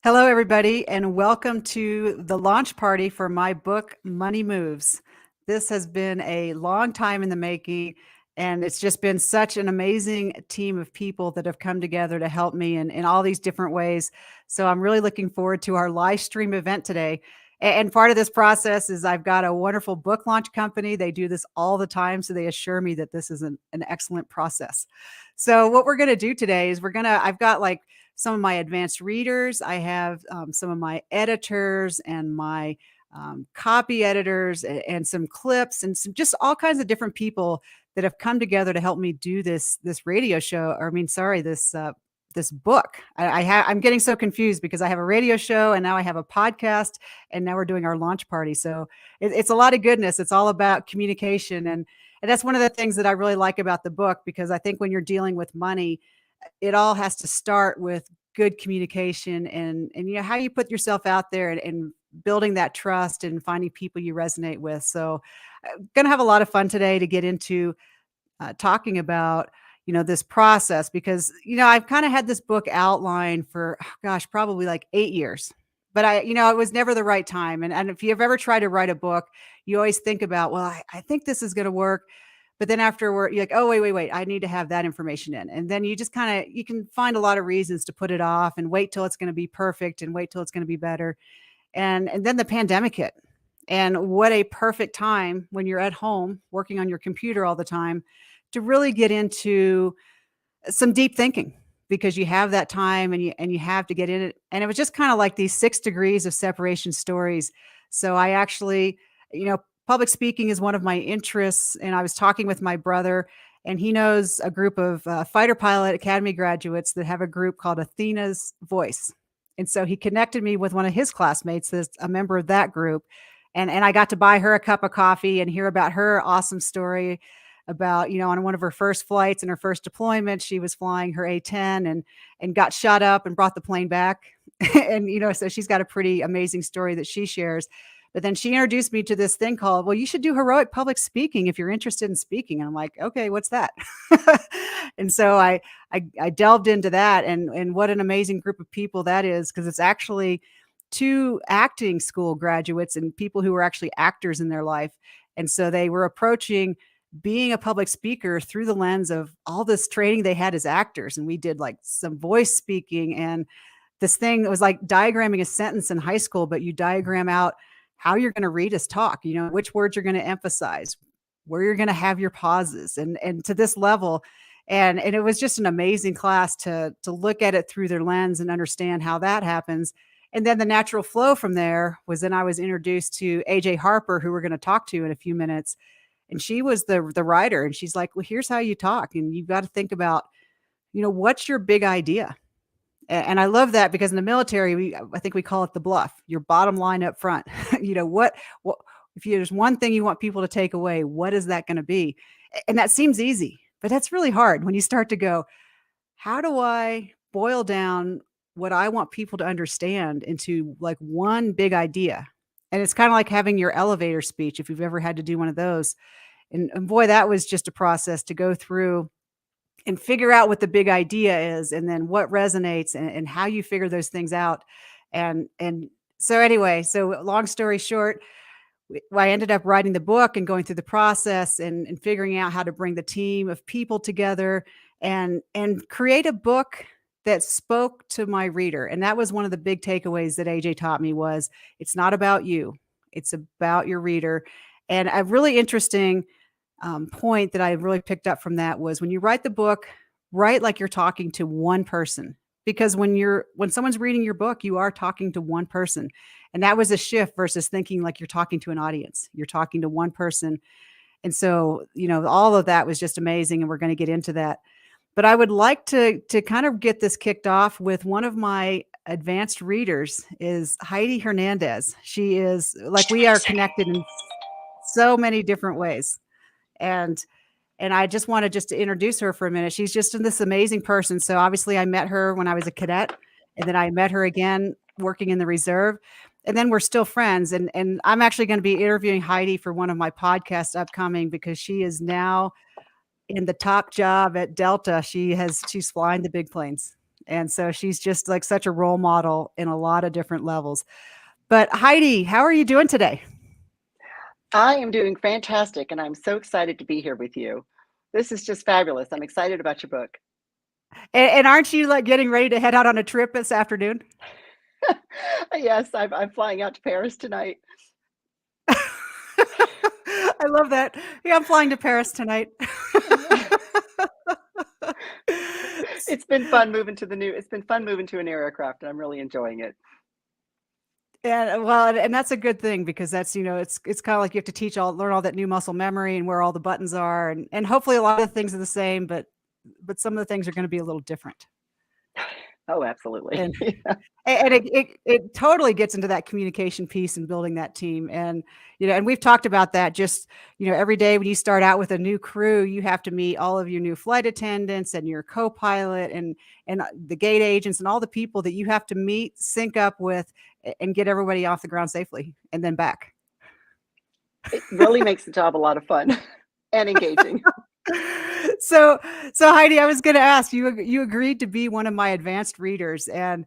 Hello, everybody, and welcome to the launch party for my book, Money Moves. This has been a long time in the making, and it's just been such an amazing team of people that have come together to help me in all these different ways. So I'm really looking forward to our live stream event today. And part of this process is I've got a wonderful book launch company. They do this all the time, so they assure me that this is an excellent process. So what we're going to do today is I've got like some of my advanced readers. I have some of my editors and my copy editors and some clips and some just all kinds of different people that have come together to help me do this radio show. Or I mean, sorry, this book. I'm getting so confused because I have a radio show and now I have a podcast and now we're doing our launch party. So it's a lot of goodness. It's all about communication. And that's one of the things that I really like about the book, because I think when you're dealing with money, it all has to start with good communication and how you put yourself out there and building that trust and finding people you resonate with. So I'm going to have a lot of fun today to get into talking about, this process, because, I've kind of had this book outlined for, gosh, probably like 8 years, but it was never the right time. And if you've ever tried to write a book, you always think about, well, I think this is going to work. But then afterward, you're like, oh, wait, I need to have that information in. And then you just you can find a lot of reasons to put it off and wait till it's going to be perfect and wait till it's going to be better. And then the pandemic hit. And what a perfect time when you're at home working on your computer all the time to really get into some deep thinking, because you have that time and you have to get in it. And it was just kind of like these 6 degrees of separation stories. So I actually, public speaking is one of my interests. And I was talking with my brother, and he knows a group of fighter pilot academy graduates that have a group called Athena's Voice. And so he connected me with one of his classmates that's a member of that group. And I got to buy her a cup of coffee and hear about her awesome story about, on one of her first flights and her first deployment, she was flying her A-10 and got shot up and brought the plane back. And, so she's got a pretty amazing story that she shares. But then she introduced me to this thing called, well, you should do heroic public speaking if you're interested in speaking. And I'm like, okay, what's that? And so I delved into that, and what an amazing group of people that is, because it's actually 2 acting school graduates and people who were actually actors in their life. And so they were approaching being a public speaker through the lens of all this training they had as actors. And we did like some voice speaking, and this thing that was like diagramming a sentence in high school, but you diagram out how you're going to read as talk, which words you're going to emphasize, where you're going to have your pauses, and to this level. And it was just an amazing class to look at it through their lens and understand how that happens. And then the natural flow from there was then I was introduced to AJ Harper, who we're going to talk to in a few minutes. And she was the writer. And she's like, well, here's how you talk. And you've got to think about, what's your big idea? And I love that, because in the military, I think we call it the bluff, your bottom line up front. What if there's one thing you want people to take away, what is that going to be? And that seems easy, but that's really hard when you start to go, how do I boil down what I want people to understand into like one big idea? And it's kind of like having your elevator speech, if you've ever had to do one of those. And boy, that was just a process to go through and figure out what the big idea is, and then what resonates, and how you figure those things out. And so anyway, so long story short, I ended up writing the book and going through the process and figuring out how to bring the team of people together and create a book that spoke to my reader. And that was one of the big takeaways that AJ taught me was, it's not about you, it's about your reader. And a really interesting point that I really picked up from that was, when you write the book, write like you're talking to one person, because when someone's reading your book, you are talking to one person. And that was a shift versus thinking like you're talking to an audience. You're talking to one person. And so, all of that was just amazing. And we're going to get into that. But I would like to kind of get this kicked off with one of my advanced readers is Heidi Hernandez. She is like, we are connected in so many different ways. And I just wanted to introduce her for a minute. She's just this amazing person. So obviously I met her when I was a cadet, and then I met her again working in the reserve, and then we're still friends. And I'm actually going to be interviewing Heidi for one of my podcasts upcoming, because she is now in the top job at Delta. She's flying the big planes. And so she's just like such a role model in a lot of different levels. But Heidi, how are you doing today? I am doing fantastic, and I'm so excited to be here with you. This is just fabulous. I'm excited about your book. And aren't you like getting ready to head out on a trip this afternoon? Yes, I'm flying out to Paris tonight. I love that. Yeah, I'm flying to Paris tonight. It's been fun moving to an aircraft, and I'm really enjoying it. And well, and that's a good thing because that's, it's kind of like you have to learn all that new muscle memory and where all the buttons are. And hopefully a lot of things are the same, but some of the things are going to be a little different. Oh, absolutely. And and it totally gets into that communication piece and building that team. And, and we've talked about that just, every day when you start out with a new crew, you have to meet all of your new flight attendants and your co-pilot and the gate agents and all the people that you have to meet, sync up with, and get everybody off the ground safely and then back. It really makes the job a lot of fun and engaging. So Heidi, I was going to ask you. You agreed to be one of my advanced readers, and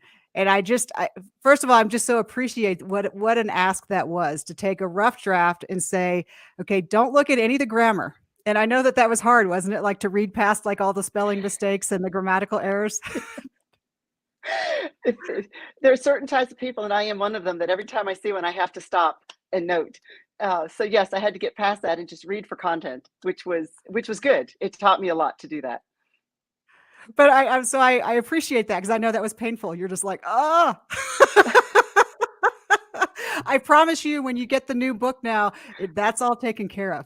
first of all, I'm just so appreciate what an ask that was to take a rough draft and say, okay, don't look at any of the grammar. And I know that was hard, wasn't it? Like to read past like all the spelling mistakes and the grammatical errors. There are certain types of people, and I am one of them, that every time I see one, I have to stop and note. So yes, I had to get past that and just read for content, which was good. It taught me a lot to do that. But I appreciate that because I know that was painful. You're just like, oh. I promise you, when you get the new book now, that's all taken care of.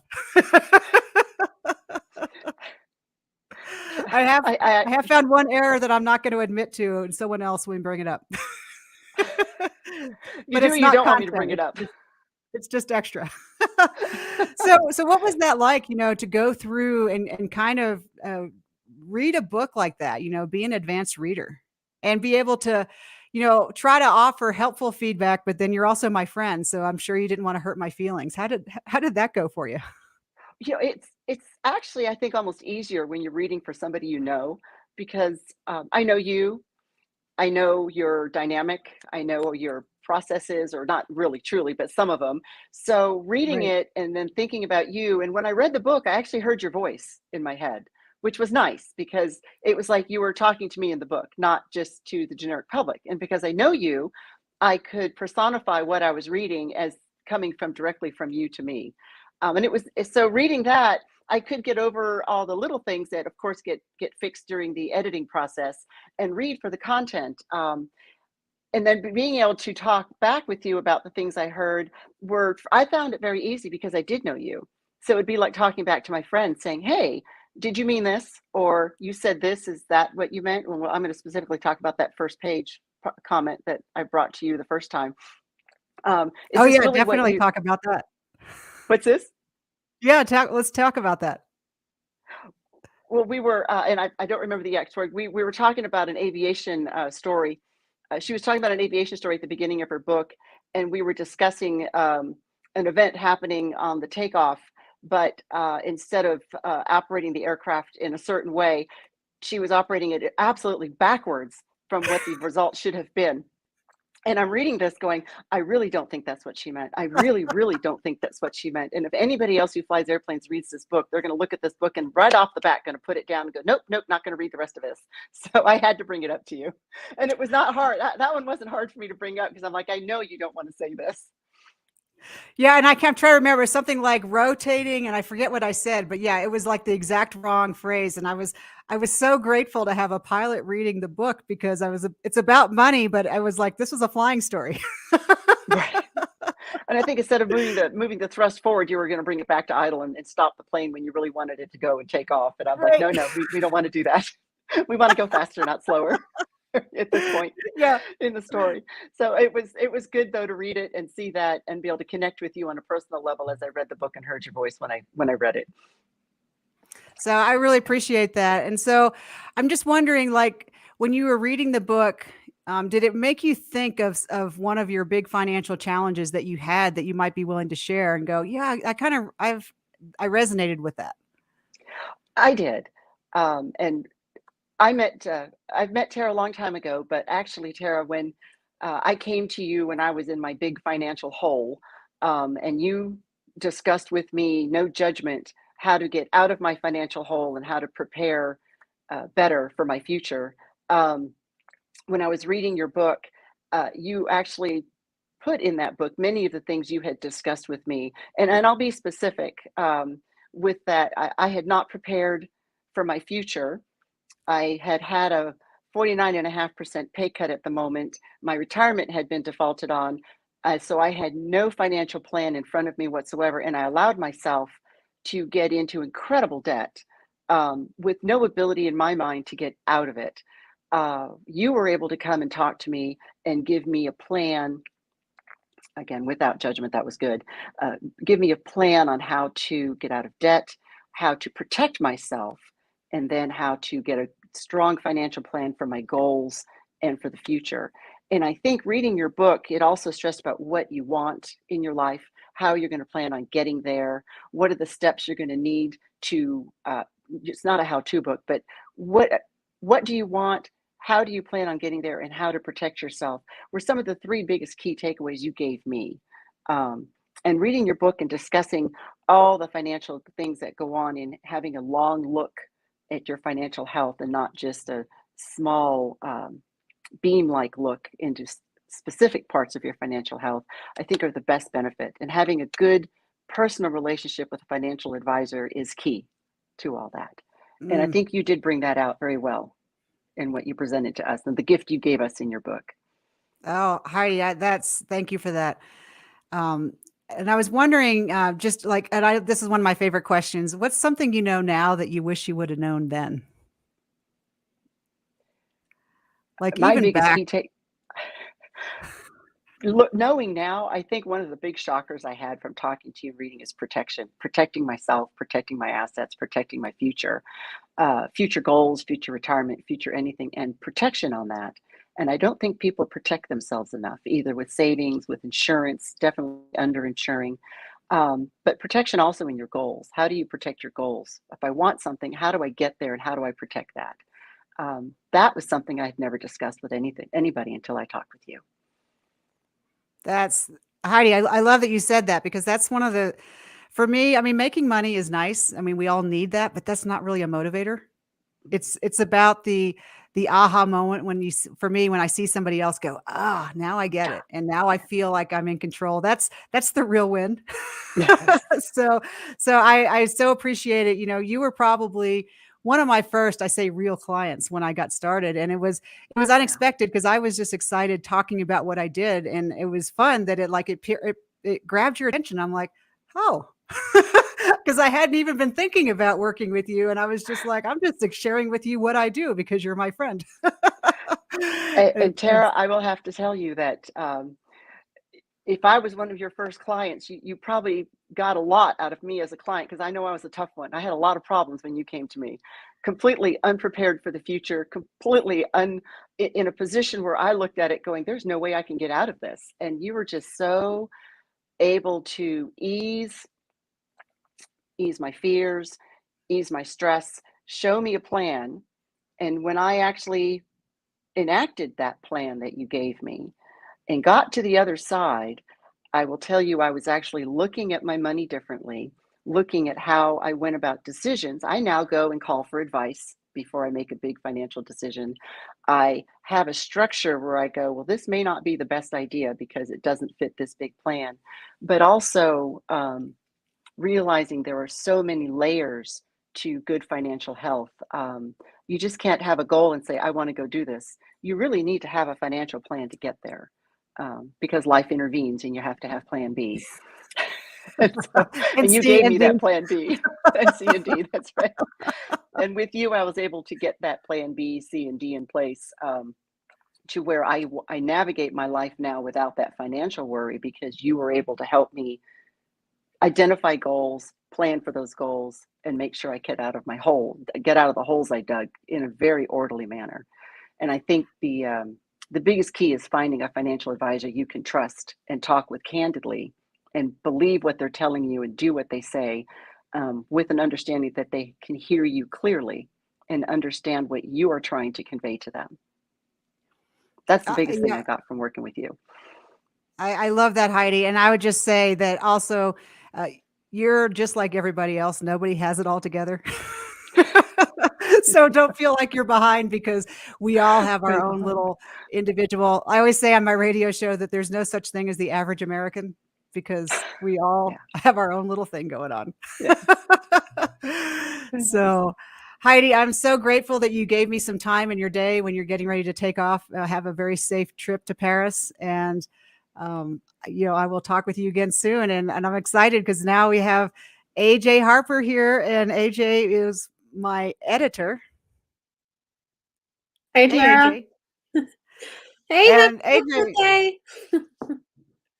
I have found one error that I'm not going to admit to, and someone else will bring it up. But you don't want me to bring it up. It's just extra. So what was that like, to go through and kind of read a book like that, be an advanced reader and be able to, try to offer helpful feedback, but then you're also my friend. So I'm sure you didn't want to hurt my feelings. How did that go for you? It's actually, I think, almost easier when you're reading for somebody because I know you, I know your dynamic, I know your processes, or not really truly, but some of them. So reading Right. it and then thinking about you, and when I read the book, I actually heard your voice in my head, which was nice because it was like you were talking to me in the book, not just to the generic public. And because I know you, I could personify what I was reading as coming from directly from you to me. And it was so reading that I could get over all the little things that, of course, get fixed during the editing process and read for the content. And then being able to talk back with you about the things I heard I found it very easy because I did know you. So it'd be like talking back to my friend saying, hey, did you mean this? Or you said this, is that what you meant? Well, I'm going to specifically talk about that first page comment that I brought to you the first time. Is Oh this yeah, really definitely talk about that. what's this? Yeah, let's talk about that. Well, we were, and I don't remember the exact word. We were talking about an aviation story. She was talking about an aviation story at the beginning of her book, and we were discussing an event happening on the takeoff. But instead of operating the aircraft in a certain way, she was operating it absolutely backwards from what the result should have been. And I'm reading this going, I really don't think that's what she meant. I really, really don't think that's what she meant. And if anybody else who flies airplanes reads this book, they're going to look at this book and right off the bat going to put it down and go, nope, nope, not going to read the rest of this. So I had to bring it up to you. And it was not hard. That one wasn't hard for me to bring up because I'm like, I know you don't want to say this. Yeah, and I can't try to remember something like rotating, and I forget what I said, but yeah, it was like the exact wrong phrase. And I was so grateful to have a pilot reading the book because it's about money, but I was like, this was a flying story. Right. And I think instead of moving the thrust forward, you were going to bring it back to idle and stop the plane when you really wanted it to go and take off. And I'm like, Right. no, we don't want to do that. We want to go faster, not slower. At this point, Yeah. in the story. So it was good though to read it and see that and be able to connect with you on a personal level as I read the book and heard your voice when I read it. So I really appreciate that. And so I'm just wondering, like, when you were reading the book, did it make you think of one of your big financial challenges that you had that you might be willing to share and go, yeah, I resonated with that. I did. And I've met Tara a long time ago, but actually, Tara, when I came to you when I was in my big financial hole, and you discussed with me, no judgment, how to get out of my financial hole and how to prepare better for my future. Um, when I was reading your book, you actually put in that book many of the things you had discussed with me. And I'll be specific with that. I had not prepared for my future. I had had a 49.5% pay cut at the moment. My retirement had been defaulted on. So I had no financial plan in front of me whatsoever. And I allowed myself to get into incredible debt with no ability in my mind to get out of it. You were able to come and talk to me and give me a plan. Again, without judgment, that was good. Give me a plan on how to get out of debt, how to protect myself, and then how to get a strong financial plan for my goals and for the future. And I think reading your book, it also stressed about what you want in your life, how you're going to plan on getting there, what are the steps you're going to need to. It's not a how-to book, but what do you want? How do you plan on getting there, and how to protect yourself were some of the three biggest key takeaways you gave me. Um, and reading your book and discussing all the financial things that go on in having a long look at your financial health and not just a small beam-like look into specific parts of your financial health, I think are the best benefit. And having a good personal relationship with a financial advisor is key to all that. And I Mm. think you did bring that out very well in what you presented to us and the gift you gave us in your book. Oh, Heidi, thank you for that. Um, and I was wondering, just like, this is one of my favorite questions. What's something you know now that you wish you would have known then? Like My even biggest back. key take, look, knowing now, I think one of the big shockers I had from talking to you and reading is protection, protecting myself, protecting my assets, protecting my future, future goals, future retirement, future anything, and protection on that. And I don't think people protect themselves enough, either with savings, with insurance, definitely underinsuring, but protection also in your goals. How do you protect your goals? If I want something, how do I get there and how do I protect that? That was something I had never discussed with anybody until I talked with you. That's Heidi. I love that you said that because that's one of the, for me, I mean, making money is nice. I mean, we all need that, but that's not really a motivator. It's about the aha moment when for me, when I see somebody else go, ah, now I get it. And now I feel like I'm in control. That's the real win. Yes. So, I so appreciate it. You know, you were probably one of my first, I say, real clients when I got started. And it was Yeah. unexpected because I was just excited talking about what I did. And it was fun that it grabbed your attention. I'm like, oh, because I hadn't even been thinking about working with you. And I was just like, I'm just like sharing with you what I do because you're my friend. And Tara, I will have to tell you that if I was one of your first clients, you probably got a lot out of me as a client because I know I was a tough one. I had a lot of problems when you came to me, completely unprepared for the future, completely in a position where I looked at it going, there's no way I can get out of this. And you were just so able to ease my fears, ease my stress, show me a plan. And when I actually enacted that plan that you gave me and got to the other side, I will tell you, I was actually looking at my money differently, looking at how I went about decisions. I now go and call for advice before I make a big financial decision. I have a structure where I go, well, this may not be the best idea because it doesn't fit this big plan, but also realizing there are so many layers to good financial health. You just can't have a goal and say, I want to go do this. You really need to have a financial plan to get there because life intervenes and you have to have plan B. and, so, And and you C gave and me D. that plan B and C and D. That's right. And with you, I was able to get that plan B, C, and D in place to where I navigate my life now without that financial worry because you were able to help me identify goals, plan for those goals, and make sure I get out of the holes I dug in a very orderly manner. And I think the biggest key is finding a financial advisor you can trust and talk with candidly and believe what they're telling you and do what they say with an understanding that they can hear you clearly and understand what you are trying to convey to them. That's the biggest thing Yeah, I got from working with you. I love that, Heidi. And I would just say that also, uh, you're just like everybody else. Nobody has it all together. So don't feel like you're behind, because we all have our Right own behind. little individual. I always say on my radio show that there's no such thing as the average American, because we all Yeah. have our own little thing going on. Yeah. So, Heidi, I'm so grateful that you gave me some time in your day when you're getting ready to take off. Have a very safe trip to Paris. And, I will talk with you again soon. And I'm excited because now we have AJ Harper here, and AJ is my editor. Hey, Hey, Tara. AJ. Hey, happy And AJ, birthday.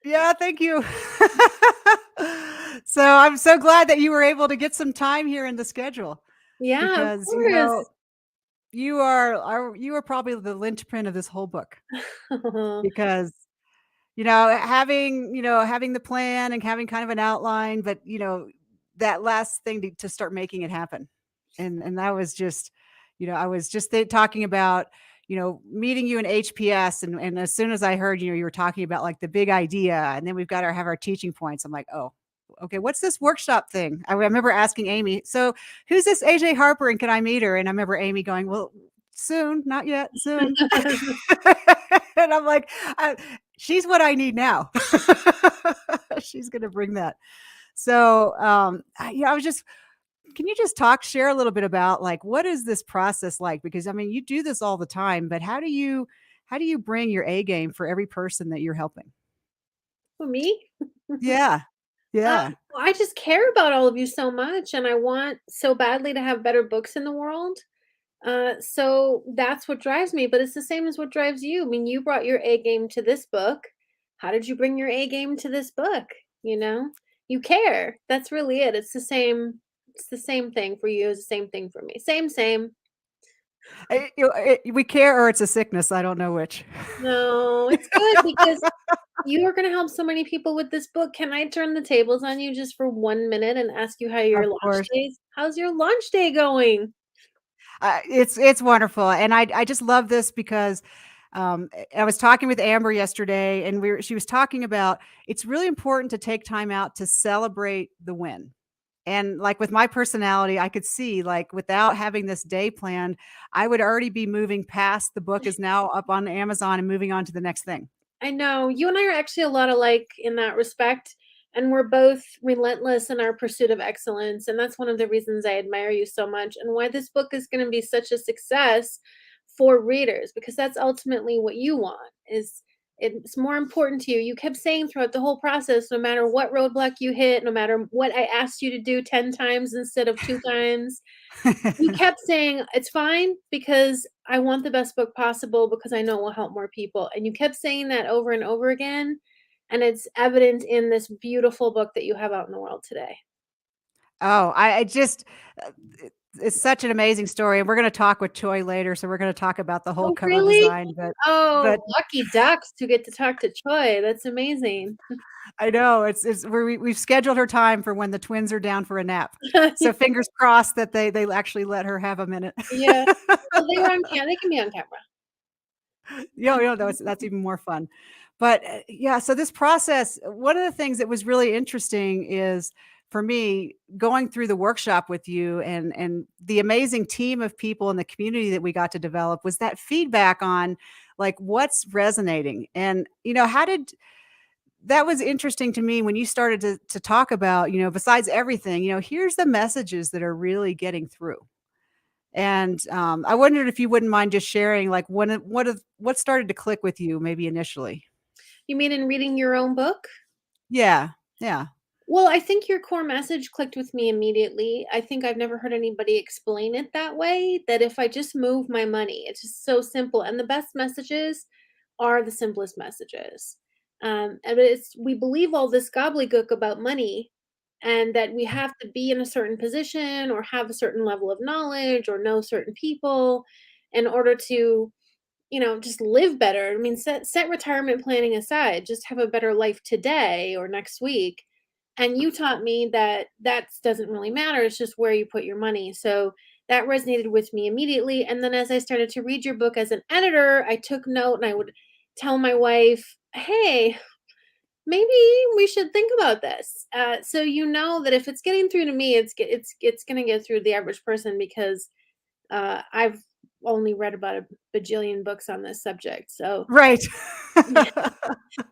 yeah, thank you. So I'm so glad that you were able to get some time here in the schedule, Yeah, of because, course. you are probably the linchpin of this whole book, because having the plan and having kind of an outline, but that last thing to start making it happen. And that was just, I was just talking about, meeting you in HPS. And as soon as I heard, you were talking about like the big idea, and then we've got to have our teaching points. I'm like, oh, okay, what's this workshop thing? I remember asking Amy, so who's this AJ Harper, and can I meet her? And I remember Amy going, well, soon, not yet, soon. And I'm like, she's what I need now. She's going to bring that. So, I was just, can you just share a little bit about like, what is this process like? Because I mean, you do this all the time, but how do you bring your A game for every person that you're helping? For me? Yeah. Yeah. Well, I just care about all of you so much, and I want so badly to have better books in the world. So that's what drives me, but it's the same as what drives you. I mean, you brought your A game to this book. How did you bring your A game to this book? You know, you care. That's really it. It's the same. It's the same thing for you. It's the same thing for me. Same, same. We care, or it's a sickness. I don't know which. No, it's good because you are gonna help so many people with this book. Can I turn the tables on you just for 1 minute and ask you how Of your launch course. days how's your launch day going? It's wonderful, and I just love this because, I was talking with Amber yesterday, and she was talking about, it's really important to take time out to celebrate the win. And like with my personality, I could see, like, without having this day planned, I would already be moving past, the book is now up on Amazon, and moving on to the next thing. I know. You and I are actually a lot alike in that respect, and we're both relentless in our pursuit of excellence, and that's one of the reasons I admire you so much and why this book is gonna be such a success for readers, because that's ultimately what you want, is it's more important to you. You kept saying throughout the whole process, no matter what roadblock you hit, no matter what I asked you to do 10 times instead of 2 times, you kept saying, "It's fine because I want the best book possible because I know it will help more people." And you kept saying that over and over again, and it's evident in this beautiful book that you have out in the world today. Oh, I just, it's such an amazing story, and we're gonna talk with Choi later, so we're gonna talk about the whole Oh, cover really? design, but Oh, but lucky ducks to get to talk to Choi. That's amazing. I know it's we've scheduled her time for when the twins are down for a nap. So fingers crossed that they actually let her have a minute. Yeah. Well, they were on they can be on camera. That's even more fun. But, yeah, so this process, one of the things that was really interesting is, for me, going through the workshop with you, and the amazing team of people in the community that we got to develop, was that feedback on, like, what's resonating. And, how did that was interesting to me when you started to talk about, besides everything, here's the messages that are really getting through. And, I wondered if you wouldn't mind just sharing, like, what started to click with you maybe initially? You mean in reading your own book? Yeah, yeah. Well, I think your core message clicked with me immediately. I think I've never heard anybody explain it that way, that if I just move my money, it's just so simple. And the best messages are the simplest messages. And it's we believe all this gobbledygook about money, and that we have to be in a certain position or have a certain level of knowledge or know certain people in order to, just live better. I mean, set retirement planning aside, just have a better life today or next week. And you taught me that that doesn't really matter. It's just where you put your money. So that resonated with me immediately. And then as I started to read your book as an editor, I took note and I would tell my wife, hey, maybe we should think about this. So you know that if it's getting through to me, it's going to get through the average person, because I've only read about a bajillion books on this subject. So Right. yeah.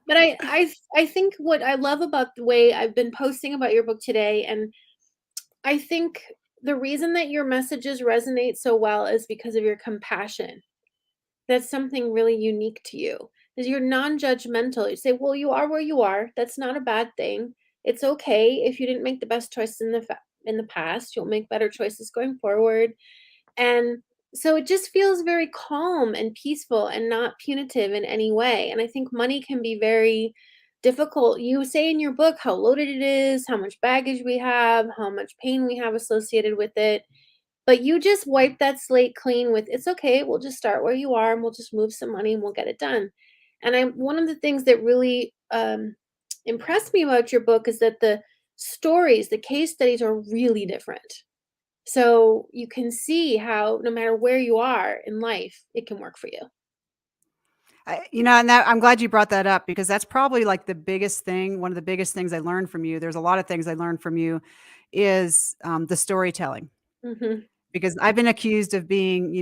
But I think what I love about the way I've been posting about your book today, and I think the reason that your messages resonate so well is because of your compassion. That's something really unique to you. Is you're non-judgmental. You say, "Well, you are where you are. That's not a bad thing. It's okay if you didn't make the best choice in the past. You'll make better choices going forward." And so it just feels very calm and peaceful and not punitive in any way. And I think money can be very difficult. You say in your book how loaded it is, how much baggage we have, how much pain we have associated with it. But you just wipe that slate clean with, it's okay, we'll just start where you are and we'll just move some money and we'll get it done. And I one of the things that really impressed me about your book is that the stories, the case studies are really different. So you can see how no matter where you are in life, it can work for you. And that I'm glad you brought that up, because that's probably like the biggest thing. One of the biggest things I learned from you. There's a lot of things I learned from you, is the storytelling, Mhm. because I've been accused of being,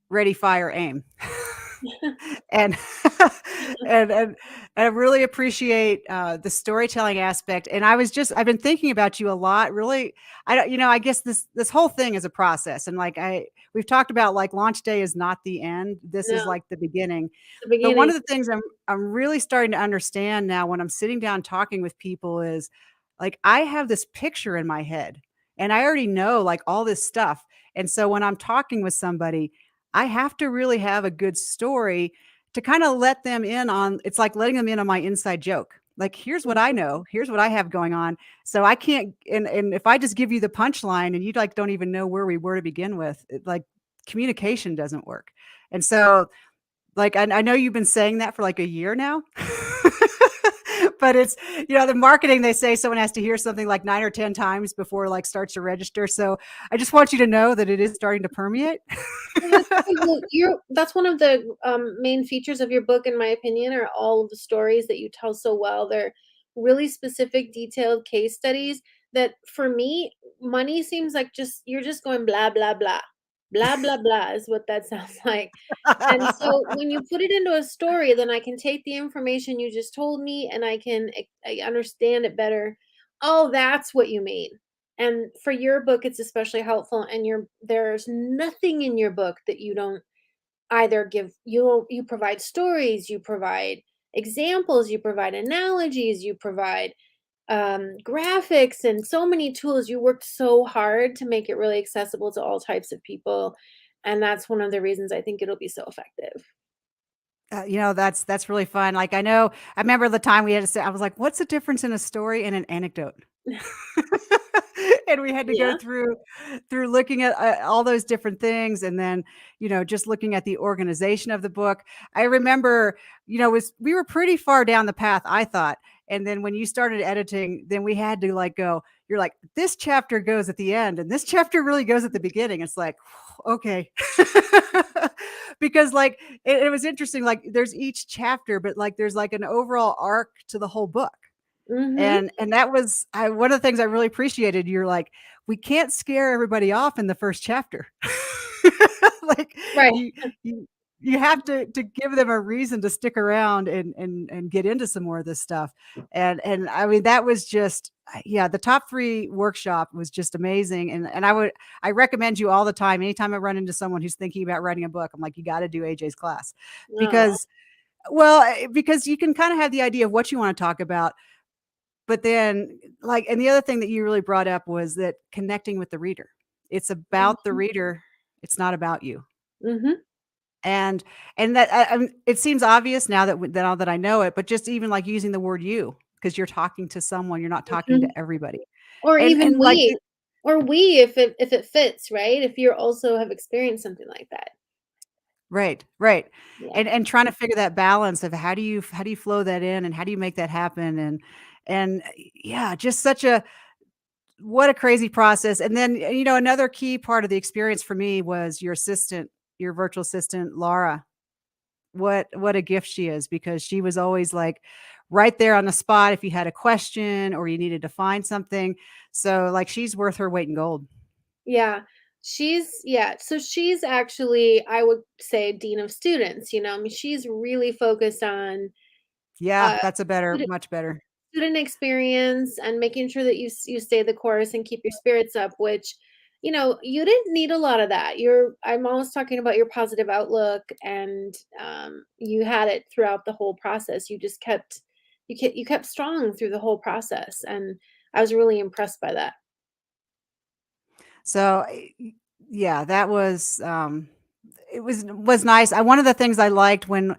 ready, fire, aim. and, and I really appreciate the storytelling aspect. And I've been thinking about you a lot, really. I don't, I guess this whole thing is a process. And like we've talked about, like, launch day is not the end. This is No, like the beginning. the But one beginning. of the things I'm really starting to understand now when I'm sitting down talking with people is, like, I have this picture in my head and I already know, like, all this stuff. And so when I'm talking with somebody, I have to really have a good story to kind of let them in on, it's like letting them in on my inside joke. Like, here's what I Mhm. know, here's what I have going on. So I can't, and if I just give you the punchline and you, like, don't even know where we were to begin with, like, communication doesn't work. And so, like, I know you've been saying that for like a year now. But it's, the marketing, they say someone has to hear something like 9 or 10 times before, like, starts to register. So I just want you to know that it is starting to permeate. Well, that's okay. Well, that's one of the main features of your book, in my opinion, are all of the stories that you tell so well. They're really specific, detailed case studies that, for me, money seems like just you're just going blah blah blah, blah blah blah is what that sounds like. And so when you put it into a story, then I can take the information you just told me and I understand it better. Oh, that's what you mean. And for your book, it's especially helpful. And there's nothing in your book that you don't either give. You provide stories, you provide examples, you provide analogies, you provide graphics, and so many tools. You worked so hard to make it really accessible to all types of people, and that's one of the reasons I think it'll be so effective. That's really fun. Like, I remember the time we had to say, I was like, what's the difference in a story and an anecdote? And we had to go Yeah. through looking at all those different things, and then, just looking at the organization of the book. I remember, we were pretty far down the path, I thought. And then when you started editing, then we had to, like, go, you're like, this chapter goes at the end and this chapter really goes at the beginning. It's like, okay. Because, like, it was interesting. Like, there's each chapter, but, like, there's like an overall arc to the whole book. Mhm. And that was one of the things I really appreciated. You're like, we can't scare everybody off in the first chapter. Like, Right. you you you have to give them a reason to stick around and get into some more of this stuff. And I mean, that was just, yeah, the top 3 workshop was just amazing. And I recommend you all the time. Anytime I run into someone who's thinking about writing a book, I'm like, you got to do AJ's class, Oh. because, because you can kind of have the idea of what you want to talk about. But then, like, and the other thing that you really brought up was that connecting with the reader. It's about the Mhm. reader. It's not about you. Mhm. And that, it seems obvious now now that I know it, but just even, like, using the word you, because you're talking to someone, you're not talking Mhm. to everybody. Or even And like, we if it fits, right? If you also have experienced something like that. right, right. Yeah. And trying to figure that balance of how do you flow that in and how do you make that happen, and yeah, just such a what a crazy process. And then, another key part of the experience for me was your assistant, your virtual assistant, Laura. What a gift she is, because she was always like right there on the spot if you had a question or you needed to find something. So like she's worth her weight in gold. Yeah. So she's actually, I would say, dean of students, I mean, she's really focused on Yeah, uh that's much better. student experience and making sure that you stay the course and keep your spirits up, which you didn't need a lot of that. I'm always talking about your positive outlook, and you had it throughout the whole process. You kept strong through the whole process, and I was really impressed by that. So yeah, that was it was nice. One of the things I liked and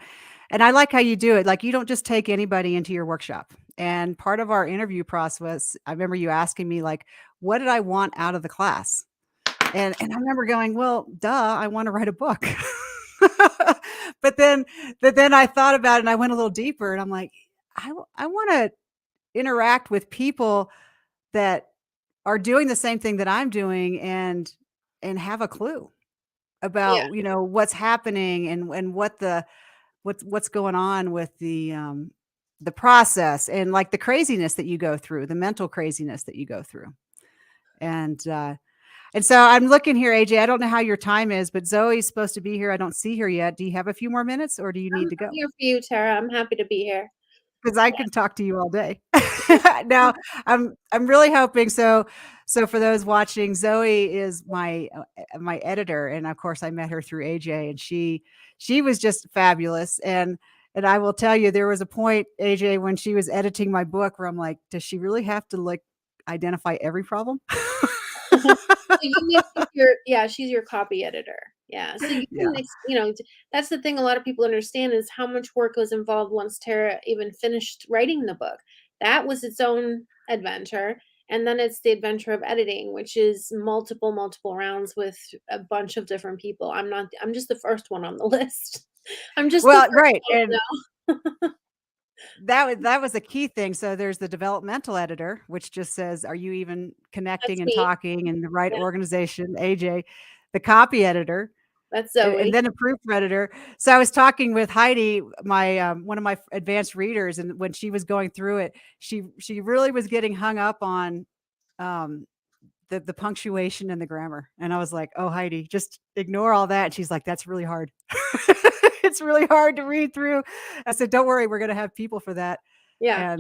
I like how you do it. Like you don't just take anybody into your workshop. And part of our interview process, I remember you asking me like, what did I want out of the class? And I remember going, well, duh, I want to write a book. but then but then I thought about it and I went a little deeper and I'm like, I want to interact with people that are doing the same thing that I'm doing and have a clue Yeah. about, what's happening and what's going on with the process and like the craziness that you go through, the mental craziness that you go through. And so I'm looking here, AJ. I don't know how your time is, but Zoe's supposed to be here. I don't see her yet. Do you have a few more minutes or do you need to I'm go? here for you, Tara. I'm happy to be here. Because I can talk to you all day. Now, I'm really hoping so for those watching, Zoe is my editor, and of course I met her through AJ, and she was just fabulous. And I will tell you, there was a point, AJ, when she was editing my book where I'm like, does she really have to like identify every problem? So she's your copy editor. Yeah. So you Yeah. can, that's the thing a lot of people understand is how much work was involved once Tara even finished writing the book. That was its own adventure. And then it's the adventure of editing, which is multiple rounds with a bunch of different people. I'm just the first one on the list. I'm just the Well, first right. one And now. that was a key thing. So there's the developmental editor, which just says, are you even connecting That's and me. talking in the right Yeah. organization? AJ, the copy editor, That's and Zoe. then a proofreader editor. So I was talking with Heidi, my one of my advanced readers, and when she was going through it, she really was getting hung up on um, the punctuation and the grammar. And I was like, oh, Heidi, just ignore all that. And she's like, that's really hard. It's really hard to read through. I said, don't worry, we're going to have people for that. Yeah.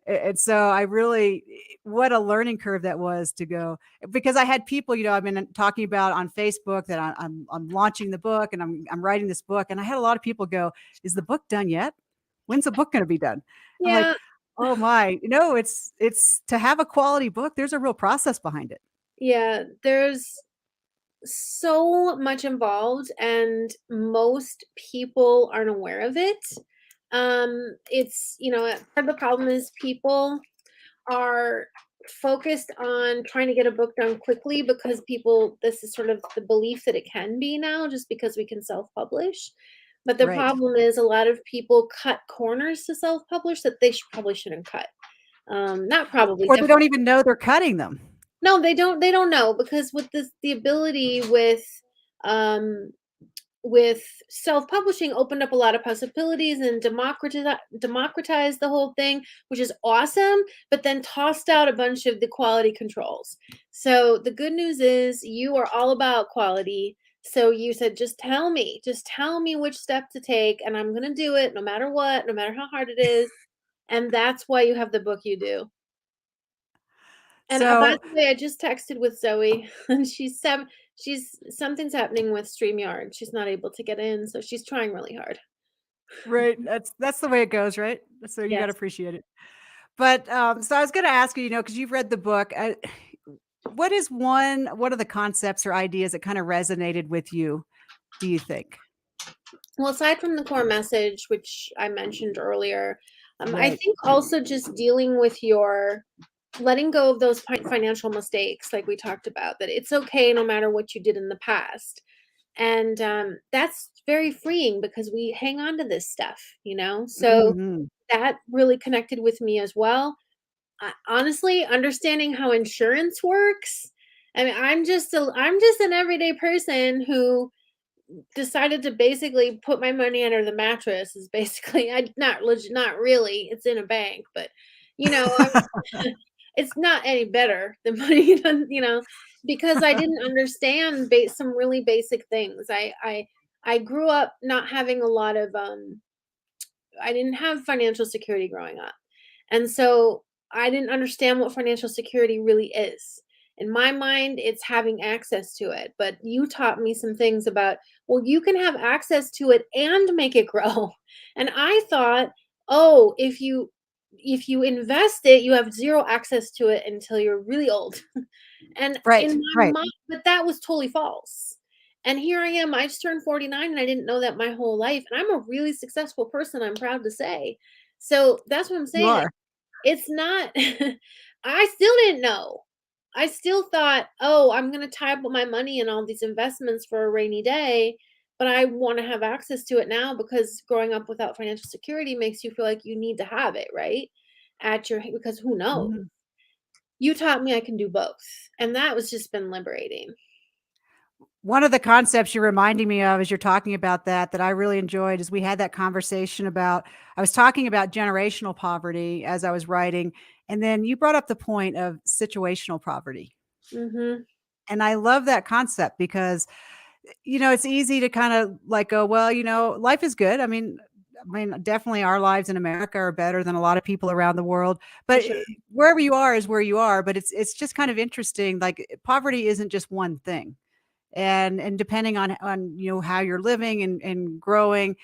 And so I really, what a learning curve that was to go, because I had people, I've been talking about on Facebook that I'm launching the book and I'm writing this book. And I had a lot of people go, is the book done yet? When's the book going to be done? I'm like, Yeah. oh my, no, it's to have a quality book. There's a real process behind it. Yeah. There's so much involved, and most people aren't aware of it. It's, part of the problem is people are focused on trying to get a book done quickly because this is sort of the belief that it can be now just because we can self-publish. But the Right. problem is a lot of people cut corners to self-publish that they probably shouldn't cut. Not probably, Or they definitely. don't even know they're cutting them. No, they don't know, because with the ability um with self-publishing opened up a lot of possibilities and democratized the whole thing, which is awesome, but then tossed out a bunch of the quality controls. So the good news is you are all about quality. So you said, just tell me which step to take, and I'm going to do it no matter what, no matter how hard it is. And that's why you have the book you do. And, by So the way, I just texted with Zoe, and she's something's happening with StreamYard. She's not able to get in, so she's trying really hard. right, that's the way it goes, right? So you got to Yes. appreciate it. But so I was going to ask you, because you've read the book, what are the concepts or ideas that kind of resonated with you, do you think? Well, aside from the core message, which I mentioned earlier, I Right. think also just dealing with your letting go of those financial mistakes, like we talked about, that it's okay no matter what you did in the past. And that's very freeing because we hang on to this stuff. So Mhm. that really connected with me as well. honestly, understanding how insurance works. I mean, I'm just an everyday person who decided to basically put my money under the mattress. Is basically, I not really. It's in a bank, but it's not any better than money, because I didn't understand some really basic things. I grew up not having a lot of I didn't have financial security growing up. And so I didn't understand what financial security really is. In my mind, it's having access to it. But you taught me some things about, well, you can have access to it and make it grow. And I thought, oh, if you invest it, you have zero access to it until you're really old. And Right, in my right. mind, but that was totally false. And here I am, I just turned 49 and I didn't know that my whole life. And I'm a really successful person, I'm proud to say. So that's what I'm You saying. are. It's not, I still didn't know. I still thought, oh, I'm going to tie up my money in all these investments for a rainy day, but I want to have access to it now because growing up without financial security makes you feel like you need to have it, right? Because who knows? Mhm. You taught me I can do both. And that was just been liberating. One of the concepts you're reminding me of as you're talking about that I really enjoyed is we had that conversation about, I was talking about generational poverty as I was writing, and then you brought up the point of situational poverty. Hmm. And I love that concept because, it's easy to kind of like go, well, life is good. I mean, definitely our lives in America are better than a lot of people around the world, For but sure. wherever you are is where you are. But it's just kind of interesting. Like poverty isn't just one thing, and depending on how you're living and growing,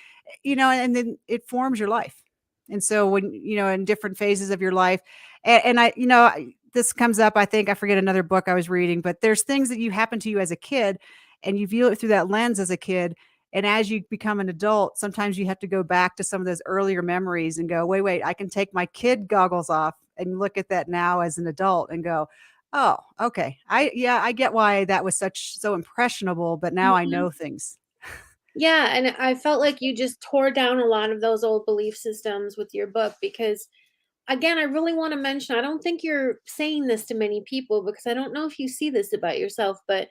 and then it forms your life. And so when in different phases of your life, and this comes up, I think I forget another book I was reading, but there's things that you happen to you as a kid and you view it through that lens as a kid, and as you become an adult, sometimes you have to go back to some of those earlier memories and go, wait, I can take my kid goggles off and look at that now as an adult and go, oh, okay. I get why that was so impressionable, but now I Mhm. know things. Yeah, and I felt like you just tore down a lot of those old belief systems with your book because, again, I really want to mention, I don't think you're saying this to many people because I don't know if you see this about yourself, but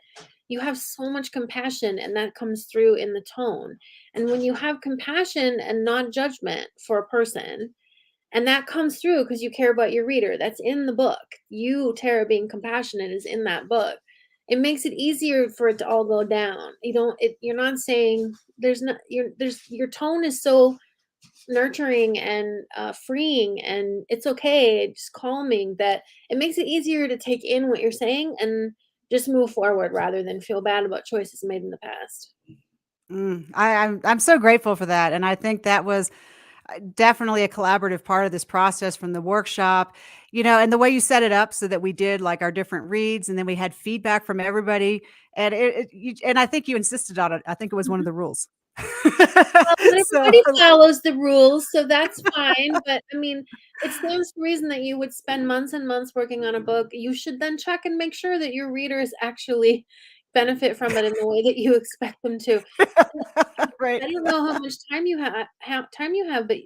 you have so much compassion and that comes through in the tone. And when you have compassion and non-judgment for a person, and that comes through because you care about your reader. That's in the book. You, Tara, being compassionate is in that book. It makes it easier for it to all go down. You're not saying your tone is so nurturing and freeing, and it's okay, just calming, that it makes it easier to take in what you're saying and just move forward rather than feel bad about choices made in the past. I'm so grateful for that, and I think that was definitely a collaborative part of this process from the workshop, and the way you set it up so that we did like our different reads, and then we had feedback from everybody, and and I think you insisted on it. I think it was one of Mhm. the rules. Well, not So everybody follows the rules, so that's fine, but, I mean, it stands to reason that you would spend months and months working on a book. You should then check and make sure that your readers actually benefit from it in the way that you expect them to. right. I don't know how much time you have, but,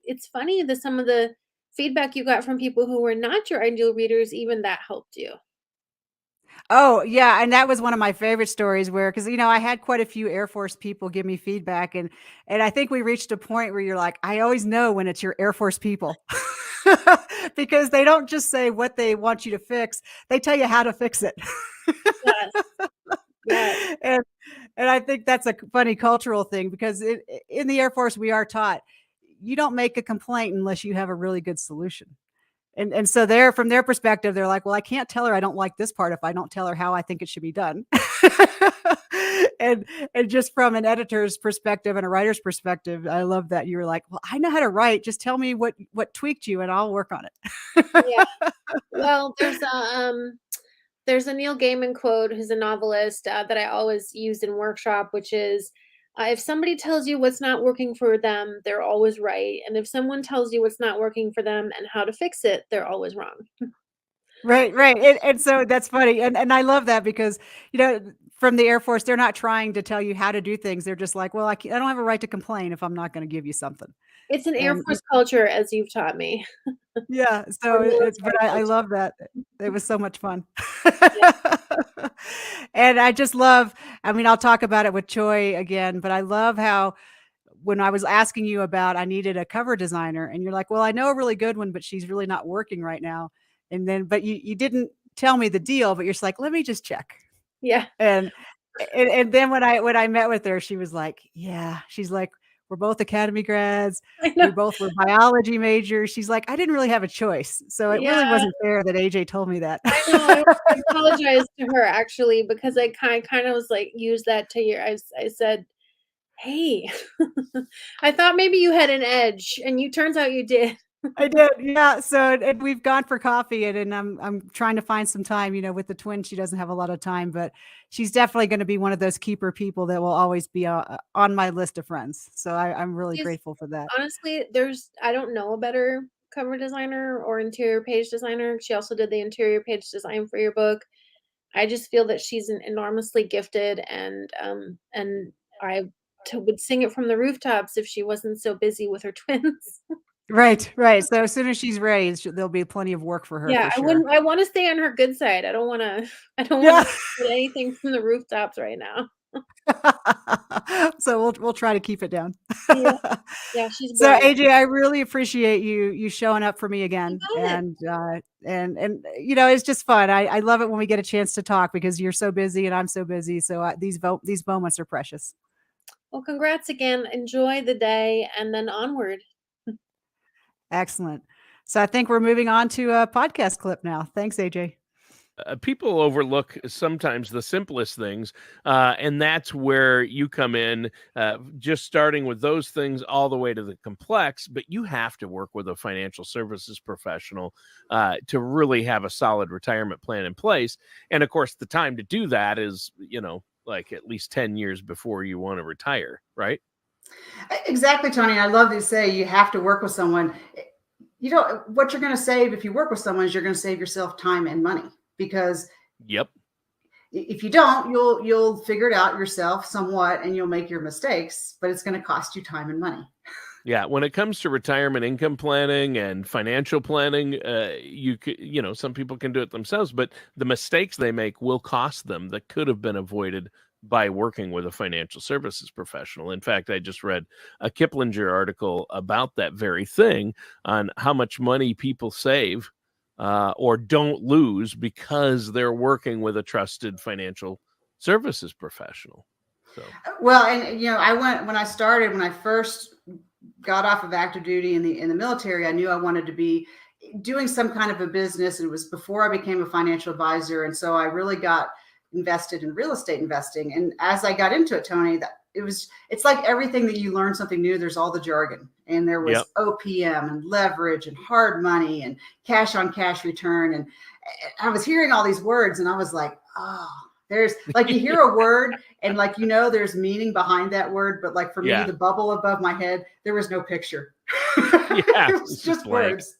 it's funny that some of the feedback you got from people who were not your ideal readers, even that helped you. Oh, yeah, and that was one of my favorite stories where, because I had quite a few Air Force people give me feedback, and I think we reached a point where you're like, I always know when it's your Air Force people. Because they don't just say what they want you to fix, they tell you how to fix it. Yes, yes. And and I think that's a funny cultural thing because in the Air Force, we are taught, you don't make a complaint unless you have a really good solution. And so from their perspective, they're like, well, I can't tell her I don't like this part if I don't tell her how I think it should be done. and and just from an editor's perspective and a writer's perspective, I love that you were like, well, I know how to write. Just tell me what tweaked you and I'll work on Yeah. it. Well, there's a Neil Gaiman quote, who's a novelist, that I always use in workshop, which is, if somebody tells you what's not working for them, they're always right. And if someone tells you what's not working for them and how to fix it, they're always wrong. Right, right. And so that's funny. And I love that because, you know, from the Air Force, they're not trying to tell you how to do things. They're just like, well, I don't have a right to complain if I'm not going to give you something. It's an Air And Force culture, as you've taught me. yeah, Or so but military I culture. love that. It was so much fun. Yeah. And I just love, I mean, I'll talk about it with Choi again, but I love how when I was asking you about, I needed a cover designer, and you're like, well, I know a really good one, but she's really not working right now. And then, but you didn't tell me the deal, but you're just like, let me just check. Yeah. And then when I met with her, she was like, yeah, she's like, we're both Academy grads. I We know. both were biology majors. She's like, I didn't really have a choice. So it really Yeah. wasn't fair that AJ told me that. I know. I apologize to her actually, because I kind of was like, use that to your, I said, hey, I thought maybe you had an edge, and turns out you did. I did, yeah. So and we've gone for coffee, and I'm trying to find some time. You know, with the twin, she doesn't have a lot of time, but she's definitely going to be one of those keeper people that will always be on my list of friends. So I'm really She's, grateful for that. honestly, I don't know a better cover designer or interior page designer. She also did the interior page design for your book. I just feel that she's an enormously gifted, and I would sing it from the rooftops if she wasn't so busy with her twins. Right, right. So as soon as she's raised, there'll be plenty of work for her Yeah, for sure. I want to stay on her good side. I don't want to Yeah. get anything from the rooftops right now. So we'll try to keep it down. Yeah. Yeah, she's So brilliant. AJ, I really appreciate you showing up for me again. You bet. And you know, it's just fun. I love it when we get a chance to talk because you're so busy and I'm so busy. So these moments are precious. Well, congrats again. Enjoy the day, and then onward. Excellent. So I think we're moving on to a podcast clip now. Thanks, AJ. People overlook sometimes the simplest things, and that's where you come in, just starting with those things all the way to the complex. But you have to work with a financial services professional to really have a solid retirement plan in place. And of course, the time to do that is, like at least 10 years before you want to retire, right? Exactly, Tony. I love to say you have to work with someone. You know, what you're going to save if you work with someone is you're going to save yourself time and money. Because if you don't, you'll figure it out yourself somewhat and you'll make your mistakes, but it's going to cost you time and money. Yeah. When it comes to retirement income planning and financial planning, some people can do it themselves, but the mistakes they make will cost them that could have been avoided by working with a financial services professional. In fact, I just read a Kiplinger article about that very thing on how much money people save or don't lose because they're working with a trusted financial services professional. So, well, and when I first got off of active duty in the military, I knew I wanted to be doing some kind of a business. It was before I became a financial advisor, and so I really got invested in real estate investing. And as I got into it, Tony, it's like everything that you learn something new, there's all the jargon, and there was OPM and leverage and hard money and cash on cash return. And I was hearing all these words and I was like, oh, there's like, you hear a word and like, there's meaning behind that word. But like for me, the bubble above my head, there was no picture. Yeah, it was just words.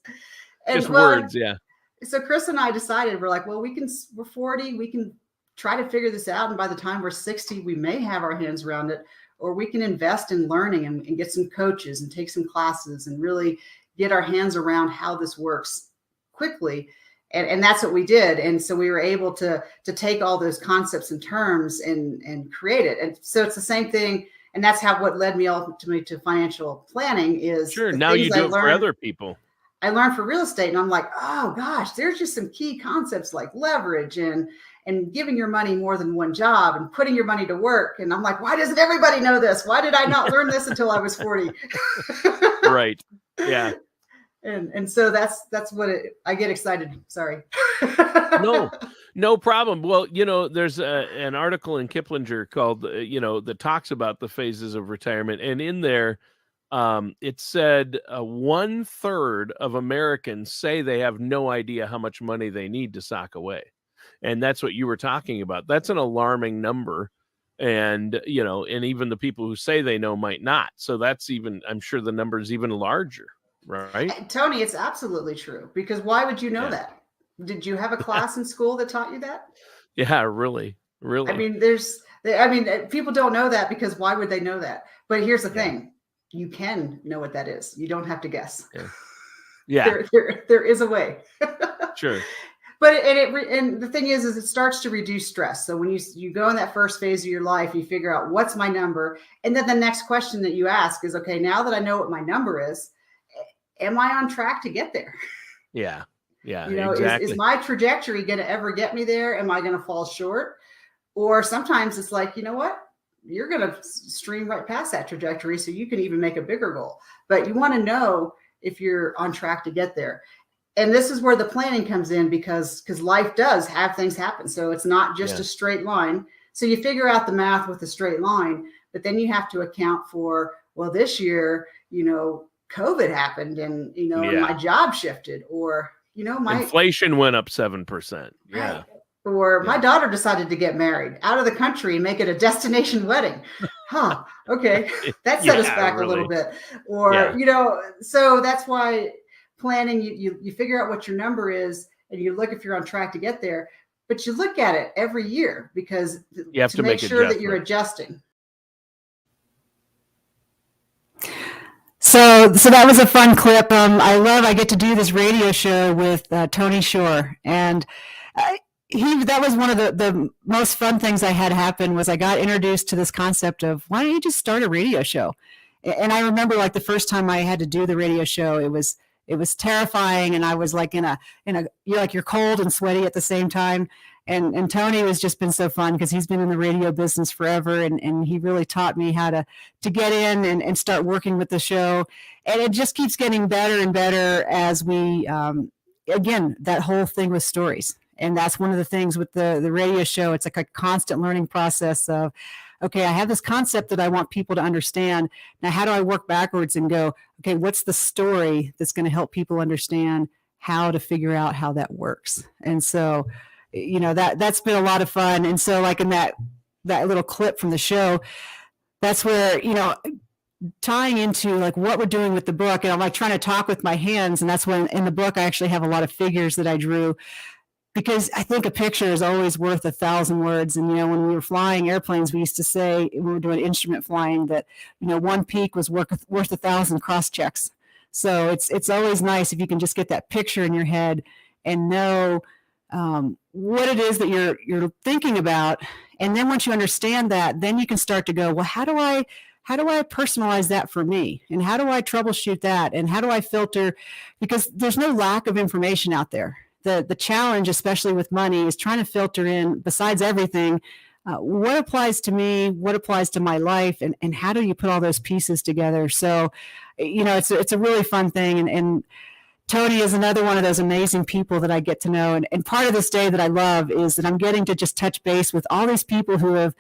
And words. Yeah. So Chris and I decided, we're like, well, we're 40, we can try to figure this out. And by the time we're 60, we may have our hands around it, or we can invest in learning and get some coaches and take some classes and really get our hands around how this works quickly. And that's what we did. And so we were able to take all those concepts and terms and create it. And so it's the same thing. And that's what led me ultimately to financial planning is sure. Now you do it for other people. I learned for real estate, and I'm like, oh gosh, there's just some key concepts like leverage and giving your money more than one job and putting your money to work. And I'm like, why doesn't everybody know this? Why did I not learn this until I was 40? Right. Yeah. And so that's what I get excited. Sorry. No problem. Well, there's an article in Kiplinger called, that talks about the phases of retirement. And in there, it said 1/3 of Americans say they have no idea how much money they need to sock away. And that's what you were talking about. That's an alarming number. And, and even the people who say they know might not. So I'm sure the number is even larger, right? Tony, it's absolutely true. Because why would you know that? Did you have a class in school that taught you that? Yeah, really. Really? I mean, people don't know that because why would they know that? But here's the thing. You can know what that is. You don't have to guess. Yeah. There is a way. Sure. But and the thing is it starts to reduce stress. So when you go in that first phase of your life, you figure out what's my number. And then the next question that you ask is, okay, now that I know what my number is, am I on track to get there? Yeah. Yeah. You know, exactly. is my trajectory going to ever get me there? Am I going to fall short? Or sometimes it's like, you know what? You're going to stream right past that trajectory. So you can even make a bigger goal. But you want to know if you're on track to get there. And this is where the planning comes in because life does have things happen. So it's not just a straight line. So you figure out the math with a straight line, but then you have to account for, well, this year, you know, COVID happened and, you know, and my job shifted or, you know, my inflation went up 7%. Yeah. Right. Or my daughter decided to get married out of the country and make it a destination wedding. Huh. Okay. That set us back a little bit. Or, you know, so that's why planning, you figure out what your number is and you look if you're on track to get there, but you look at it every year because you have to make sure that you're adjusting. So that was a fun clip. I get to do this radio show with Tony Shore, and that was one of the most fun things I had happen was I got introduced to this concept of why don't you just start a radio show? And I remember like the first time I had to do the radio show, it was terrifying, and I was like you're cold and sweaty at the same time. And Tony has just been so fun because he's been in the radio business forever, and he really taught me how to get in and start working with the show. And it just keeps getting better and better as we, again, that whole thing with stories. And that's one of the things with the radio show. It's like a constant learning process of, okay, I have this concept that I want people to understand. Now, how do I work backwards and go, okay, what's the story that's going to help people understand how to figure out how that works? And so, you know, that's been a lot of fun. And so like in that little clip from the show, that's where, you know, tying into like what we're doing with the book, and I'm like trying to talk with my hands. And that's when in the book, I actually have a lot of figures that I drew because I think a picture is always worth 1,000 words. And, you know, when we were flying airplanes, we used to say, we were doing instrument flying, that, you know, one peak was worth 1,000 cross checks. So it's always nice if you can just get that picture in your head and know what it is that you're thinking about. And then once you understand that, then you can start to go, well, how do I personalize that for me? And how do I troubleshoot that? And how do I filter? Because there's no lack of information out there. The challenge, especially with money, is trying to filter in, besides everything, what applies to me, what applies to my life, and how do you put all those pieces together? So, you know, it's a really fun thing. And Tony is another one of those amazing people that I get to know. And part of this day that I love is that I'm getting to just touch base with all these people who have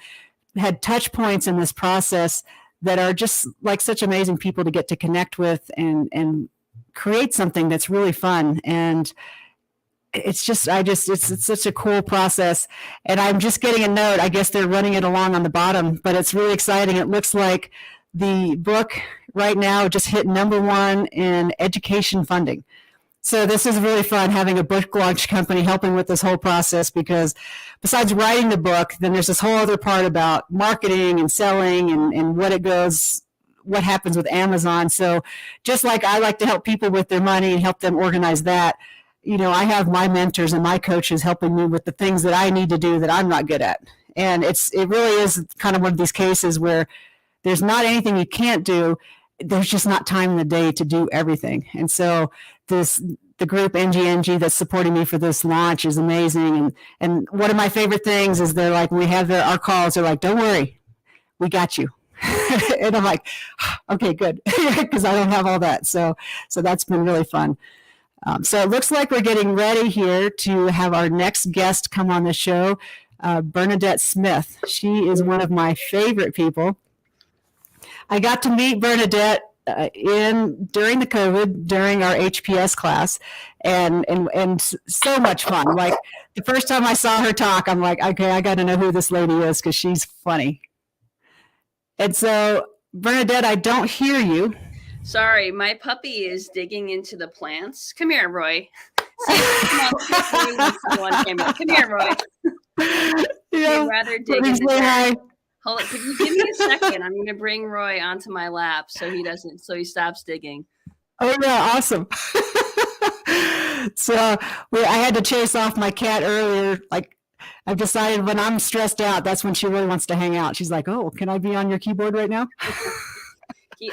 had touch points in this process that are just like such amazing people to get to connect with and create something that's really fun. And it's such a cool process. And I'm just getting a note. I guess they're running it along on the bottom, but it's really exciting. It looks like the book right now just hit #1 in education funding. So this is really fun, having a book launch company helping with this whole process, because besides writing the book, then there's this whole other part about marketing and selling and what happens with Amazon. So just like I like to help people with their money and help them organize that, you know, I have my mentors and my coaches helping me with the things that I need to do that I'm not good at. And it really is kind of one of these cases where there's not anything you can't do. There's just not time in the day to do everything. And so the group NGNG that's supporting me for this launch is amazing. And one of my favorite things is they're like, when we have our calls, they're like, don't worry, we got you. And I'm like, okay, good. Because I don't have all that. So that's been really fun. So it looks like we're getting ready here to have our next guest come on the show, Bernadette Smith. She is one of my favorite people. I got to meet Bernadette during the COVID, during our HPS class, and so much fun. Like the first time I saw her talk, I'm like, okay, I got to know who this lady is because she's funny. And so, Bernadette, I don't hear you. Sorry, my puppy is digging into the plants. Come here, Roy. Come here, Roy. He'd rather dig in the say dirt. hi. Hold on, could you give me a second? I'm going to bring Roy onto my lap so he stops digging. Oh yeah, awesome. So I had to chase off my cat earlier. Like I've decided when I'm stressed out, that's when she really wants to hang out. She's like, "Oh, can I be on your keyboard right now?"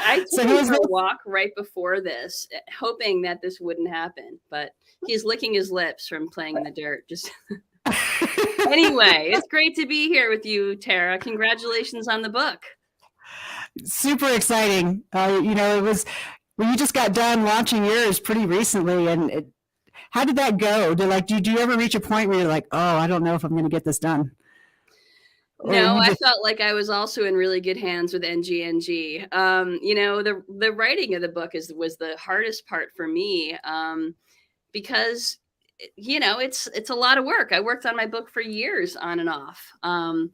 I took him for a walk right before this, hoping that this wouldn't happen, but he's licking his lips from playing in the dirt. Just anyway, it's great to be here with you, Tara. Congratulations on the book. Super exciting. It was when you just got done launching yours pretty recently, and how did that go? Do you ever reach a point where you're like, oh, I don't know if I'm going to get this done? No, I felt like I was also in really good hands with NGNG. The writing of the book was the hardest part for me, because it's a lot of work. I worked on my book for years on and off. And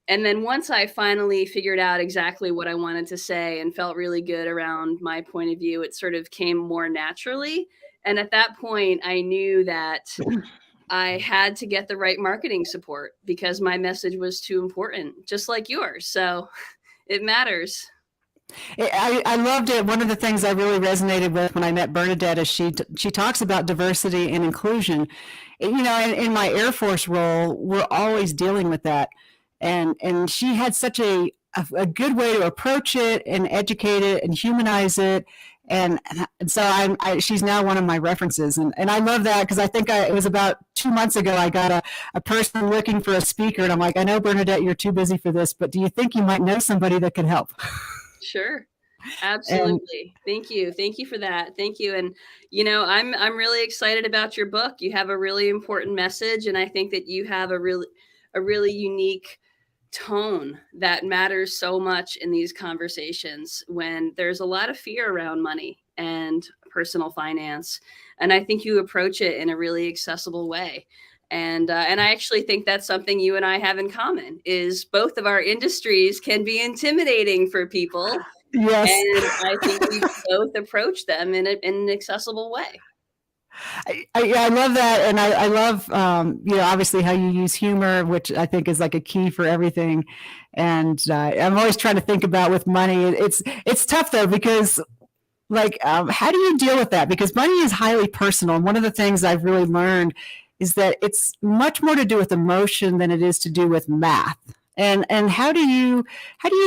then once I finally figured out exactly what I wanted to say and felt really good around my point of view, it sort of came more naturally. And at that point, I knew that I had to get the right marketing support because my message was too important, just like yours. So it matters. I loved it. One of the things I really resonated with when I met Bernadette is she talks about diversity and inclusion. In my Air Force role, we're always dealing with that. And she had such a good way to approach it and educate it and humanize it. And so she's now one of my references. And I love that because I think it was about 2 months ago, I got a person looking for a speaker. And I'm like, I know, Bernadette, you're too busy for this, but do you think you might know somebody that could help? Sure. Absolutely. Thank you. Thank you for that. Thank you. And, I'm really excited about your book. You have a really important message. And I think that you have a really unique tone that matters so much in these conversations when there's a lot of fear around money and personal finance. And I think you approach it in a really accessible way. And I actually think that's something you and I have in common is both of our industries can be intimidating for people. Yes. And I think we both approach them in an accessible way. I love that. And I love, obviously how you use humor, which I think is like a key for everything. And I'm always trying to think about with money. It's tough though, because how do you deal with that? Because money is highly personal. And one of the things I've really learned is that it's much more to do with emotion than it is to do with math. And how do you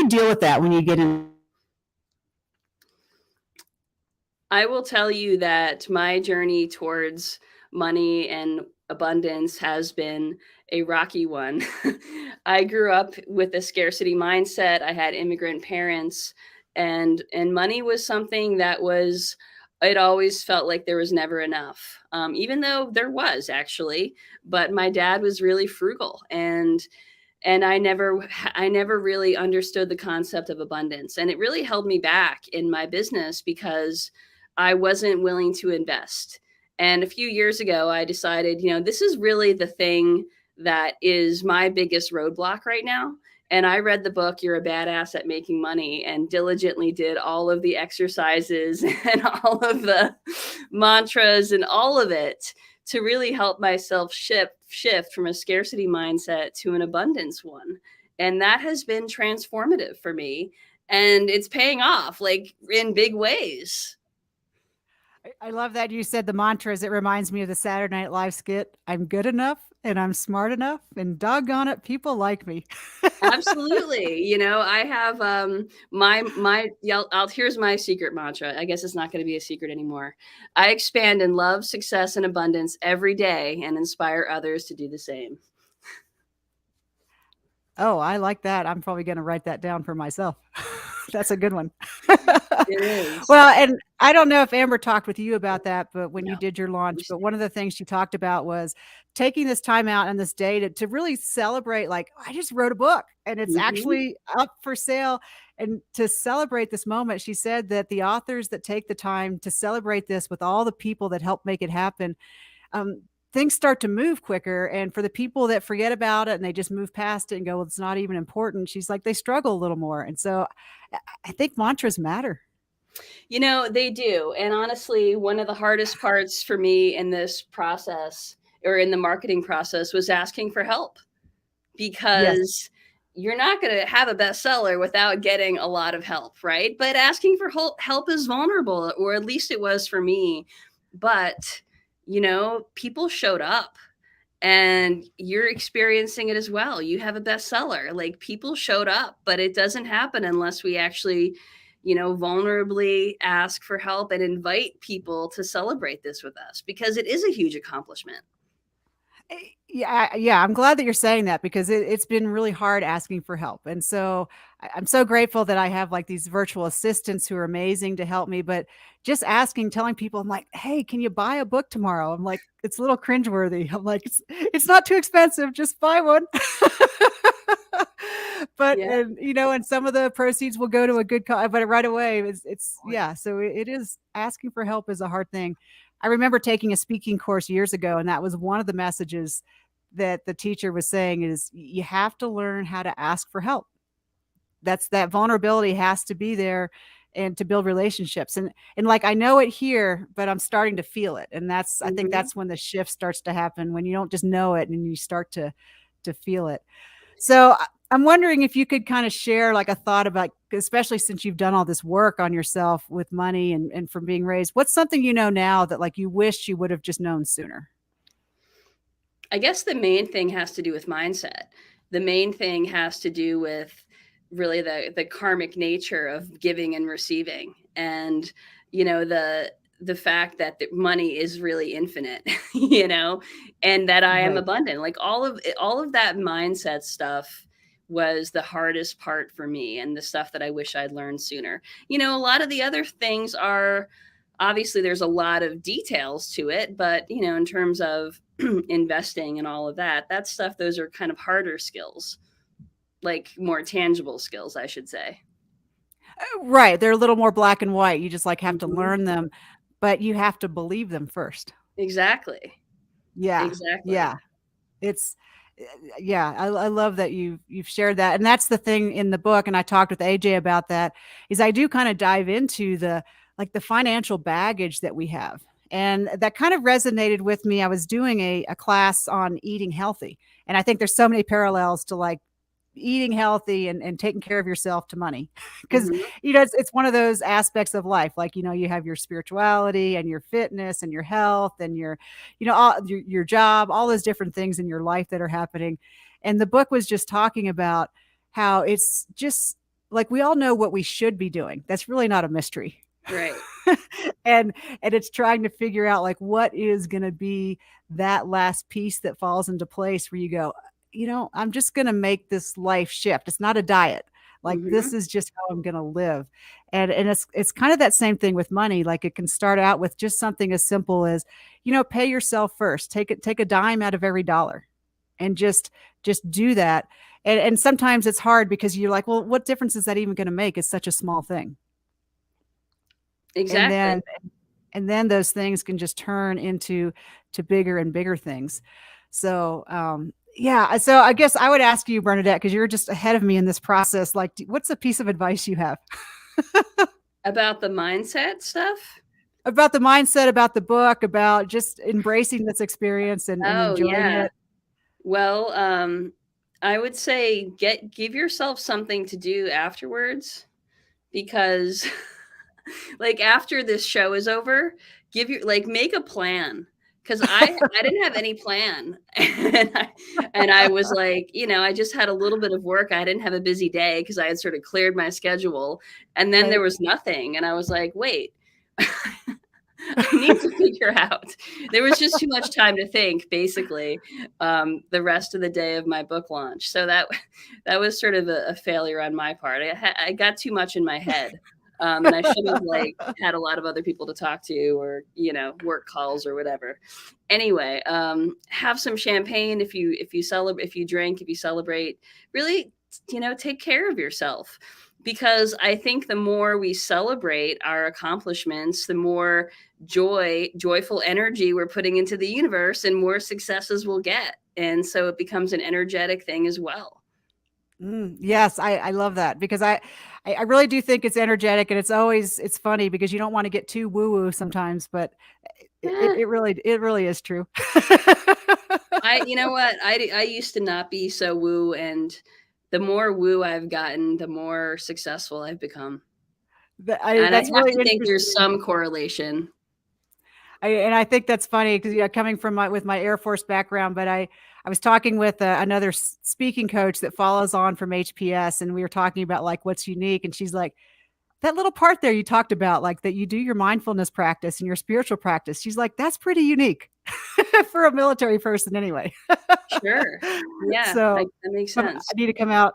deal with that when you get in? I will tell you that my journey towards money and abundance has been a rocky one. I grew up with a scarcity mindset. I had immigrant parents, and money was something that it always felt like there was never enough, even though there was actually. But my dad was really frugal, and I never really understood the concept of abundance, and it really held me back in my business because I wasn't willing to invest. And a few years ago, I decided, this is really the thing that is my biggest roadblock right now. And I read the book, You're a Badass at Making Money, and diligently did all of the exercises and all of the mantras and all of it to really help myself shift from a scarcity mindset to an abundance one. And that has been transformative for me. And it's paying off in big ways. I love that you said the mantras. It reminds me of the Saturday Night Live skit. I'm good enough and I'm smart enough and doggone it, people like me. Absolutely. I have here's my secret mantra. I guess it's not going to be a secret anymore. I expand in love, success, and abundance every day and inspire others to do the same. Oh, I like that. I'm probably going to write that down for myself. That's a good one. It is. Well, and I don't know if Amber talked with you about that, but when you did your launch, but one of the things she talked about was taking this time out and this day to really celebrate, I just wrote a book and it's actually up for sale. And to celebrate this moment, she said that the authors that take the time to celebrate this with all the people that help make it happen, things start to move quicker. And for the people that forget about it and they just move past it and go, well, it's not even important. She's like, they struggle a little more. And so I think mantras matter. They do. And honestly, one of the hardest parts for me in this process or in the marketing process was asking for help. because you're not going to have a bestseller without getting a lot of help, right? But asking for help is vulnerable, or at least it was for me. But, you know, people showed up, and you're experiencing it as well. You have a bestseller, like people showed up, but it doesn't happen unless we actually, you know, vulnerably ask for help and invite people to celebrate this with us, because it is a huge accomplishment. Yeah, I'm glad that you're saying that, because it's been really hard asking for help. And so I'm so grateful that I have like these virtual assistants who are amazing to help me. But just asking, telling people, I'm like, hey, can you buy a book tomorrow? I'm like, it's a little cringeworthy. I'm like, it's not too expensive. Just buy one. But, Yeah. and, you know, and some of the proceeds will go to a good cause, but right away it's yeah. So it is, asking for help is a hard thing. I remember taking a speaking course years ago, and that was one of the messages that the teacher was saying is you have to learn how to ask for help. That vulnerability has to be there, and to build relationships. And like, I know it here, but I'm starting to feel it. And that's, I think that's when the shift starts to happen, when you don't just know it and you start to feel it. So I'm wondering if you could kind of share like a thought about, especially since you've done all this work on yourself with money and from being raised, what's something you know now that like you wish you would have just known sooner? I guess the main thing has to do with mindset. The main thing has to do with really the karmic nature of giving and receiving. And, you know, the fact that the money is really infinite, you know, and that I am Right. abundant. Like all of that mindset stuff was the hardest part for me, and the stuff that I wish I'd learned sooner. You know, a lot of the other things are, obviously there's a lot of details to it, but, you know, in terms of investing and all of that stuff, those are kind of harder skills, like more tangible skills, I should say. Right. They're a little more black and white. You just like have to learn them, but you have to believe them first. Exactly. Yeah. Exactly. Yeah. It's, yeah, I love that you've shared that. And that's the thing in the book. And I talked with AJ about that, is I do kind of dive into the financial baggage that we have. And that kind of resonated with me. I was doing a class on eating healthy. And I think there's so many parallels to like eating healthy and taking care of yourself to money. Because, you know, it's one of those aspects of life. Like, you know, you have your spirituality and your fitness and your health and your, you know, all your job, all those different things in your life that are happening. And the book was just talking about how it's just like, we all know what we should be doing. That's really not a mystery. Right. and it's trying to figure out like what is going to be that last piece that falls into place where you go, you know, I'm just going to make this life shift. It's not a diet. Like this is just how I'm going to live. And it's kind of that same thing with money. Like it can start out with just something as simple as, you know, pay yourself first, take a dime out of every dollar and just do that. And sometimes it's hard because you're like, well, what difference is that even going to make? It's such a small thing. Exactly. And then those things can just turn into bigger and bigger things. So, yeah. So I guess I would ask you, Bernadette, because you're just ahead of me in this process. Like, what's a piece of advice you have About the mindset stuff? about the mindset, about the book, about just embracing this experience and enjoying it? Well, I would say give yourself something to do afterwards, because like after this show is over, make a plan. Because I didn't have any plan, and I was like, you know, I just had a little bit of work. I didn't have a busy day because I had sort of cleared my schedule, and then there was nothing, and I was like, wait, I need to figure out. There was just too much time to think, basically, the rest of the day of my book launch. So that was sort of a failure on my part. I got too much in my head. And I should have like had a lot of other people to talk to, or, you know, work calls or whatever. Anyway, have some champagne if you celebrate, if you drink, if you celebrate. Really, you know, take care of yourself, because I think the more we celebrate our accomplishments, the more joyful energy we're putting into the universe, and more successes we'll get. And so it becomes an energetic thing as well. Yes, I love that, because I really do think it's energetic, and it's funny because you don't want to get too woo woo sometimes, but it really is true. You know what? I used to not be so woo, and the more woo I've gotten, the more successful I've become. And I That's have really to think there's interesting. some correlation. And I think that's funny because coming from with my Air Force background, but I was talking with another speaking coach that follows on from HPS, and we were talking about like what's unique, and she's like, that little part there you talked about, like that you do your mindfulness practice and your spiritual practice. She's like, that's pretty unique for a military person anyway. Sure. Yeah. So that makes I sense. need to come out,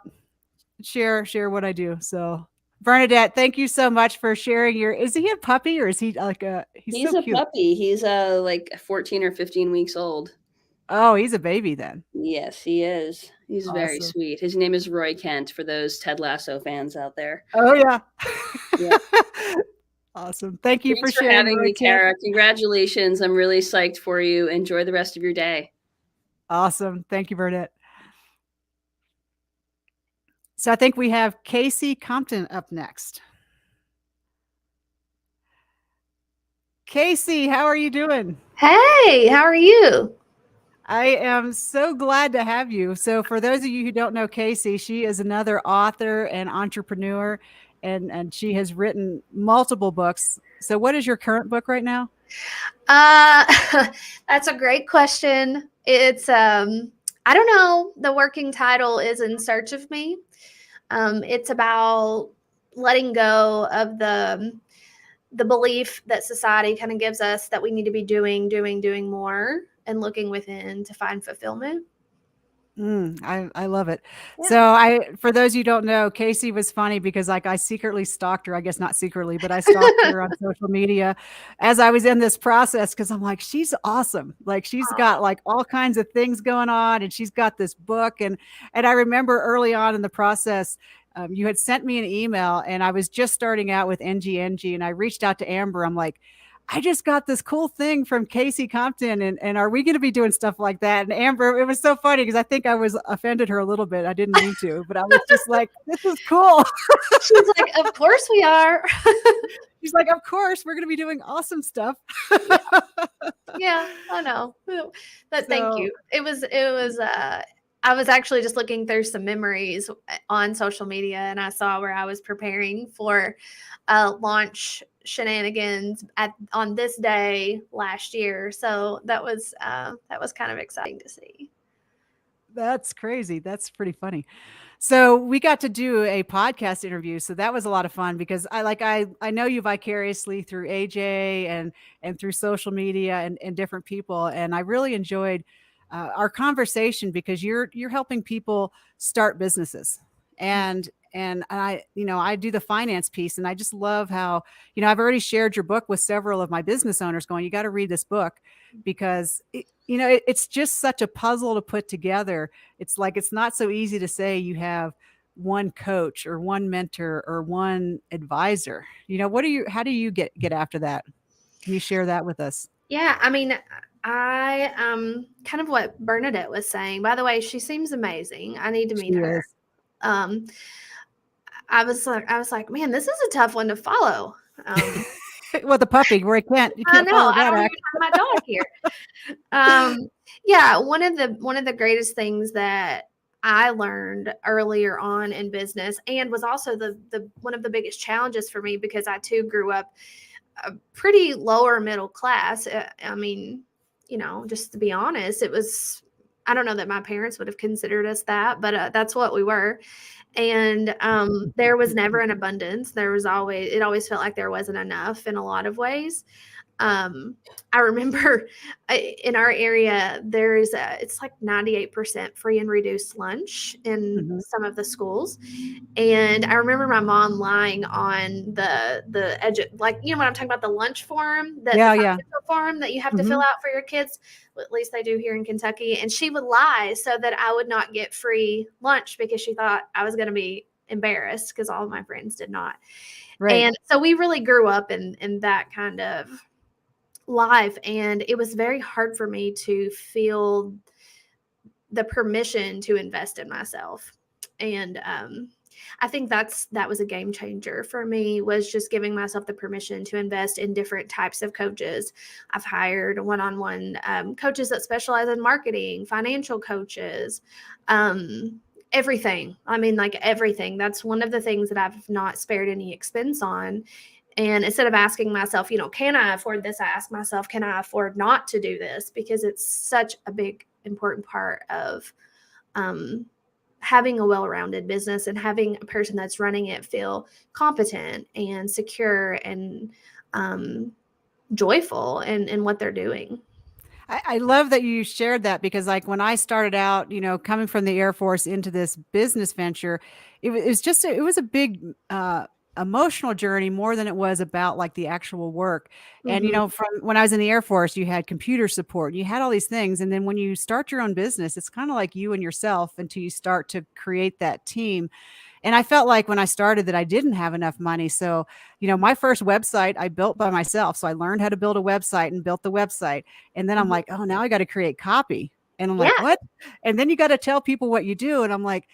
share what I do. So Bernadette, thank you so much for sharing is he a puppy or is he like he's so a cute. puppy. He's like 14 or 15 weeks old. Oh, he's a baby then. Yes, he is. He's very Awesome. sweet. His name is Roy Kent for those Ted Lasso fans out there. Oh yeah. Yeah. Awesome. Thank you Thanks for for sharing, having Roy me, Kent. Tara. Congratulations. I'm really psyched for you. Enjoy the rest of your day. Awesome. Thank you, Bernadette. So I think we have Kasey Compton up next. Kasey, how are you doing? Hey, how are you? I am so glad to have you. So for those of you who don't know Kasey, she is another author and entrepreneur, and she has written multiple books. So what is your current book right now? That's a great question. It's I don't know. The working title is In Search of Me. It's about letting go of the belief that society kind of gives us that we need to be doing more and looking within to find fulfillment. I love it. Yeah. So for those you don't know, Kasey was funny because like I secretly stalked her, I guess not secretly, but I stalked her on social media as I was in this process. Cause I'm like, she's awesome. Like she's got like all kinds of things going on and she's got this book. And I remember early on in the process, you had sent me an email and I was just starting out with NGNG and I reached out to Amber. I'm like, I just got this cool thing from Kasey Compton and are we going to be doing stuff like that? And Amber, it was so funny because I think I was offended her a little bit. I didn't mean to, but I was just like, this is cool. She's like, of course we are. She's like, of course, we're going to be doing awesome stuff. Yeah, I know. But thank you. It was I was actually just looking through some memories on social media and I saw where I was preparing for launch shenanigans on this day last year. So that was kind of exciting to see. That's crazy. That's pretty funny. So we got to do a podcast interview. So that was a lot of fun because I know you vicariously through AJ and through social media and different people. And I really enjoyed our conversation because you're helping people start businesses and I do the finance piece and I just love how, I've already shared your book with several of my business owners going, you got to read this book because it's just such a puzzle to put together. It's like, it's not so easy to say you have one coach or one mentor or one advisor. How do you get after that? Can you share that with us? Yeah. I mean, I kind of what Bernadette was saying. By the way, she seems amazing. I need to meet her. I was like, man, this is a tough one to follow. Well, the puppy where you can't I know. follow I that don't act. even have my dog here. Yeah, one of the greatest things that I learned earlier on in business and was also the one of the biggest challenges for me because I too grew up a pretty lower middle class. I mean, just to be honest, I don't know that my parents would have considered us that, but that's what we were. And there was never an abundance. It always felt like there wasn't enough in a lot of ways. I remember in our area, it's like 98% free and reduced lunch in some of the schools. And I remember my mom lying on the edge of, like, what I'm talking about, the lunch form, the financial form that you have to fill out for your kids. Well, at least they do here in Kentucky. And she would lie so that I would not get free lunch because she thought I was going to be embarrassed because all of my friends did not. Right. And so we really grew up in that kind of life. And it was very hard for me to feel the permission to invest in myself. And I think that was a game changer for me, was just giving myself the permission to invest in different types of coaches. I've hired one-on-one coaches that specialize in marketing, financial coaches, everything. I mean, like everything. That's one of the things that I've not spared any expense on. And instead of asking myself, can I afford this? I ask myself, can I afford not to do this? Because it's such a big, important part of having a well-rounded business and having a person that's running it feel competent and secure and joyful in what they're doing. I love that you shared that, because like when I started out, coming from the Air Force into this business venture, it was a big emotional journey, more than it was about like the actual work. And, from when I was in the Air Force, you had computer support, you had all these things. And then when you start your own business, it's kind of like you and yourself until you start to create that team. And I felt like when I started that I didn't have enough money. So, my first website I built by myself. So I learned how to build a website and built the website. And then I'm like, oh, now I got to create copy. And I'm like, what? And then you got to tell people what you do. And I'm like,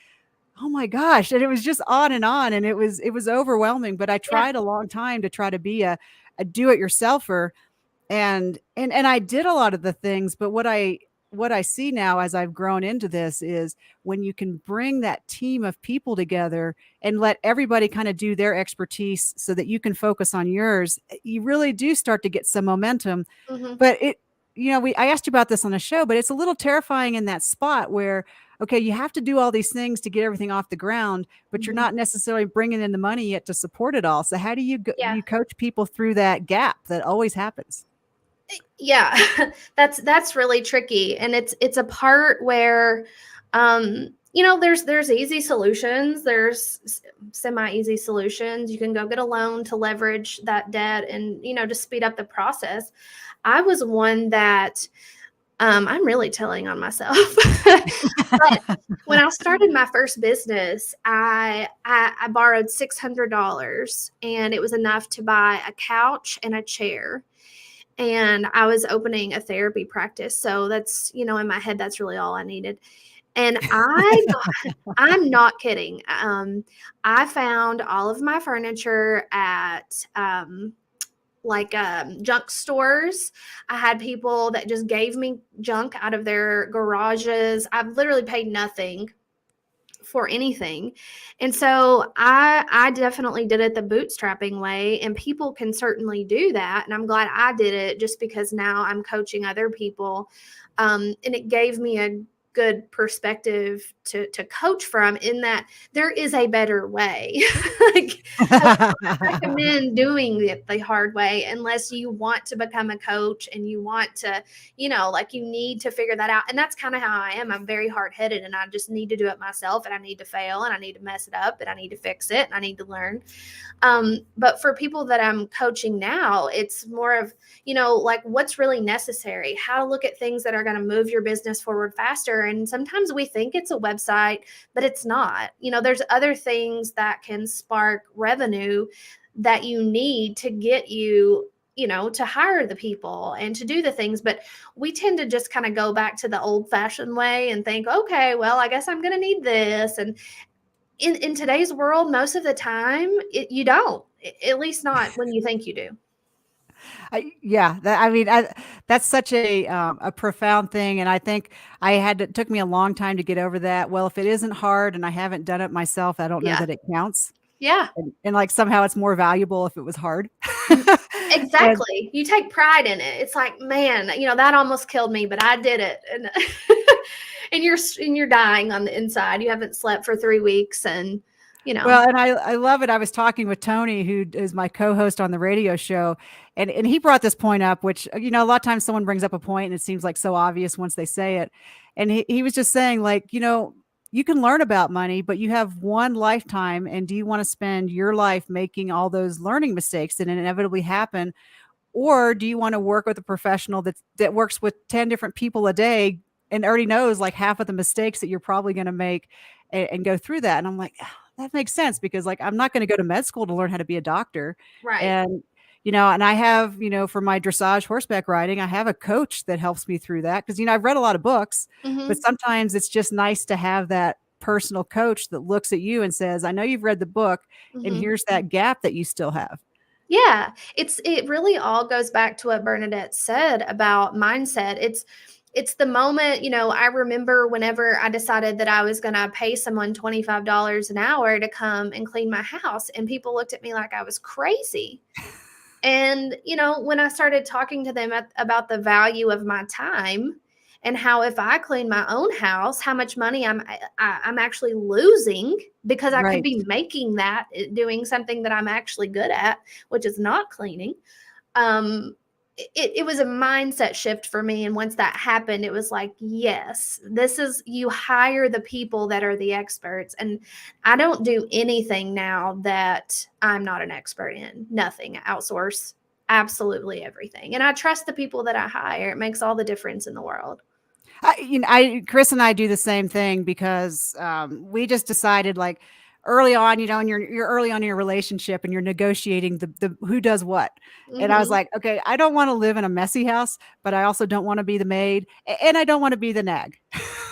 oh my gosh. And it was just on. And it was overwhelming, but I tried a long time to try to be a do-it-yourselfer. And I did a lot of the things, but what I see now as I've grown into this is when you can bring that team of people together and let everybody kind of do their expertise so that you can focus on yours, you really do start to get some momentum. But I asked you about this on the show, but it's a little terrifying in that spot where, okay, you have to do all these things to get everything off the ground, but you're not necessarily bringing in the money yet to support it all. So how do you you coach people through that gap that always happens? Yeah, that's really tricky. And it's a part where, there's easy solutions. There's semi-easy solutions. You can go get a loan to leverage that debt and, to speed up the process. I was one that, I'm really telling on myself. But when I started my first business, I borrowed $600, and it was enough to buy a couch and a chair. And I was opening a therapy practice. So that's, in my head, that's really all I needed. And I'm not kidding. I found all of my furniture at junk stores. I had people that just gave me junk out of their garages. I've literally paid nothing for anything. And so I definitely did it the bootstrapping way, and people can certainly do that. And I'm glad I did it, just because now I'm coaching other people. And it gave me a good perspective to coach from, in that there is a better way. I recommend doing it the hard way, unless you want to become a coach and you want to, you need to figure that out. And that's kind of how I am. I'm very hard-headed, and I just need to do it myself, and I need to fail, and I need to mess it up, and I need to fix it, and I need to learn. But for people that I'm coaching now, it's more of, what's really necessary, how to look at things that are going to move your business forward faster. And sometimes we think it's a website, but it's not. There's other things that can spark revenue that you need to get you, to hire the people and to do the things. But we tend to just kind of go back to the old fashioned way and think, okay, well, I guess I'm going to need this. And in today's world, most of the time, you don't, at least not when you think you do. That's such a profound thing. And I think it took me a long time to get over that. Well, if it isn't hard and I haven't done it myself, I don't know that it counts. Yeah. And like somehow it's more valuable if it was hard. Exactly. You take pride in it. It's like, man, that almost killed me, but I did it. And and you're dying on the inside. You haven't slept for 3 weeks, and Well, and I love it. I was talking with Tony, who is my co-host on the radio show, and he brought this point up, which, a lot of times someone brings up a point and it seems like so obvious once they say it. And he was just saying, like, you can learn about money, but you have one lifetime. And do you want to spend your life making all those learning mistakes that inevitably happen? Or do you want to work with a professional that works with 10 different people a day and already knows like half of the mistakes that you're probably going to make, and go through that? And I'm like, that makes sense, because like, I'm not going to go to med school to learn how to be a doctor. Right. And, and I have, for my dressage horseback riding, I have a coach that helps me through that. Cause I've read a lot of books, but sometimes it's just nice to have that personal coach that looks at you and says, I know you've read the book, and Mhm. here's that gap that you still have. Yeah, it really all goes back to what Bernadette said about mindset. It's the moment, I remember whenever I decided that I was going to pay someone $25 an hour to come and clean my house, and people looked at me like I was crazy. And, when I started talking to them about the value of my time and how if I clean my own house, how much money I'm actually losing because I could be making that doing something that I'm actually good at, which is not cleaning. It was a mindset shift for me. And once that happened, it was like, yes, you hire the people that are the experts. And I don't do anything now that I'm not an expert in. Nothing. I outsource absolutely everything. And I trust the people that I hire. It makes all the difference in the world. Chris and I do the same thing because we just decided, like, early on, and you're early on in your relationship and you're negotiating the who does what. And I was like, okay, I don't want to live in a messy house, but I also don't want to be the maid, and I don't want to be the nag.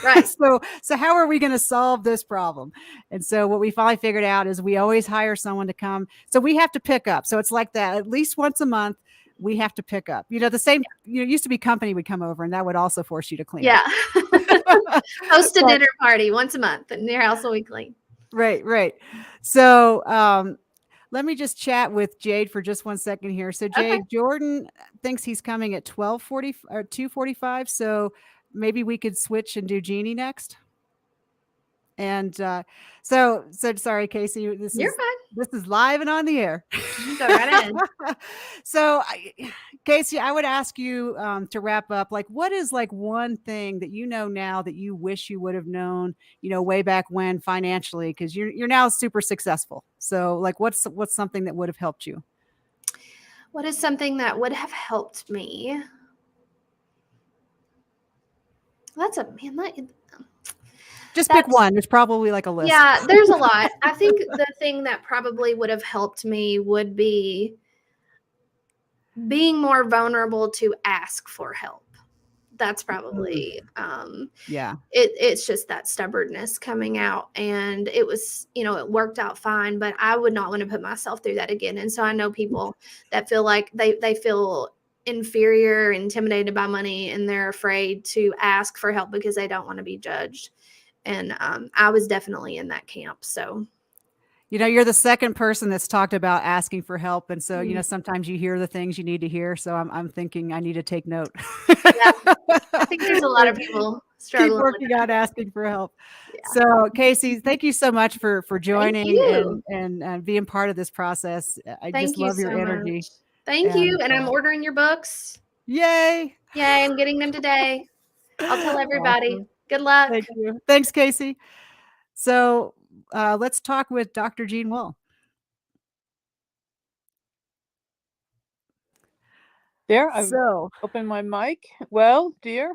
Right. So how are we going to solve this problem? And so what we finally figured out is we always hire someone to come. So we have to pick up. So it's like that at least once a month. We have to pick up, the same, used to be company would come over and that would also force you to clean. Yeah. Host a dinner party once a month and your house will be clean. Right. So, let me just chat with Jade for just 1 second here. So Jade, Jordan thinks he's coming at 12:40 or 2:45. So maybe we could switch and do Jeannie next. And so sorry, Kasey. You're fine. This is live and on the air. Go right ahead. So, Kasey, I would ask you to wrap up. Like, what is like one thing that you know now that you wish you would have known, way back when financially? Because you're now super successful. So, like, what's something that would have helped you? What is something that would have helped me? Just pick one. There's probably like a list. Yeah, there's a lot. I think the thing that probably would have helped me would be being more vulnerable to ask for help. That's probably, it's just that stubbornness coming out, and it was, it worked out fine, but I would not want to put myself through that again. And so I know people that feel like they feel inferior, intimidated by money, and they're afraid to ask for help because they don't want to be judged. And I was definitely in that camp. So, you're the second person that's talked about asking for help. And so, sometimes you hear the things you need to hear. So I'm thinking I need to take note. Yeah, I think there's a lot of people struggling. Keep working on asking for help. Yeah. So Kasey, thank you so much for joining and being part of this process. I just love your energy. Much. Thank you. And I'm ordering your books. Yay. I'm getting them today. I'll tell everybody. Awesome. Good luck. Thank you. Thanks, Kasey. So let's talk with Dr. Jeanne Wahl. There, I've opened my mic. Well, dear,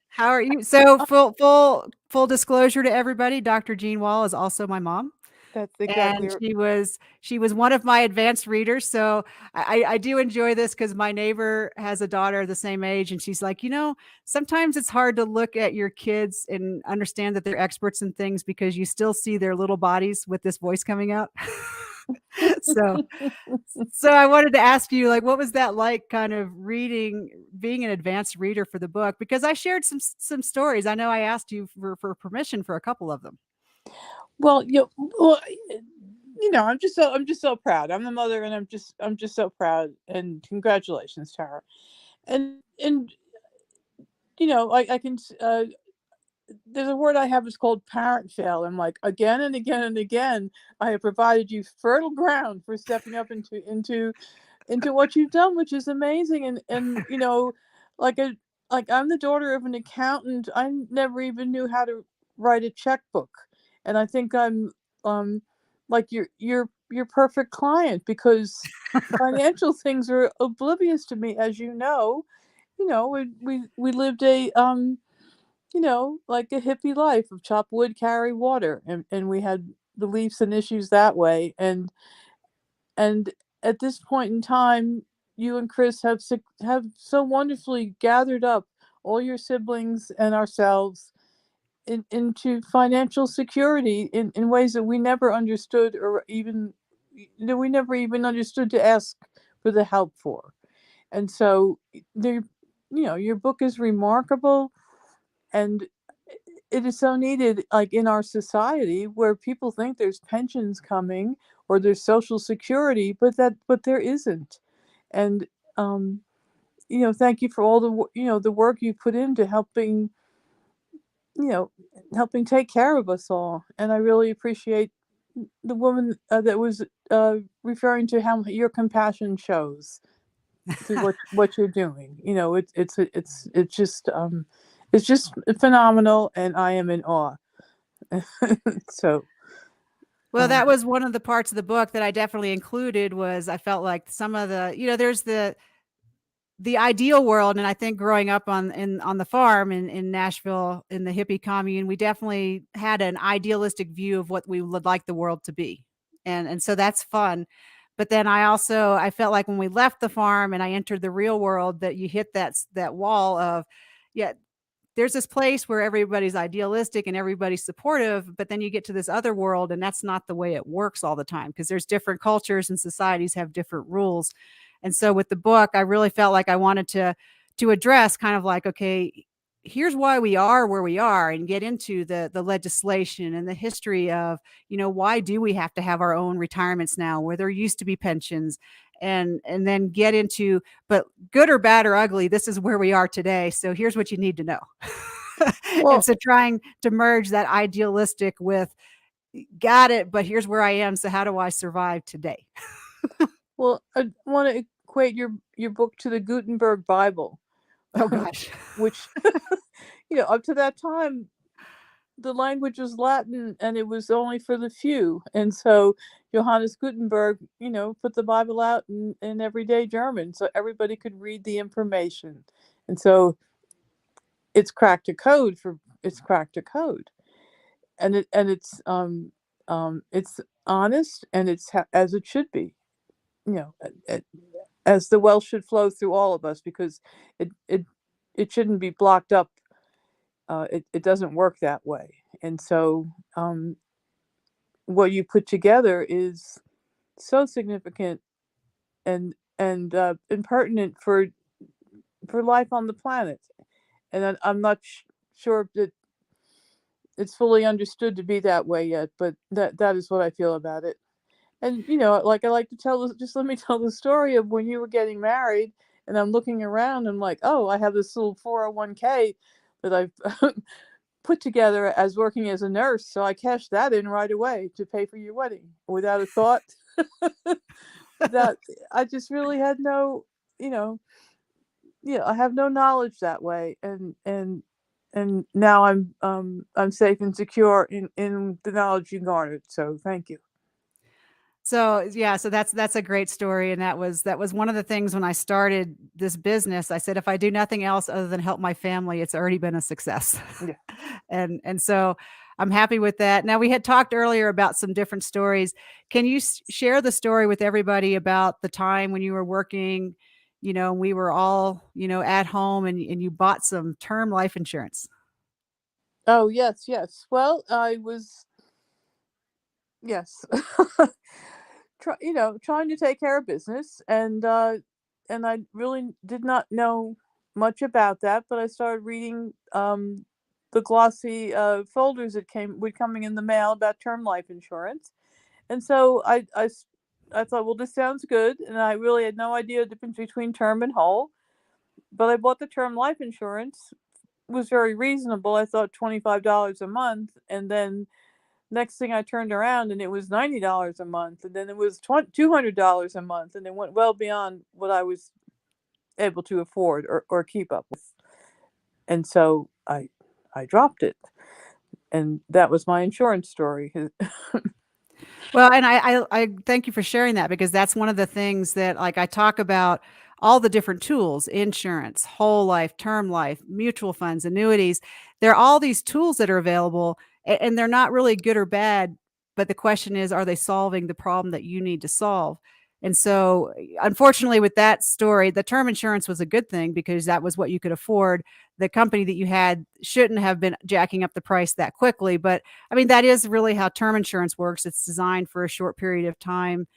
how are you? So full disclosure to everybody, Dr. Jeanne Wahl is also my mom. That's exactly. And she was one of my advanced readers. So I do enjoy this because my neighbor has a daughter the same age, and she's like, sometimes it's hard to look at your kids and understand that they're experts in things because you still see their little bodies with this voice coming out. so I wanted to ask you, like, what was that like, kind of being an advanced reader for the book? Because I shared some stories. I know I asked you for permission for a couple of them. Well, I'm just so proud. I'm the mother, and I'm just so proud. And congratulations to her. And I can. There's a word I have is called parent fail. I'm like, again and again and again, I have provided you fertile ground for stepping up into what you've done, which is amazing. And like I'm the daughter of an accountant. I never even knew how to write a checkbook. And I think I'm like your perfect client, because financial things are oblivious to me, as you know. We lived a like a hippie life of chop wood, carry water, and we had beliefs and issues that way. And at this point in time, you and Chris have so wonderfully gathered up all your siblings and ourselves into financial security in ways that we never understood, or even that we never even understood to ask for the help for. And so there, your book is remarkable, and it is so needed, like in our society where people think there's pensions coming or there's social security, but there isn't. And thank you for all the work you put into helping take care of us all. And I really appreciate the woman that was referring to how your compassion shows through what you're doing. It's just phenomenal, and I am in awe. So, Well, that was one of the parts of the book that I definitely included. Was I felt like some of the, there's the ideal world, and I think growing up on the farm in Nashville in the hippie commune, we definitely had an idealistic view of what we would like the world to be, and so that's fun. But then I felt like when we left the farm and I entered the real world, that you hit that wall of, yeah, there's this place where everybody's idealistic and everybody's supportive, but then you get to this other world and that's not the way it works all the time, because there's different cultures and societies have different rules. And so with the book, I really felt like I wanted to address kind of like, okay, here's why we are where we are, and get into the legislation and the history of, why do we have to have our own retirements now where there used to be pensions, and then get into, but good or bad or ugly, this is where we are today. So here's what you need to know. Well, and so trying to merge that idealistic with, got it, but here's where I am. So how do I survive today? well, I want to equate your book to the Gutenberg Bible. Oh gosh. Which, up to that time, the language was Latin and it was only for the few. And so Johannes Gutenberg, put the Bible out in everyday German so everybody could read the information. And so it's cracked a code. And it's honest, and it's as it should be, as the well should flow through all of us, because it shouldn't be blocked up. It doesn't work that way. And so what you put together is so significant and pertinent for life on the planet. And I'm not sure that it's fully understood to be that way yet, but that is what I feel about it. And like I like to let me tell the story of when you were getting married, and I'm looking around and I'm like, oh, I have this little 401k that I've put together as working as a nurse, so I cashed that in right away to pay for your wedding without a thought. That I just really had no, I have no knowledge that way, and now I'm safe and secure in the knowledge you garnered. So thank you. So yeah, so that's a great story. And that was one of the things when I started this business. I said, if I do nothing else other than help my family, it's already been a success. Yeah. And so I'm happy with that. Now, we had talked earlier about some different stories. Can you share the story with everybody about the time when you were working, we were all, at home, and you bought some term life insurance? Oh, yes. Well, I was, yes. Trying to take care of business, and I really did not know much about that, but I started reading the glossy folders that would coming in the mail about term life insurance, and so I thought, well, this sounds good, and I really had no idea the difference between term and whole, but I bought the term life insurance. It was very reasonable. I thought $25 a month, and then next thing I turned around and it was $90 a month, and then it was $200 a month, and it went well beyond what I was able to afford or keep up with. And so I dropped it, and that was my insurance story. Well, and I thank you for sharing that, because that's one of the things that, like, I talk about all the different tools: insurance, whole life, term life, mutual funds, annuities. There are all these tools that are available, and they're not really good or bad. But the question is, are they solving the problem that you need to solve? And so, unfortunately, with that story, the term insurance was a good thing because that was what you could afford. The company that you had shouldn't have been jacking up the price that quickly. But I mean, that is really how term insurance works. It's designed for a short period of time.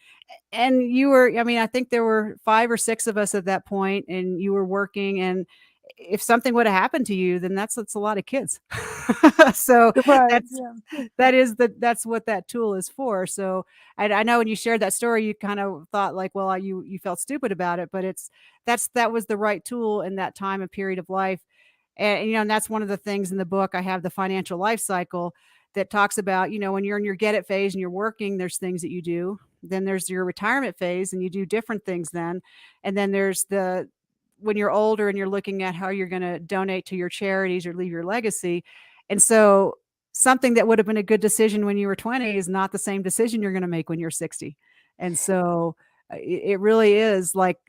And you were, I mean, I think there were 5 or 6 of us at that point, and you were working. And if something would have happened to you, then that's a lot of kids. So Right. that's Yeah. that's what that tool is for. So I know when you shared that story, you kind of thought like, well, you felt stupid about it, but that was the right tool in that time and period of life. And, and that's one of the things in the book. I have the financial life cycle that talks about, when you're in your get it phase and you're working, there's things that you do. Then there's your retirement phase and you do different things then. And then there's when you're older and you're looking at how you're going to donate to your charities or leave your legacy. And so something that would have been a good decision when you were 20 is not the same decision you're going to make when you're 60. And so it really is like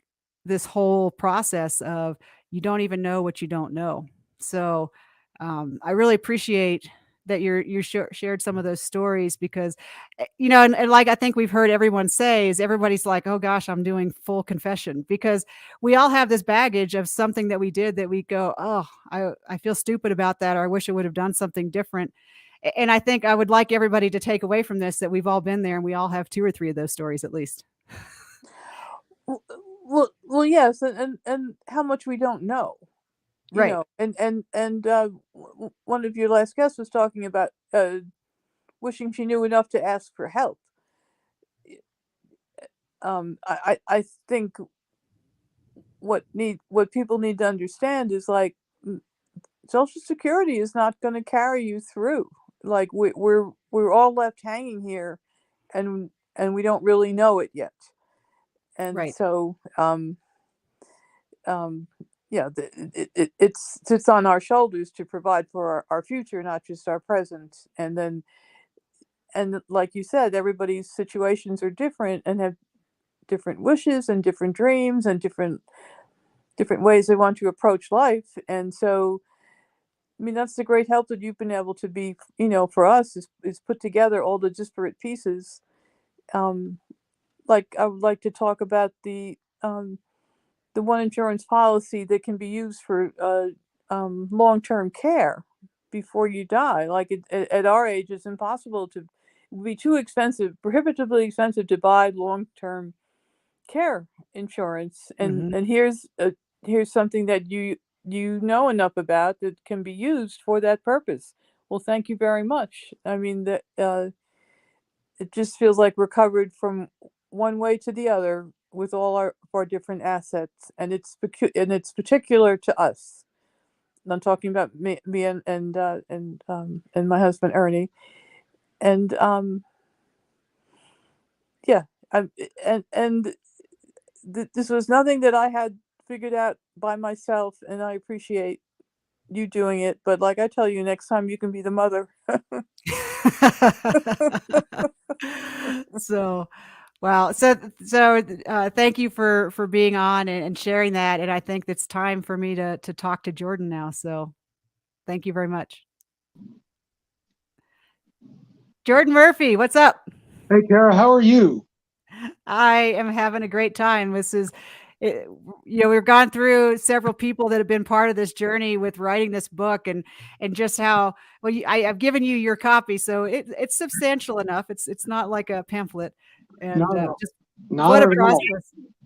this whole process of you don't even know what you don't know. So I really appreciate that you shared some of those stories because, and like I think we've heard everyone say is everybody's like, oh gosh, I'm doing full confession, because we all have this baggage of something that we did that we go, oh, I feel stupid about that, or I wish I would have done something different. And I think I would like everybody to take away from this that we've all been there and we all have 2 or 3 of those stories at least. Well, yes, and how much we don't know. Right. And one of your last guests was talking about wishing she knew enough to ask for help. I think what people need to understand is like Social Security is not going to carry you through. Like we're all left hanging here, and we don't really know it yet. And Right. so yeah, it's on our shoulders to provide for our future, not just our present. And like you said, everybody's situations are different and have different wishes and different dreams and different ways they want to approach life. And so, I mean, that's the great help that you've been able to be, for us is put together all the disparate pieces. Like I would like to talk about the one insurance policy that can be used for long-term care before you die. Like at our age, it's impossible it would be too expensive, prohibitively expensive to buy long-term care insurance. And here's something that you know enough about that can be used for that purpose. Well, thank you very much. I mean, that it just feels like we're covered from one way to the other with all our different assets, and it's particular to us. And I'm talking about me and my husband Ernie, and yeah, this was nothing that I had figured out by myself, and I appreciate you doing it. But like I tell you, next time you can be the mother. So, wow. So thank you for being on and sharing that. And I think it's time for me to talk to Jordan now. So thank you very much. Jordan Murphy, what's up? Hey, Kara, how are you? I am having a great time. This is, we've gone through several people that have been part of this journey with writing this book, and just how well I've given you your copy, so it's substantial enough. It's not like a pamphlet, and just not at all.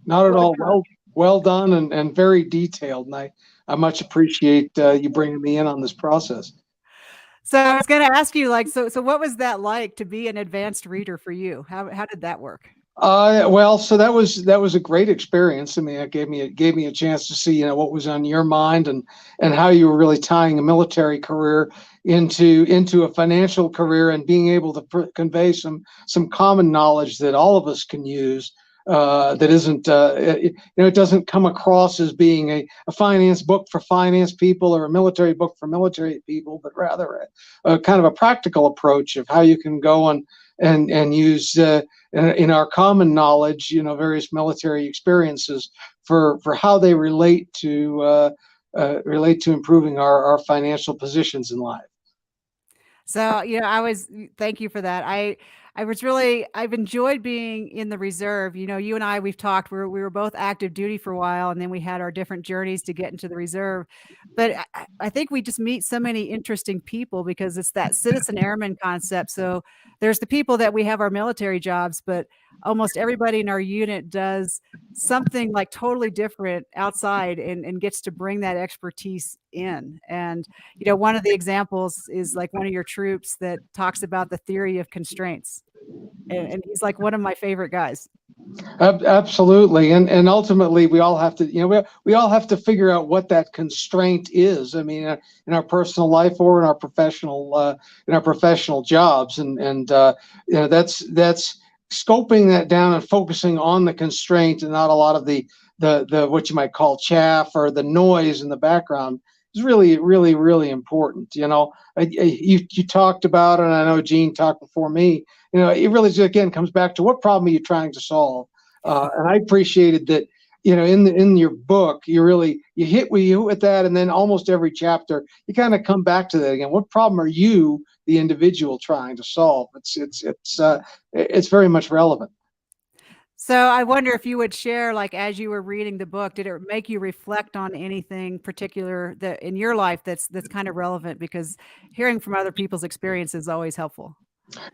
Not at all. Well done and very detailed, and I much appreciate you bringing me in on this process. So I was going to ask you, like, so what was that like to be an advanced reader for you? How did that work? Well, so that was a great experience. I mean, it gave me a chance to see, what was on your mind and how you were really tying a military career into a financial career, and being able to convey some common knowledge that all of us can use. That isn't, it doesn't come across as being a finance book for finance people or a military book for military people, but rather a kind of a practical approach of how you can go and use in our common knowledge, various military experiences for how they relate to improving our financial positions in life. So, thank you for that. I I've enjoyed being in the reserve. You know, you and I, we've talked, we were both active duty for a while, and then we had our different journeys to get into the reserve. But I think we just meet so many interesting people because it's that citizen airman concept. So there's the people that we have our military jobs, but almost everybody in our unit does something like totally different outside and gets to bring that expertise in. And, you know, one of the examples is like one of your troops that talks about the theory of constraints. And he's like one of my favorite guys. Absolutely, and ultimately we all have to, you know, we all have to figure out what that constraint is. I mean, in our personal life or in our professional jobs, and you know, that's scoping that down and focusing on the constraint and not a lot of the what you might call chaff or the noise in the background is really important. You know, you talked about, and I know Jeanne talked before me. You know, it really again comes back to what problem are you trying to solve. And I appreciated that, you know, in your book, you hit with that, and then almost every chapter you kind of come back to that again. What problem are you, the individual, trying to solve? It's very much relevant. So I wonder if you would share, like, as you were reading the book, did it make you reflect on anything particular that in your life that's kind of relevant? Because hearing from other people's experience is always helpful.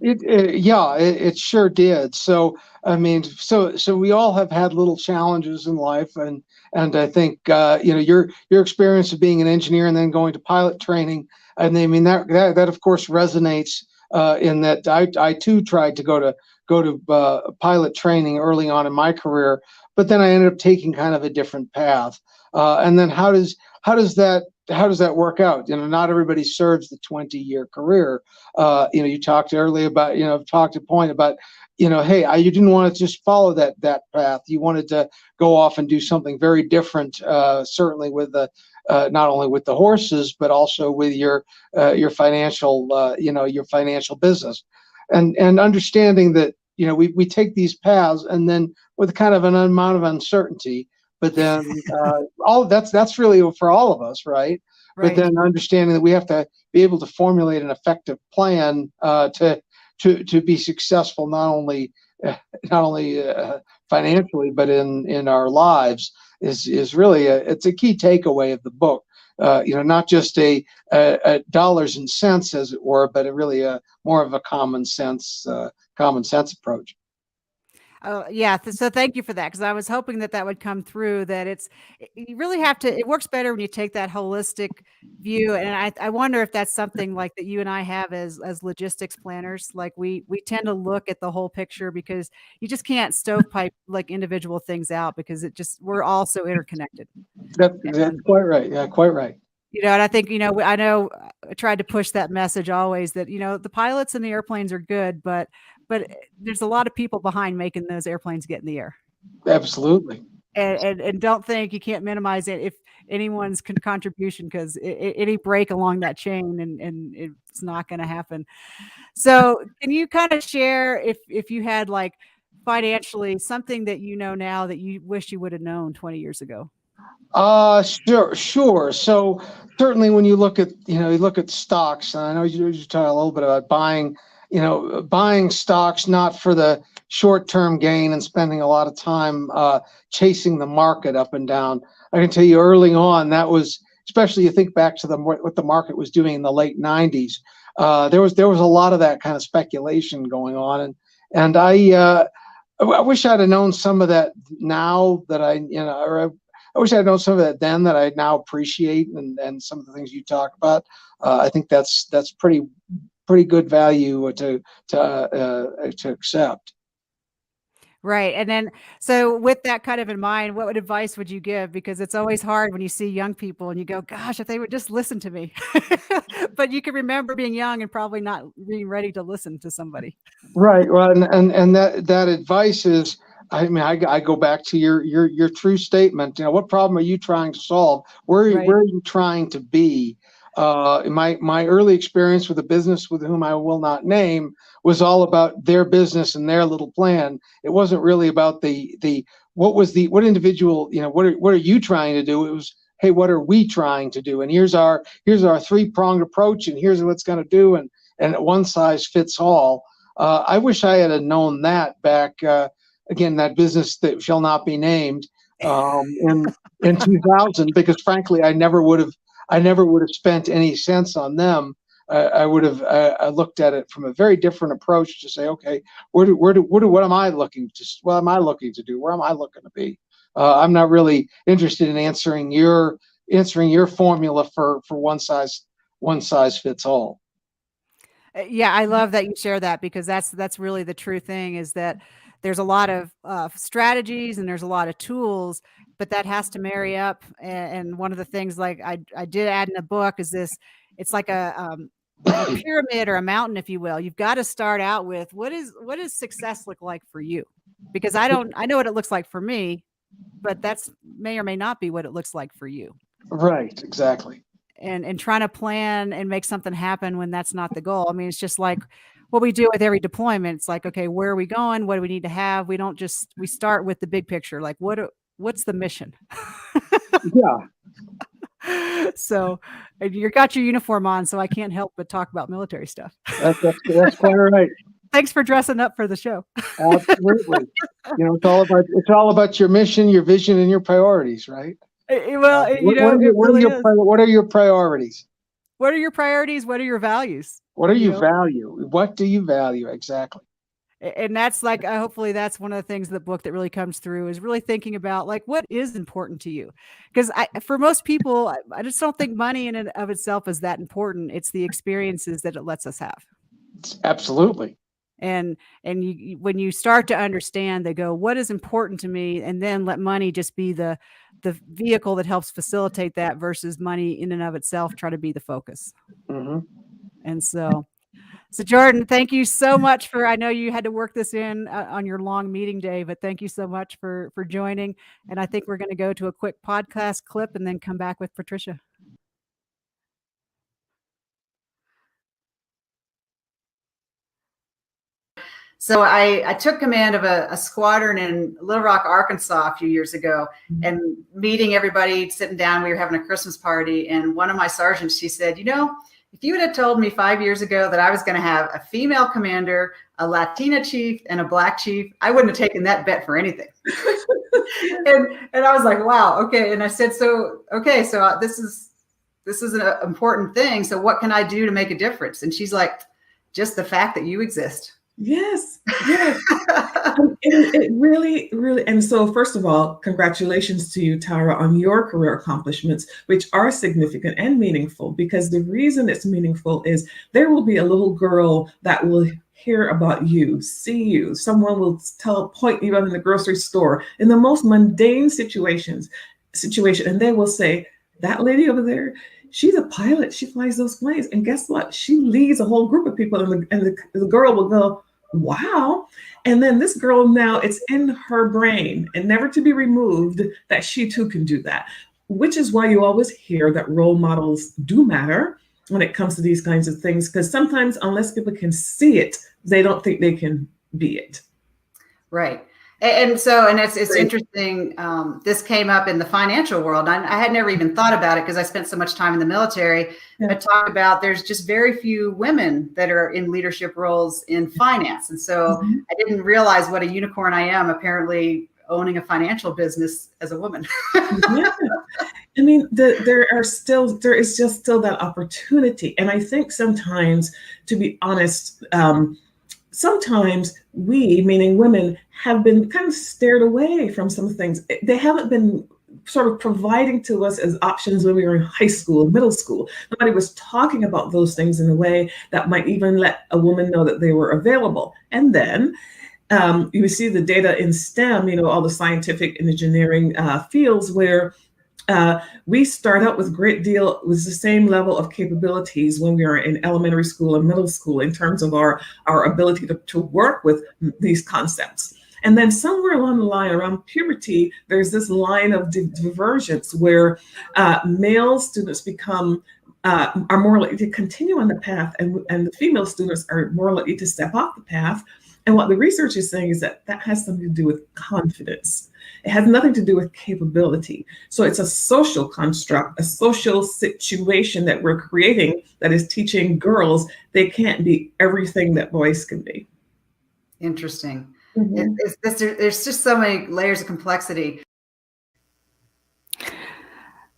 It sure did. So I mean, so we all have had little challenges in life, and I think you know, your experience of being an engineer and then going to pilot training, and I mean that of course resonates in that I too tried to go to pilot training early on in my career, but then I ended up taking kind of a different path. And then how does that work out? You know, not everybody serves the 20-year career. You know, you talked earlier about, you know, talked a point about, you know, hey, you didn't want to just follow that path. You wanted to go off and do something very different, certainly with not only with the horses, but also with your financial, you know, your financial business, and understanding that, you know, we take these paths and then with kind of an amount of uncertainty. But then all that's really for all of us, right? But then understanding that we have to be able to formulate an effective plan to be successful, not only financially, but in our lives is really it's a key takeaway of the book. You know, not just a dollars and cents, as it were, but really more of a common sense approach. Oh, yeah. So thank you for that. Because I was hoping that would come through, that you really have to, it works better when you take that holistic view. And I wonder if that's something like that you and I have as logistics planners. Like we tend to look at the whole picture because you just can't stovepipe like individual things out, because we're all so interconnected. That's quite right. Yeah, quite right. You know, and I think, you know, I tried to push that message always that, you know, the pilots and the airplanes are good, but there's a lot of people behind making those airplanes get in the air. Absolutely. And don't think you can't minimize it if anyone's contribution, because any break along that chain and it's not going to happen. So can you kind of share if you had like financially something that you know now that you wish you would have known 20 years ago? Sure. So certainly when you look at stocks, and I know you talk a little bit about buying stocks, not for the short-term gain and spending a lot of time chasing the market up and down. I can tell you early on, that was, especially you think back to what the market was doing in the late 90s. There was a lot of that kind of speculation going on, and I wish I'd have known some of that now that I wish I'd known some of that then that I now appreciate, and some of the things you talk about. I think that's pretty good value to accept. Right. And then, so with that kind of in mind, what advice would you give? Because it's always hard when you see young people and you go, gosh, if they would just listen to me. But you can remember being young and probably not being ready to listen to somebody. Right. Well, and that advice is, I mean, I go back to your true statement. You know, what problem are you trying to solve? Where are you trying to be? My early experience with a business with whom I will not name was all about their business and their little plan. It wasn't really about what individual, you know, what are you trying to do? It was, hey, what are we trying to do? And here's our three-pronged approach, and here's what it's going to do, and one size fits all. I wish I had known that back, again, that business that shall not be named, in 2000, because frankly, I never would have spent any cents on them. I would have looked at it from a very different approach to say, okay, what am I looking to do? Where am I looking to be? I'm not really interested in answering your formula for one size fits all. Yeah, I love that you share that, because that's really the true thing, is that there's a lot of strategies and there's a lot of tools, but that has to marry up. And one of the things, like I did add in the book, is this: it's like a pyramid or a mountain, if you will. You've got to start out with what does success look like for you? Because I know what it looks like for me, but that's may or may not be what it looks like for you. Right, exactly. And trying to plan and make something happen when that's not the goal. I mean, it's just like what we do with every deployment. It's like, okay, where are we going? What do we need to have? We start with the big picture. Like, what's the mission? Yeah. So you got your uniform on, so I can't help but talk about military stuff. That's quite right. Thanks for dressing up for the show. Absolutely. It's all about your mission, your vision, and your priorities, right? Well, what are your priorities? What are your priorities? What are your values? What do you value? What do you value? Exactly. And that's like, hopefully that's one of the things in the book that really comes through, is really thinking about, like, what is important to you? Because for most people, I just don't think money in and of itself is that important. It's the experiences that it lets us have. Absolutely. And when you start to understand, they go, what is important to me? And then let money just be the vehicle that helps facilitate that, versus money in and of itself try to be the focus. Mm-hmm. And so Jordan, thank you so much I know you had to work this in on your long meeting day, but thank you so much for joining. And I think we're going to go to a quick podcast clip and then come back with Patricia. So I took command of a squadron in Little Rock, Arkansas a few years ago, and meeting everybody, sitting down, we were having a Christmas party. And one of my sergeants, she said, if you would have told me 5 years ago that I was going to have a female commander, a Latina chief, and a Black chief, I wouldn't have taken that bet for anything. and I was like, wow, okay. And I said, so this is an important thing. So what can I do to make a difference? And she's like, just the fact that you exist. Yes. It really, really. And so, first of all, congratulations to you, Tara, on your career accomplishments, which are significant and meaningful, because the reason it's meaningful is there will be a little girl that will hear about you, see you. Someone will point you out in the grocery store in the most mundane situation, and they will say, that lady over there, she's a pilot. She flies those planes. And guess what? She leads a whole group of people. And the girl will go, wow. And then this girl, now it's in her brain and never to be removed that she too can do that, which is why you always hear that role models do matter when it comes to these kinds of things. Because sometimes unless people can see it, they don't think they can be it. Right. And it's interesting. This came up in the financial world. I had never even thought about it because I spent so much time in the military. Yeah. I talked about there's just very few women that are in leadership roles in finance. And so I didn't realize what a unicorn I am, apparently owning a financial business as a woman. Yeah. I mean, there is just still that opportunity. And I think sometimes, to be honest, sometimes we, meaning women, have been kind of stared away from some things. They haven't been sort of providing to us as options when we were in high school, middle school. Nobody was talking about those things in a way that might even let a woman know that they were available. And then you see the data in STEM, all the scientific and engineering fields where we start out with the same level of capabilities when we are in elementary school and middle school in terms of our ability to work with these concepts. And then somewhere along the line, around puberty, there's this line of divergence where male students are more likely to continue on the path, and the female students are more likely to step off the path. And what the research is saying is that has something to do with confidence. It has nothing to do with capability. So it's a social construct, a social situation that we're creating that is teaching girls they can't be everything that boys can be. Interesting. Mhm. There's just so many layers of complexity.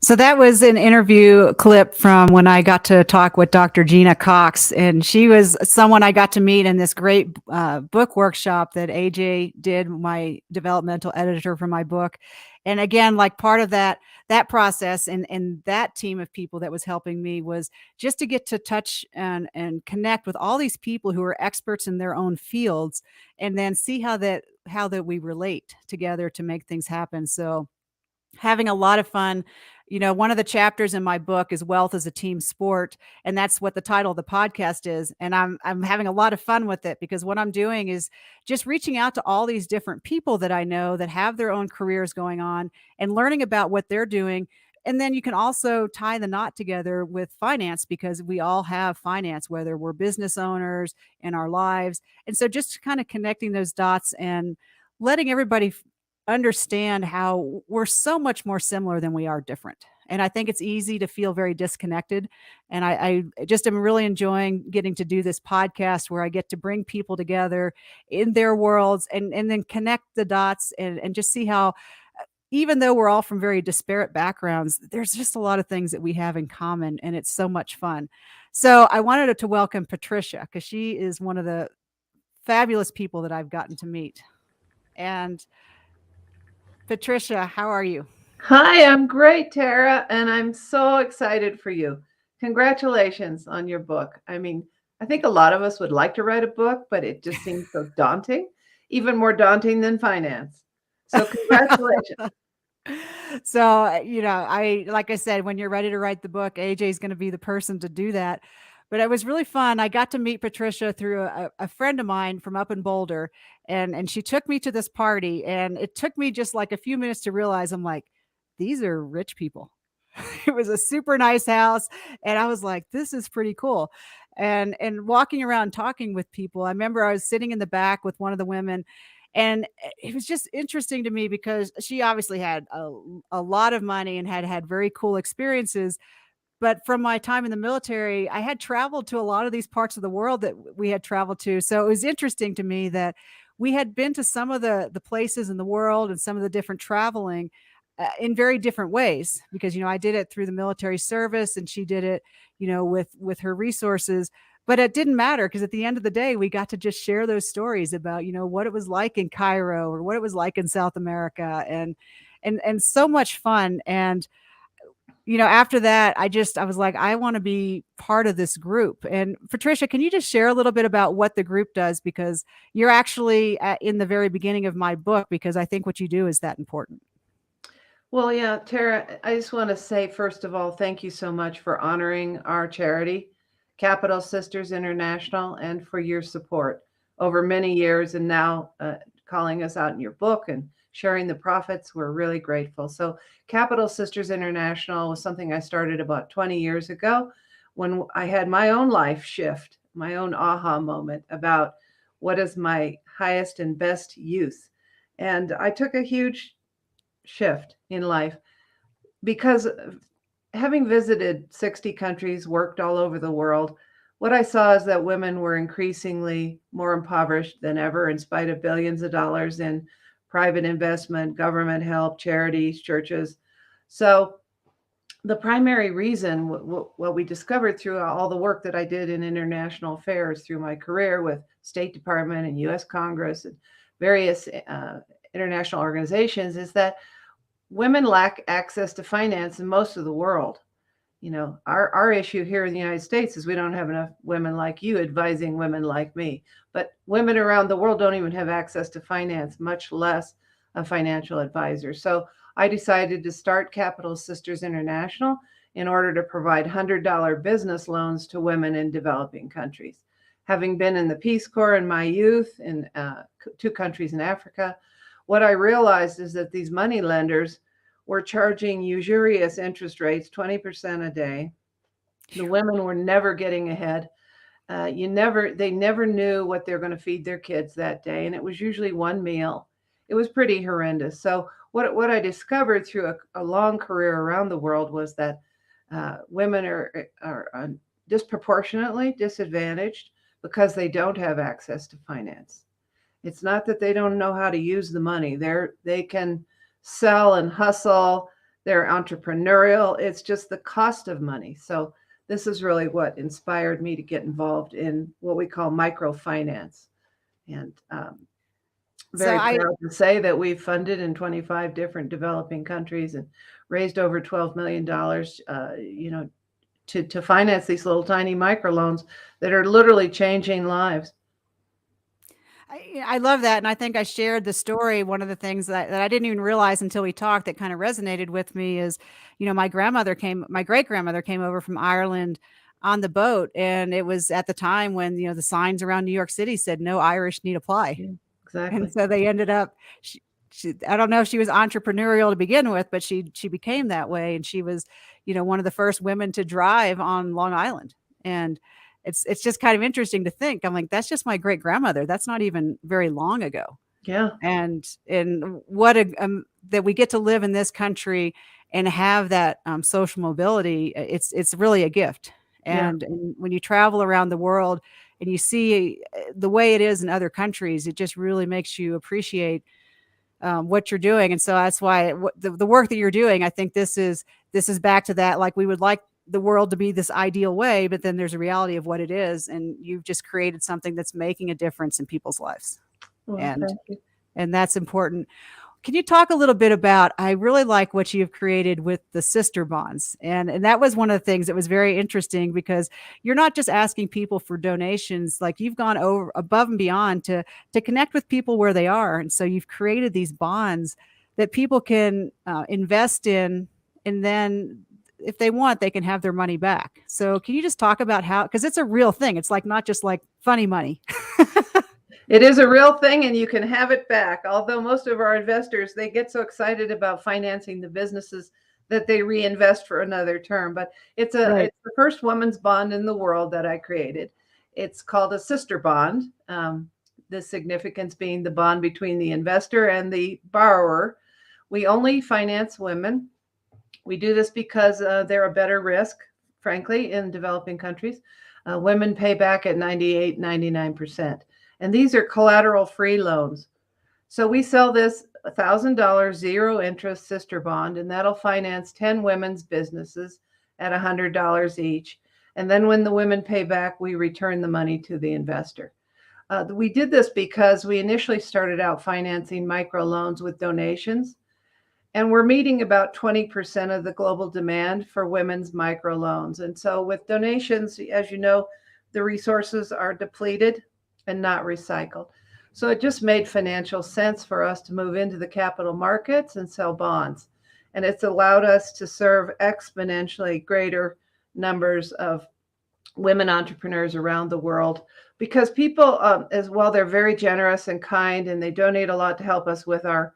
So that was an interview clip from when I got to talk with Dr. Gina Cox, and she was someone I got to meet in this great book workshop that AJ did, my developmental editor for my book. And again, like part of that process and that team of people that was helping me was just to get to touch and connect with all these people who are experts in their own fields, and then see how that we relate together to make things happen. So having a lot of fun. You know, one of the chapters in my book is wealth as a team sport, and that's what the title of the podcast is. And I'm having a lot of fun with it, because what I'm doing is just reaching out to all these different people that I know that have their own careers going on and learning about what they're doing. And then you can also tie the knot together with finance, because we all have finance, whether we're business owners in our lives. And so just kind of connecting those dots and letting everybody understand how we're so much more similar than we are different. And I think it's easy to feel very disconnected. And I just am really enjoying getting to do this podcast where I get to bring people together in their worlds and then connect the dots and just see how, even though we're all from very disparate backgrounds, there's just a lot of things that we have in common, and it's so much fun. So I wanted to welcome Patricia, because she is one of the fabulous people that I've gotten to meet. And Patricia, how are you? Hi, I'm great, Tara, and I'm so excited for you. Congratulations on your book. I mean, I think a lot of us would like to write a book, but it just seems so daunting, even more daunting than finance. So congratulations. So, you know, like I said, when you're ready to write the book, AJ is going to be the person to do that. But it was really fun. I got to meet Patricia through a friend of mine from up in Boulder, and she took me to this party, and it took me just like a few minutes to realize, I'm like, these are rich people. It was a super nice house, and I was like, this is pretty cool. And walking around talking with people, I remember I was sitting in the back with one of the women, and it was just interesting to me because she obviously had a lot of money and had very cool experiences. But from my time in the military, I had traveled to a lot of these parts of the world that we had traveled to. So it was interesting to me that we had been to some of the places in the world and some of the different traveling in very different ways, because, you know, I did it through the military service and she did it, you know, with her resources. But it didn't matter, because at the end of the day, we got to just share those stories about, you know, what it was like in Cairo or what it was like in South America, and so much fun. And you know, after that, I was like, I want to be part of this group. And Patricia, can you just share a little bit about what the group does? Because you're actually in the very beginning of my book, because I think what you do is that important. Well, yeah, Tara, I just want to say, first of all, thank you so much for honoring our charity, Capital Sisters International, and for your support over many years, and now calling us out in your book and sharing the profits. We're really grateful. So Capital Sisters International was something I started about 20 years ago when I had my own life shift, my own aha moment about what is my highest and best use. And I took a huge shift in life because having visited 60 countries, worked all over the world, what I saw is that women were increasingly more impoverished than ever, in spite of billions of dollars in private investment, government help, charities, churches. So the primary reason, what we discovered through all the work that I did in international affairs through my career with State Department and US Congress and various international organizations, is that women lack access to finance in most of the world. You know, our issue here in the United States is we don't have enough women like you advising women like me. But women around the world don't even have access to finance, much less a financial advisor. So I decided to start Capital Sisters International in order to provide $100 business loans to women in developing countries. Having been in the Peace Corps in my youth in 2 countries in Africa, what I realized is that these money lenders were charging usurious interest rates, 20% a day. The women were never getting ahead. They never knew what they're going to feed their kids that day. And it was usually one meal. It was pretty horrendous. So what I discovered through a long career around the world was that women are disproportionately disadvantaged because they don't have access to finance. It's not that they don't know how to use the money. They can sell and hustle. They're entrepreneurial. It's just the cost of money. So this is really what inspired me to get involved in what we call microfinance. And very proud to say that we've funded in 25 different developing countries and raised over $12 million, to finance these little tiny microloans that are literally changing lives. I love that. And I think I shared the story. One of the things that I didn't even realize until we talked that kind of resonated with me is, my great grandmother came over from Ireland on the boat. And it was at the time when, the signs around New York City said no Irish need apply. Yeah, exactly. And so they ended up, I don't know if she was entrepreneurial to begin with, but she became that way. And she was, one of the first women to drive on Long Island. And it's just kind of interesting to think. I'm like, that's just my great grandmother. That's not even very long ago. Yeah. And what that we get to live in this country and have that social mobility. It's really a gift. And when you travel around the world and you see the way it is in other countries, it just really makes you appreciate what you're doing. And so that's why the work that you're doing, I think this is back to that. Like, we would like the world to be this ideal way, but then there's a reality of what it is. And you've just created something that's making a difference in people's lives. Well, and that's important. Can you talk a little bit about, I really like what you've created with the sister bonds. And that was one of the things that was very interesting, because you're not just asking people for donations, like you've gone over above and beyond to connect with people where they are. And so you've created these bonds that people can invest in, and then if they want, they can have their money back. So can you just talk about how, because it's a real thing. It's like, not just like funny money. It is a real thing, and you can have it back. Although most of our investors, they get so excited about financing the businesses that they reinvest for another term. But it's the first women's bond in the world that I created. It's called a sister bond. The significance being the bond between the investor and the borrower. We only finance women. We do this because they're a better risk, frankly, in developing countries. Women pay back at 98, 99%. And these are collateral-free loans. So we sell this $1,000 zero interest sister bond, and that'll finance 10 women's businesses at $100 each. And then when the women pay back, we return the money to the investor. We did this because we initially started out financing microloans with donations, and we're meeting about 20% of the global demand for women's microloans. And so with donations, as you know, the resources are depleted and not recycled. So it just made financial sense for us to move into the capital markets and sell bonds. And it's allowed us to serve exponentially greater numbers of women entrepreneurs around the world, because people, as well, they're very generous and kind, and they donate a lot to help us with our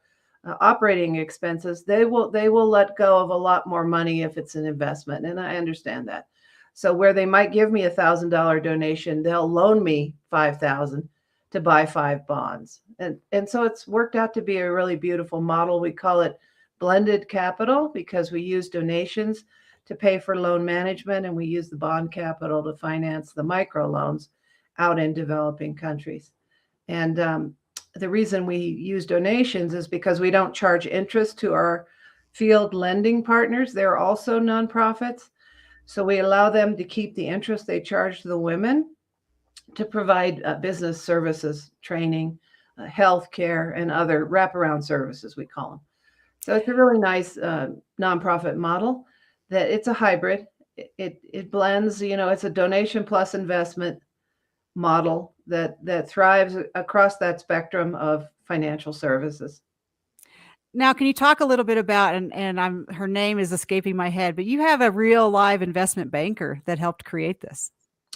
operating expenses. They will let go of a lot more money if it's an investment. And I understand that. So where they might give me $1,000 donation, they'll loan me $5,000 to buy 5 bonds. And so it's worked out to be a really beautiful model. We call it blended capital because we use donations to pay for loan management, and we use the bond capital to finance the microloans out in developing countries. And the reason we use donations is because we don't charge interest to our field lending partners. They're also nonprofits. So we allow them to keep the interest they charge to the women to provide business services, training, healthcare, and other wraparound services, we call them. So it's a really nice nonprofit model that it's a hybrid. It blends, it's a donation plus investment model that thrives across that spectrum of financial services. Now, can you talk a little bit about, and her name is escaping my head, but you have a real live investment banker that helped create this.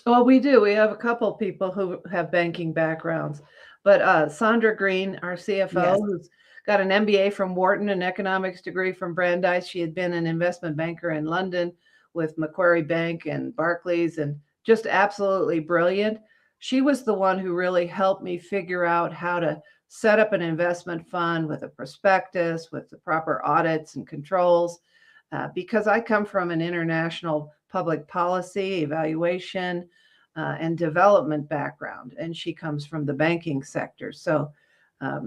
Well, we do. We have a couple of people who have banking backgrounds, but Sandra Green, our CFO, who's got an MBA from Wharton, an economics degree from Brandeis. She had been an investment banker in London with Macquarie Bank and Barclays, and just absolutely brilliant. She was the one who really helped me figure out how to set up an investment fund with a prospectus, with the proper audits and controls, because I come from an international public policy, evaluation, and development background, and she comes from the banking sector. So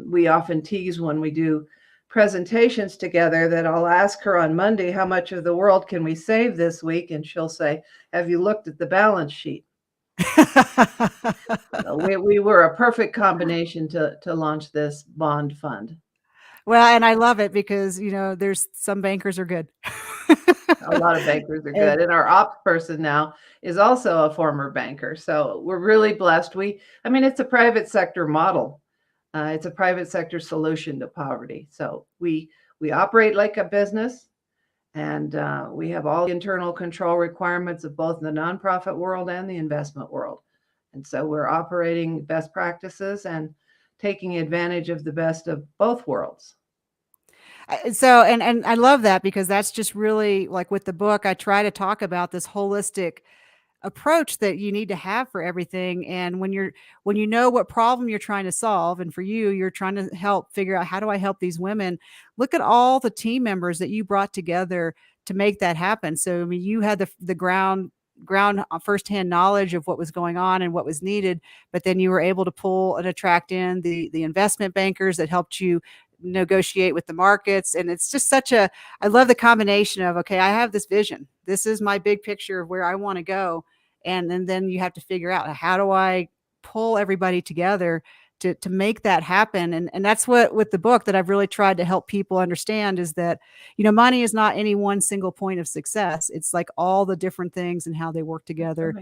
We often tease when we do presentations together that I'll ask her on Monday, how much of the world can we save this week? And she'll say, have you looked at the balance sheet? We were a perfect combination to launch this bond fund. Well, and I love it because, there's some bankers are good. A lot of bankers are good. And our ops person now is also a former banker. So we're really blessed. It's a private sector model. It's a private sector solution to poverty. So we operate like a business, and we have all the internal control requirements of both the nonprofit world and the investment world. And so we're operating best practices and taking advantage of the best of both worlds. So, and I love that because that's just really like with the book, I try to talk about this holistic approach that you need to have for everything. And when you know what problem you're trying to solve, and for you're trying to help figure out, how do I help these women? Look at all the team members that you brought together to make that happen. So, you had the ground firsthand knowledge of what was going on and what was needed, but then you were able to pull and attract in the investment bankers that helped you negotiate with the markets. And it's just I love the combination of, okay, I have this vision. This is my big picture of where I want to go. And then you have to figure out, how do I pull everybody together to make that happen? And that's what, with the book, that I've really tried to help people understand is that, money is not any one single point of success. It's like all the different things and how they work together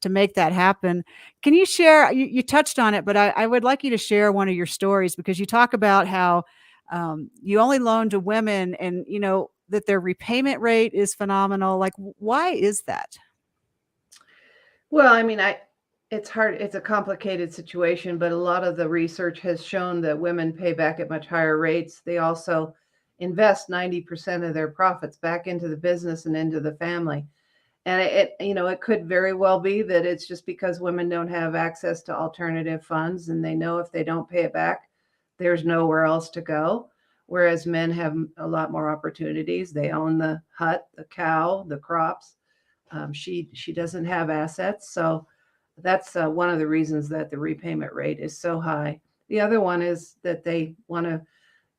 to make that happen. Can you share, you touched on it, but I would like you to share one of your stories, because you talk about how you only loan to women, and that their repayment rate is phenomenal. Like, why is that? Well, it's hard. It's a complicated situation, but a lot of the research has shown that women pay back at much higher rates. They also invest 90% of their profits back into the business and into the family. And it could very well be that it's just because women don't have access to alternative funds, and they know if they don't pay it back, there's nowhere else to go. Whereas men have a lot more opportunities. They own the hut, the cow, the crops. She doesn't have assets. So that's one of the reasons that the repayment rate is so high. The other one is that they're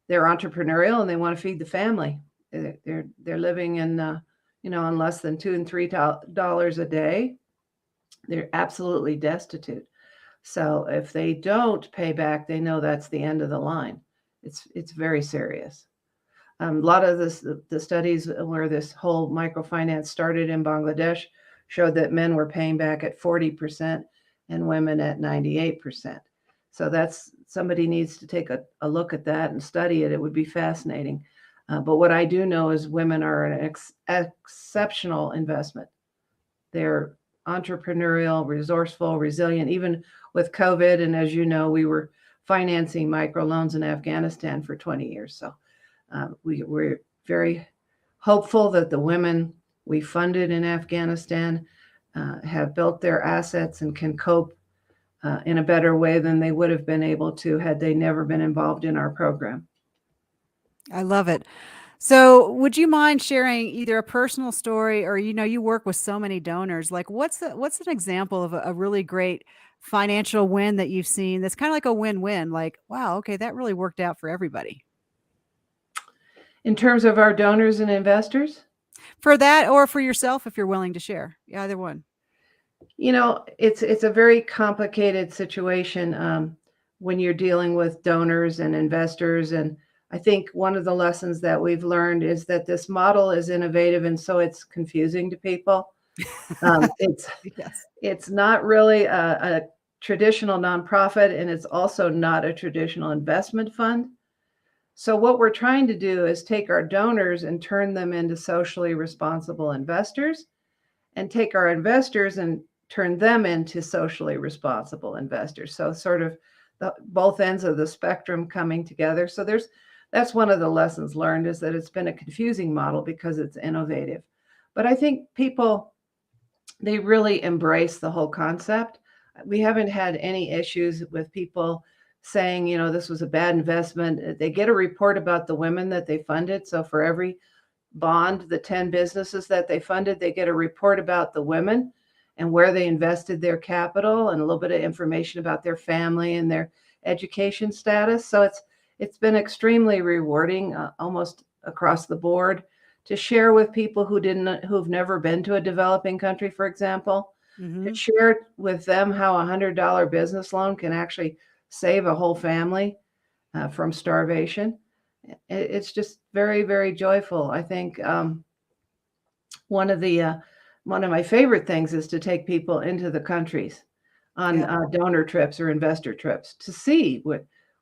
entrepreneurial and they want to feed the family. They're living in on less than $2 and $3 a day. They're absolutely destitute. So if they don't pay back, they know that's the end of the line. It's very serious. A lot of the studies where this whole microfinance started in Bangladesh showed that men were paying back at 40% and women at 98%. So somebody needs to take a look at that and study it. It would be fascinating. But what I do know is women are an exceptional investment. They're entrepreneurial, resourceful, resilient, even with COVID. And as you know, we were financing microloans in Afghanistan for 20 years. So we're very hopeful that the women we funded in Afghanistan have built their assets and can cope in a better way than they would have been able to had they never been involved in our program. I love it. So would you mind sharing either a personal story, or, you work with so many donors, like what's an example of a really great financial win that you've seen that's kind of like a win-win, like, wow, okay, that really worked out for everybody? In terms of our donors and investors? For that, or for yourself, if you're willing to share, either one. It's a very complicated situation when you're dealing with donors and investors. And I think one of the lessons that we've learned is that this model is innovative, and so it's confusing to people. It's not really a traditional nonprofit, and it's also not a traditional investment fund. So what we're trying to do is take our donors and turn them into socially responsible investors, and take our investors and turn them into socially responsible investors. So sort of both ends of the spectrum coming together. So that's one of the lessons learned, is that it's been a confusing model because it's innovative. But I think people, they really embrace the whole concept. We haven't had any issues with people saying, this was a bad investment. They get a report about the women that they funded. So for every bond, the 10 businesses that they funded, they get a report about the women and where they invested their capital, and a little bit of information about their family and their education status. So it's been extremely rewarding, almost across the board, to share with people who've never been to a developing country, for example, to share with them how $100 business loan can actually save a whole family from starvation. It's just very, very joyful. I think one of my favorite things is to take people into the countries on donor trips or investor trips to see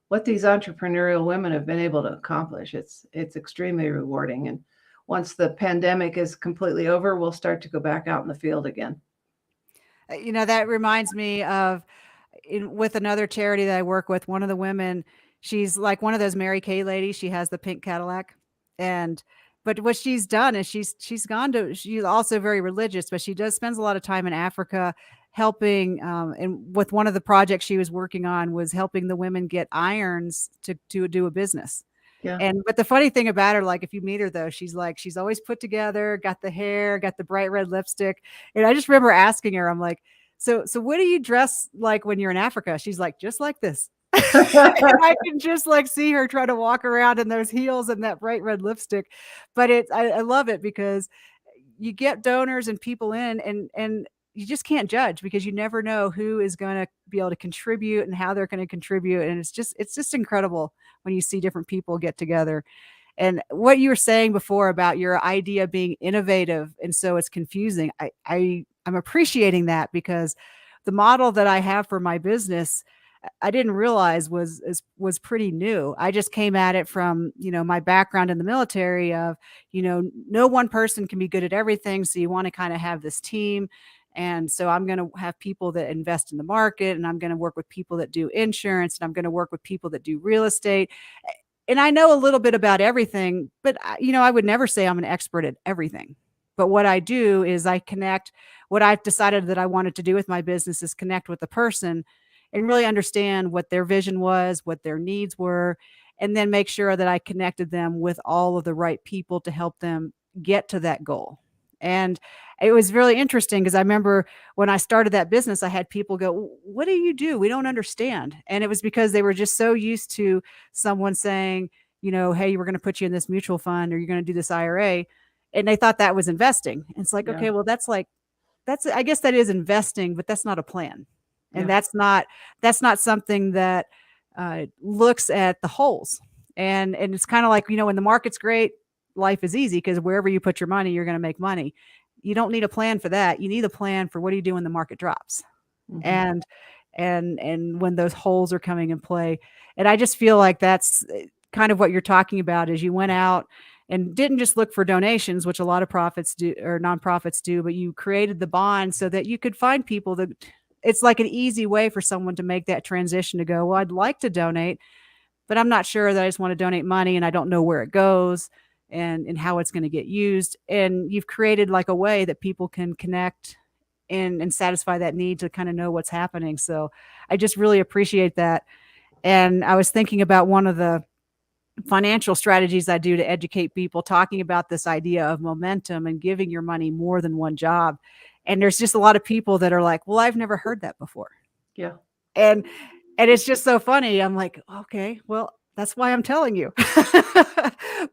what these entrepreneurial women have been able to accomplish. It's extremely rewarding. And once the pandemic is completely over, we'll start to go back out in the field again. You know, that reminds me of with another charity that I work with, one of the women, she's like one of those Mary Kay ladies. She has the pink Cadillac. But what she's done is she's also very religious, but she spends a lot of time in Africa helping. And with one of the projects she was working on was helping the women get irons to do a business. Yeah. But the funny thing about her, like if you meet her though, she's always put together, got the hair, got the bright red lipstick. And I just remember asking her, I'm like, so what do you dress like when you're in Africa? She's like, just like this. And I can just like see her try to walk around in those heels and that bright red lipstick. But I love it because you get donors and people in and you just can't judge because you never know who is going to be able to contribute and how they're going to contribute. And it's just incredible when you see different people get together. And what you were saying before about your idea being innovative and so it's confusing, I'm appreciating that because the model that I have for my business, I didn't realize was pretty new. I just came at it from, my background in the military of, no one person can be good at everything. So you want to kind of have this team. And so I'm going to have people that invest in the market and I'm going to work with people that do insurance and I'm going to work with people that do real estate. And I know a little bit about everything, but I would never say I'm an expert at everything. But what I do is I connect what I've decided that I wanted to do with my business is connect with the person and really understand what their vision was, what their needs were, and then make sure that I connected them with all of the right people to help them get to that goal. And it was really interesting because I remember when I started that business, I had people go, what do you do? We don't understand. And it was because they were just so used to someone saying, hey, we're going to put you in this mutual fund or you're going to do this IRA. And they thought that was investing. And it's like, okay, well, I guess that is investing, but that's not a plan. And that's not something that looks at the holes. And it's kind of like, when the market's great, life is easy because wherever you put your money, you're going to make money. You don't need a plan for that. You need a plan for what do you do when the market drops and when those holes are coming in play. And I just feel like that's kind of what you're talking about is you went out and didn't just look for donations, which a lot of profits do or nonprofits do, but you created the bond so that you could find people that it's like an easy way for someone to make that transition to go, well, I'd like to donate, but I'm not sure that I just want to donate money and I don't know where it goes and how it's going to get used. And you've created like a way that people can connect and satisfy that need to kind of know what's happening. So I just really appreciate that. And I was thinking about one of the financial strategies I do to educate people, talking about this idea of momentum and giving your money more than one job. And there's just a lot of people that are like, well, I've never heard that before. Yeah. And it's just so funny. I'm like, okay, well, that's why I'm telling you.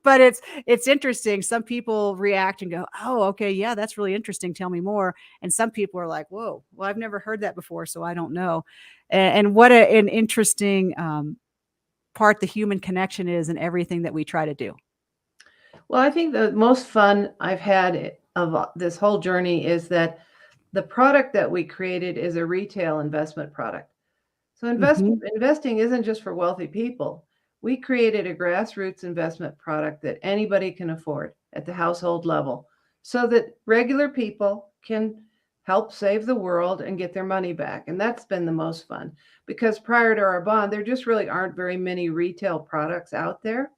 But it's interesting. Some people react and go, oh, okay, yeah, that's really interesting. Tell me more. And some people are like, whoa, well, I've never heard that before, so I don't know. And what an interesting part the human connection is in everything that we try to do. Well, I think the most fun I've had of this whole journey is that the product that we created is a retail investment product. So investing isn't just for wealthy people. We created a grassroots investment product that anybody can afford at the household level so that regular people can help save the world and get their money back. And that's been the most fun because prior to our bond, there just really aren't very many retail products out there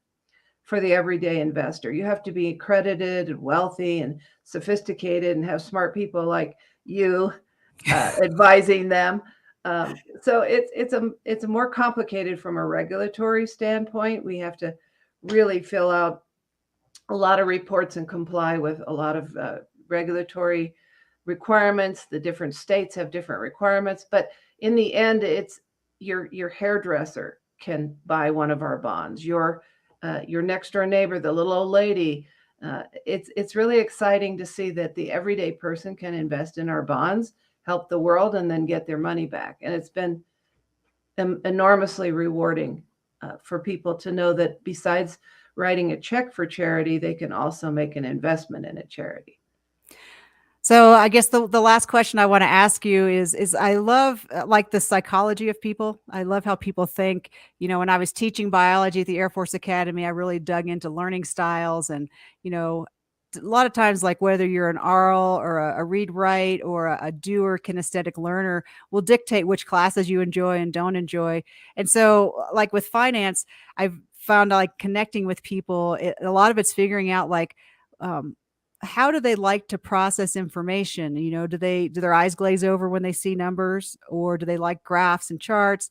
for the everyday investor. You have to be accredited and wealthy and sophisticated and have smart people like you advising them. So it's a more complicated from a regulatory standpoint. We have to really fill out a lot of reports and comply with a lot of regulatory requirements. The different states have different requirements, but in the end, your hairdresser can buy one of our bonds. Your next door neighbor, the little old lady. It's really exciting to see that the everyday person can invest in our bonds, help the world, and then get their money back. And it's been enormously rewarding for people to know that besides writing a check for charity, they can also make an investment in a charity. So I guess the last question I want to ask you is I love like the psychology of people. I love how people think. You know, when I was teaching biology at the Air Force Academy, I really dug into learning styles, and you know, a lot of times, like whether you're an oral or a read write or a doer kinesthetic learner will dictate which classes you enjoy and don't enjoy. And so like with finance, I've found like connecting with people, a lot of it's figuring out like, how do they like to process information? You know, do their eyes glaze over when they see numbers, or do they like graphs and charts?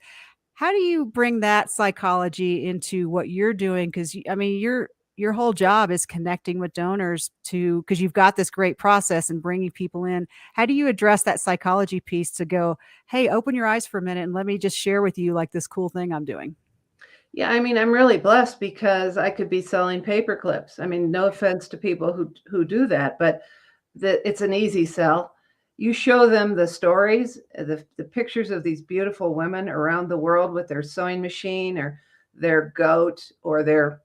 How do you bring that psychology into what you're doing? Because I mean, your whole job is connecting with donors because you've got this great process and bringing people in. How do you address that psychology piece to go, hey, open your eyes for a minute and let me just share with you like this cool thing I'm doing? Yeah, I mean, I'm really blessed because I could be selling paper clips. I mean, no offense to people who do that, but it's an easy sell. You show them the stories, the pictures of these beautiful women around the world with their sewing machine or their goat or their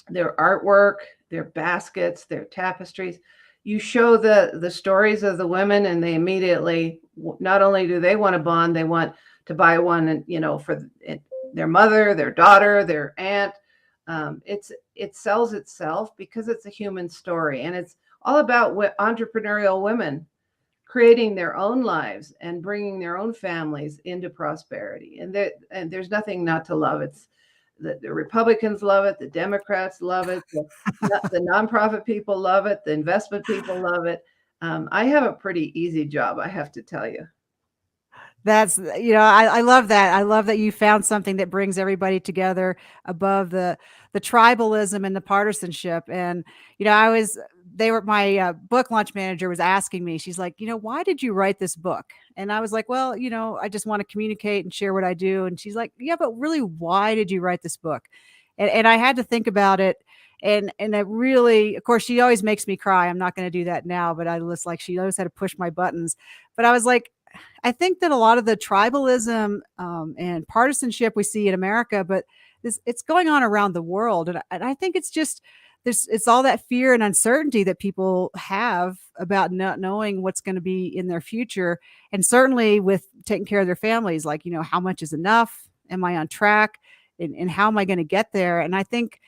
artwork, their baskets, their tapestries. You show the stories of the women, and they immediately, not only do they want a bond, they want to buy one, and you know, for their mother, their daughter, their aunt. It sells itself because it's a human story, and it's all about entrepreneurial women creating their own lives and bringing their own families into prosperity. And there's nothing not to love. It's the Republicans love it, the Democrats love it, the nonprofit people love it, the investment people love it. I have a pretty easy job, I have to tell you. That's, you know, I love that. I love that you found something that brings everybody together above the tribalism and the partisanship. And, you know, my book launch manager was asking me, she's like, you know, why did you write this book? And I was like, well, you know, I just want to communicate and share what I do. And she's like, yeah, but really, why did you write this book? And I had to think about it. And it really, of course, she always makes me cry. I'm not going to do that now, but I was like, she knows how to push my buttons. But I was like, I think that a lot of the tribalism and partisanship we see in America, but it's going on around the world. And I think it's just, it's all that fear and uncertainty that people have about not knowing what's going to be in their future. And certainly with taking care of their families, like, you know, how much is enough? Am I on track? And how am I going to get there? And I think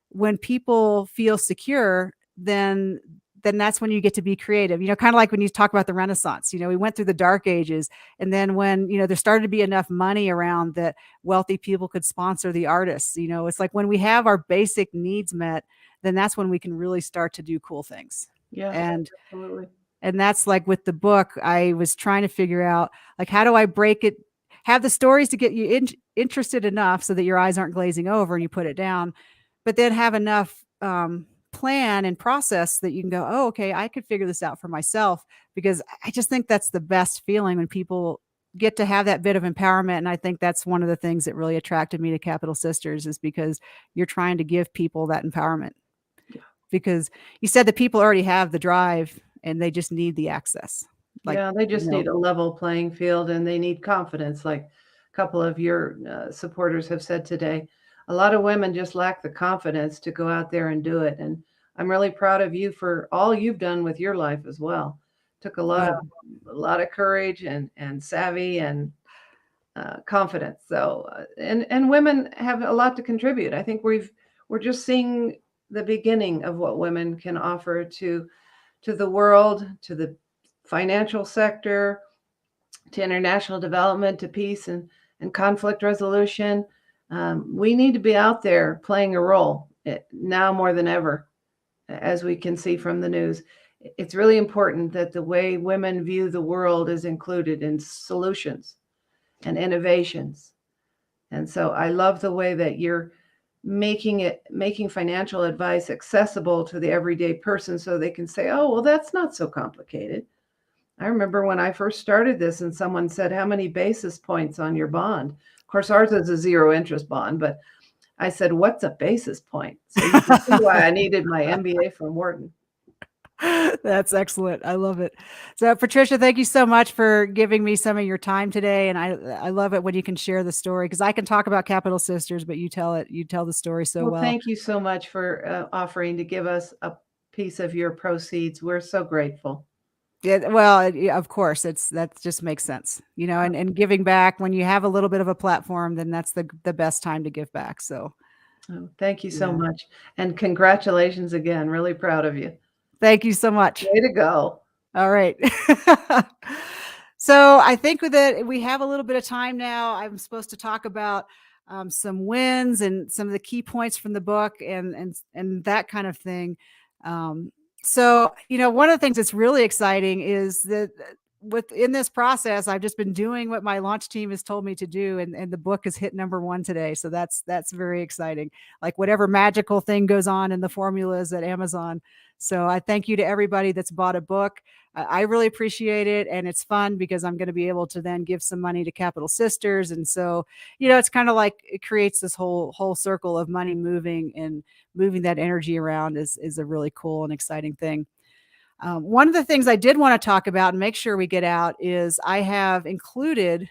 when people feel secure, then that's when you get to be creative, you know, kind of like when you talk about the Renaissance. You know, we went through the dark ages, and then when, you know, there started to be enough money around that wealthy people could sponsor the artists. You know, it's like when we have our basic needs met, then that's when we can really start to do cool things. Yeah, and absolutely. And that's like with the book, I was trying to figure out, like, how do I break it, have the stories to get you interested enough so that your eyes aren't glazing over and you put it down, but then have enough plan and process that you can go, oh, okay, I could figure this out for myself. Because I just think that's the best feeling when people get to have that bit of empowerment. And I think that's one of the things that really attracted me to Capital Sisters, is because you're trying to give people that empowerment. Yeah. Because you said that people already have the drive and they just need the access. Like, yeah, they just need a level playing field, and they need confidence, like a couple of your supporters have said today. A lot of women just lack the confidence to go out there and do it. And I'm really proud of you for all you've done with your life as well. Took a lot of courage and savvy and confidence. So, and women have a lot to contribute. I think we're just seeing the beginning of what women can offer to the world, to the financial sector, to international development, to peace and conflict resolution. We need to be out there playing a role now more than ever, as we can see from the news. It's really important that the way women view the world is included in solutions and innovations. And so I love the way that you're making financial advice accessible to the everyday person, so they can say, oh, well, that's not so complicated. I remember when I first started this and someone said, how many basis points on your bond? Of course, ours is a zero interest bond, but I said, what's a basis point? So you can see why I needed my MBA from Wharton. That's excellent. I love it. So Patricia, thank you so much for giving me some of your time today. And I love it when you can share the story, because I can talk about Capital Sisters, but you tell the story so well. Thank you so much for offering to give us a piece of your proceeds. We're so grateful. Yeah, well, of course, that just makes sense, and giving back when you have a little bit of a platform, then that's the best time to give back. So thank you so much. And congratulations again. Really proud of you. Thank you so much. Way to go. All right. So I think that we have a little bit of time now. I'm supposed to talk about some wins and some of the key points from the book and that kind of thing. So, one of the things that's really exciting is that within this process, I've just been doing what my launch team has told me to do. And the book has hit #1 today. So that's very exciting. Like whatever magical thing goes on in the formulas at Amazon. So I thank you to everybody that's bought a book. I really appreciate it. And it's fun because I'm going to be able to then give some money to Capital Sisters. And so, it's kind of like it creates this whole circle of money moving, and moving that energy around is a really cool and exciting thing. One of the things I did want to talk about and make sure we get out is I have included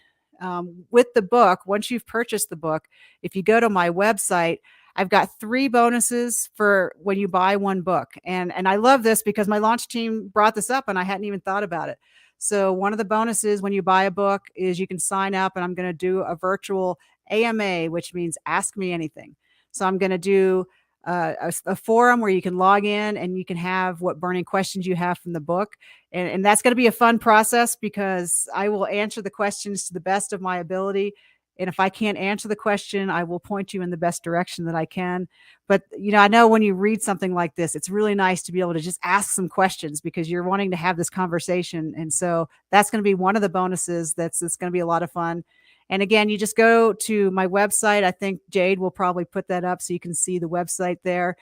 with the book, once you've purchased the book, if you go to my website, I've got 3 bonuses for when you buy one book. And I love this because my launch team brought this up and I hadn't even thought about it. So one of the bonuses when you buy a book is you can sign up, and I'm going to do a virtual AMA, which means Ask Me Anything. So I'm going to do a forum where you can log in and you can have what burning questions you have from the book. And that's going to be a fun process because I will answer the questions to the best of my ability. And if I can't answer the question, I will point you in the best direction that I can. But, I know when you read something like this, it's really nice to be able to just ask some questions because you're wanting to have this conversation. And so that's going to be one of the bonuses that's going to be a lot of fun. And again, you just go to my website. I think Jade will probably put that up so you can see the website there.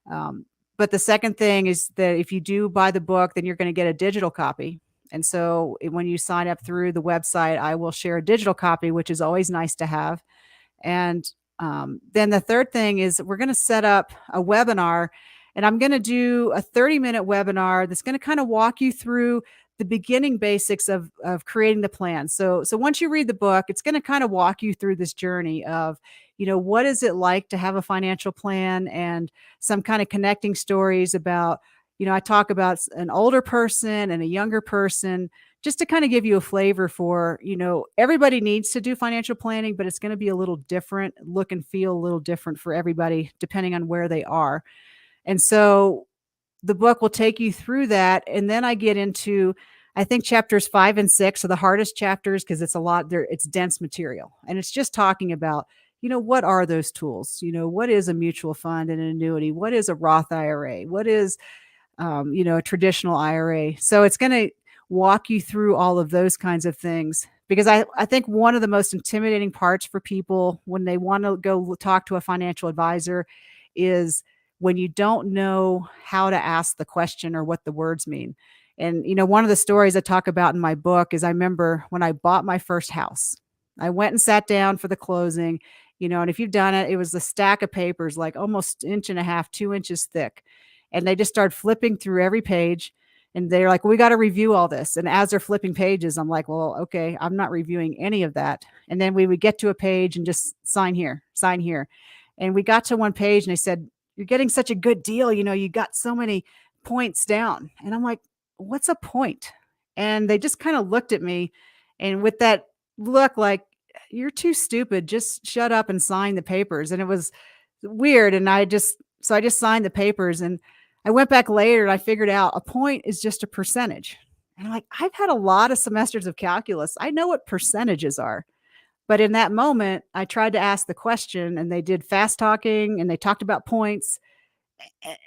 But the second thing is that if you do buy the book, then you're going to get a digital copy. And so when you sign up through the website, I will share a digital copy, which is always nice to have. And then the third thing is we're going to set up a webinar, and I'm going to do a 30-minute webinar that's going to kind of walk you through the beginning basics of creating the plan. So once you read the book, it's going to kind of walk you through this journey of, what is it like to have a financial plan, and some kind of connecting stories about, I talk about an older person and a younger person, just to kind of give you a flavor for, everybody needs to do financial planning, but it's going to be a little different, look and feel a little different for everybody, depending on where they are. And so the book will take you through that. And then I get into, I think chapters 5 and 6 are the hardest chapters because it's a lot there. It's dense material. And it's just talking about, what are those tools? What is a mutual fund and an annuity? What is a Roth IRA? What is, a traditional IRA? So it's going to walk you through all of those kinds of things, because I think one of the most intimidating parts for people when they want to go talk to a financial advisor is when you don't know how to ask the question or what the words mean. And, one of the stories I talk about in my book is I remember when I bought my first house, I went and sat down for the closing, and if you've done it, it was a stack of papers, like almost 1.5 inches, 2 inches thick. And they just started flipping through every page. And they're like, well, we got to review all this. And as they're flipping pages, I'm like, well, okay, I'm not reviewing any of that. And then we would get to a page and just sign here, sign here. And we got to one page and they said, you're getting such a good deal. You got so many points down. And I'm like, what's a point? And they just kind of looked at me, and with that look like, you're too stupid, just shut up and sign the papers. And it was weird. And I just signed the papers, and I went back later and I figured out a point is just a percentage. And I'm like, I've had a lot of semesters of calculus. I know what percentages are. But in that moment, I tried to ask the question, and they did fast talking and they talked about points.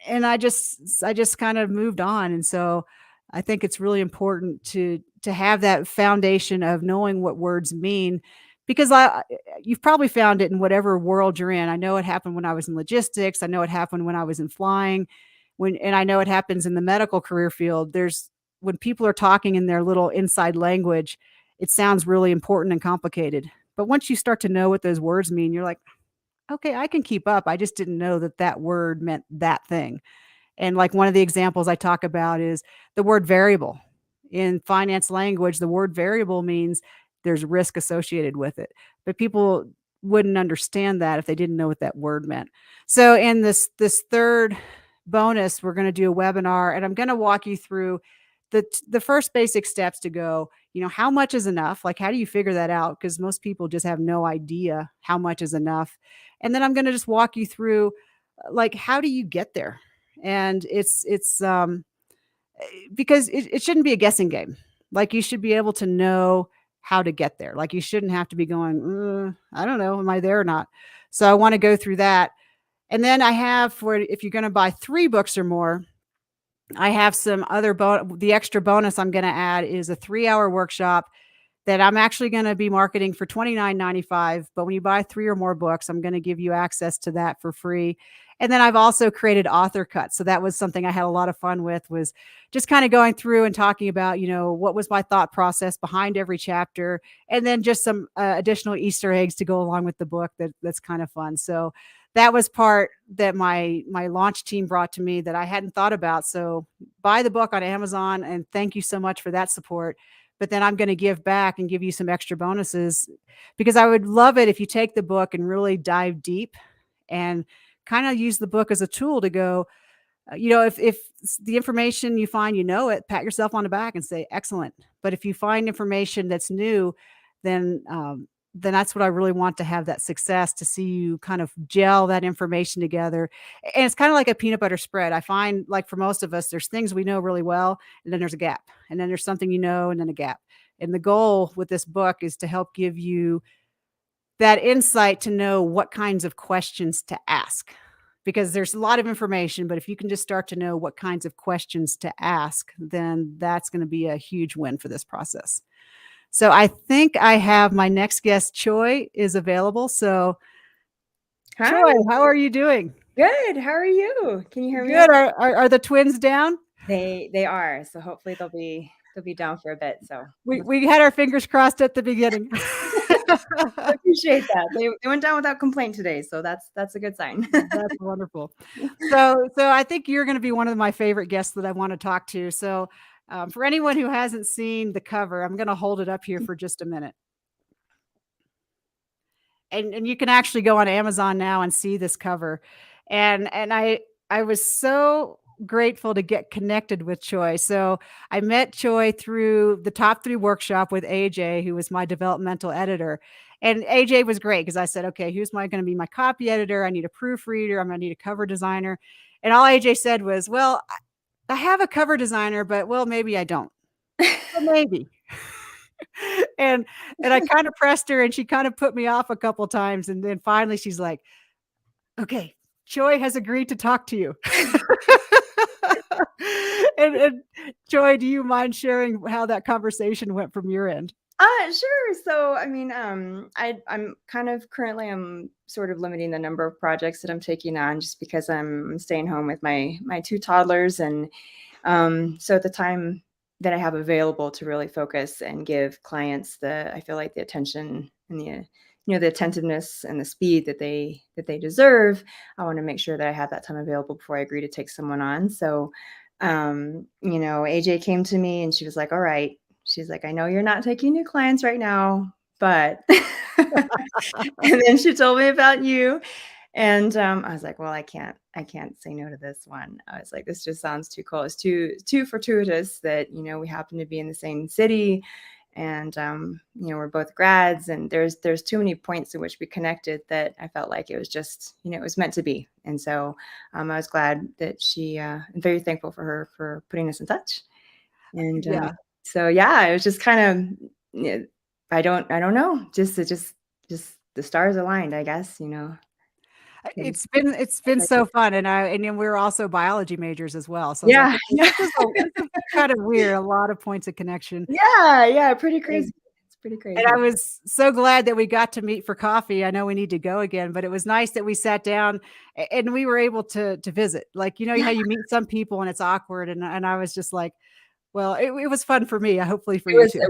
And I just kind of moved on. And so I think it's really important to have that foundation of knowing what words mean, because you've probably found it in whatever world you're in. I know it happened when I was in logistics. I know it happened when I was in flying, and I know it happens in the medical career field. There's when people are talking in their little inside language, it sounds really important and complicated. But once you start to know what those words mean, you're like, okay, I can keep up. I just didn't know that that word meant that thing. And like one of the examples I talk about is the word variable. In finance language, the word variable means there's risk associated with it. But people wouldn't understand that if they didn't know what that word meant. So in this third bonus, we're going to do a webinar, and I'm going to walk you through the first basic steps to go, how much is enough? Like, how do you figure that out? Because most people just have no idea how much is enough. And then I'm going to just walk you through, like, how do you get there? And it's because it shouldn't be a guessing game. Like, you should be able to know how to get there. Like, you shouldn't have to be going, I don't know, am I there or not? So I want to go through that. And then I have, for if you're going to buy 3 books or more, I have some other the extra bonus I'm going to add is a 3-hour workshop that I'm actually going to be marketing for $29.95. But when you buy 3 or more books, I'm going to give you access to that for free. And then I've also created author cuts. So that was something I had a lot of fun with, was just kind of going through and talking about, what was my thought process behind every chapter, and then just some additional Easter eggs to go along with the book. That's kind of fun. So that was part that my launch team brought to me that I hadn't thought about. So buy the book on Amazon, and thank you so much for that support. But then I'm going to give back and give you some extra bonuses, because I would love it if you take the book and really dive deep and kind of use the book as a tool to go, if the information you find, it, pat yourself on the back and say, excellent. But if you find information that's new, then that's what I really want to have, that success, to see you kind of gel that information together. And it's kind of like a peanut butter spread. I find, like, for most of us, there's things we know really well, and then there's a gap, and then there's something, and then a gap. And the goal with this book is to help give you that insight to know what kinds of questions to ask, because there's a lot of information, but if you can just start to know what kinds of questions to ask, then that's going to be a huge win for this process. So I think I have my next guest, Choi, is available. So Hi. Choi, how are you doing? Good. How are you? Can you hear me? Good. Are the twins down? They are. So hopefully they'll be down for a bit. So we had our fingers crossed at the beginning. I appreciate that. They went down without complaint today, so that's a good sign. That's wonderful. So I think you're going to be one of my favorite guests that I want to talk to. So for anyone who hasn't seen the cover, I'm going to hold it up here for just a minute. And you can actually go on Amazon now and see this cover. And I was so grateful to get connected with Choi. So I met Choi through the Top 3 workshop with AJ, who was my developmental editor. And AJ was great, because I said, okay, who's going to be my copy editor? I need a proofreader. I'm going to need a cover designer. And all AJ said was, well, I have a cover designer, but well, maybe I don't. Well, maybe. and I kind of pressed her, and she kind of put me off a couple times. And then finally she's like, okay, Choi has agreed to talk to you. and Choi, do you mind sharing how that conversation went from your end? Sure. So, I mean, I'm kind of currently, I'm sort of limiting the number of projects that I'm taking on, just because I'm staying home with my 2 toddlers. And so at the time that I have available to really focus and give clients I feel like the attention and the attentiveness and the speed that they deserve, I want to make sure that I have that time available before I agree to take someone on. So, AJ came to me and she was like, all right. She's like, I know you're not taking new clients right now, but, and then she told me about you. And I was like, well, I can't say no to this one. I was like, this just sounds too cool. It's too fortuitous that, we happen to be in the same city, and, we're both grads, and there's too many points in which we connected that I felt like it was just, it was meant to be. And so I was glad that I'm very thankful for her for putting us in touch. And so, yeah, it was just kind of, I don't know, just the stars aligned, I guess, It's been so fun. And then we're also biology majors as well. So yeah, this is kind of weird. A lot of points of connection. Yeah. Pretty crazy. It's pretty crazy. And I was so glad that we got to meet for coffee. I know we need to go again, but it was nice that we sat down and we were able to visit. Like, how you meet some people and it's awkward. And I was just like, Well, it was fun for me. Hopefully for It you was, too.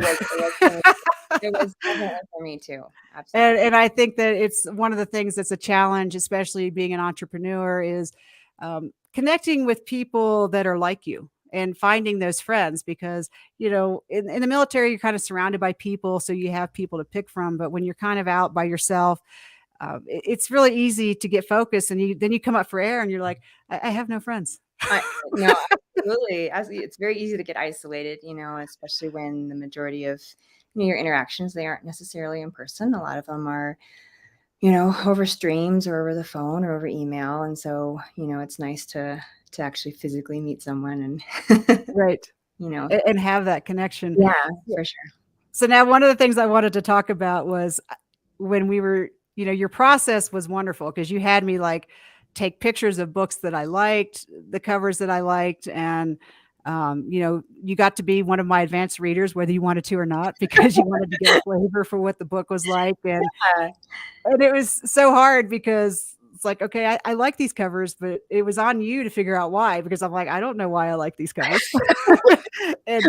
it was definitely for me too. Absolutely. And I think that it's one of the things that's a challenge, especially being an entrepreneur, is connecting with people that are like you and finding those friends, because, you know, in the military, you're kind of surrounded by people. So you have people to pick from. But when you're kind of out by yourself, it's really easy to get focused, and then you come up for air and you're like, I have no friends. No, absolutely. It's very easy to get isolated, you know, especially when the majority of your interactions, they aren't necessarily in person. A lot of them are, you know, over streams or over the phone or over email. And so, you know, it's nice to actually physically meet someone and Right. you know, And have that connection. yeah, for sure. So now one of the things I wanted to talk about was when we were, you know, your process was wonderful because you had me like take pictures of books that I liked, the covers that I liked, and you know, you got to be one of my advanced readers, whether you wanted to or not, because you wanted to get a flavor for what the book was like. And it was so hard because it's like, okay, I like these covers, but it was on you to figure out why, because I'm like, I don't know why I like these covers and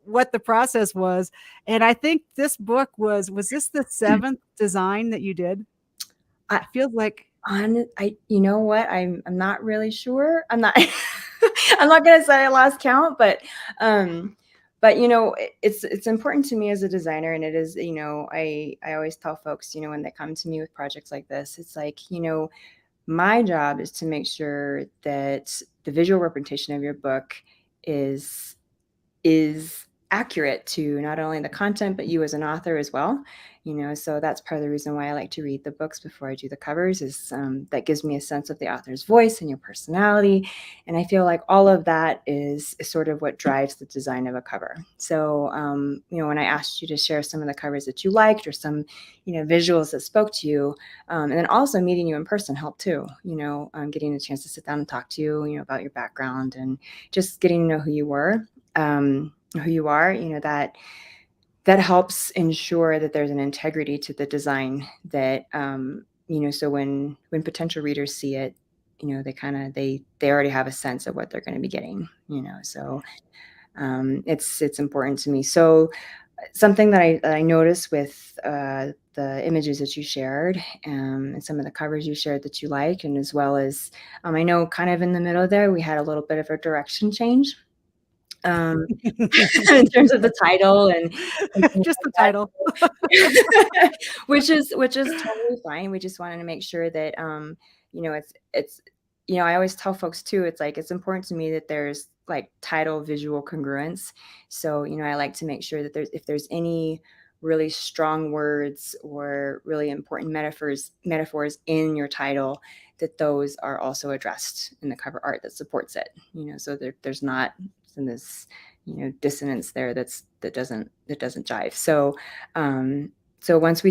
what the process was. And I think this book was this the 7th design that you did? I feel like you know what? I'm not really sure. I'm not I'm not gonna say I lost count, but you know, it's important to me as a designer, and it is, you know, I always tell folks, you know, when they come to me with projects like this, it's like, you know, my job is to make sure that the visual representation of your book is accurate to not only the content, but you as an author as well. You know, so that's part of the reason why I like to read the books before I do the covers, is that gives me a sense of the author's voice and your personality. And I feel like all of that is sort of what drives the design of a cover. So, you know, when I asked you to share some of the covers that you liked, or some, you know, visuals that spoke to you, and then also meeting you in person helped too, you know, getting a chance to sit down and talk to you, you know, about your background and just getting to know who you were, who you are, you know, that helps ensure that there's an integrity to the design that, you know, so when potential readers see it, you know, they already have a sense of what they're going to be getting, you know, so it's important to me. So something that I noticed with the images that you shared, and some of the covers you shared that you like, and as well as, I know kind of in the middle there, we had a little bit of a direction change. In terms of the title and just the title, which is totally fine. We just wanted to make sure that, you know, it's, you know, I always tell folks too, it's like, it's important to me that there's like title visual congruence. So, you know, I like to make sure that if there's any really strong words or really important metaphors in your title, that those are also addressed in the cover art that supports it, you know, so there's not in this, you know, dissonance there that doesn't jive. So so once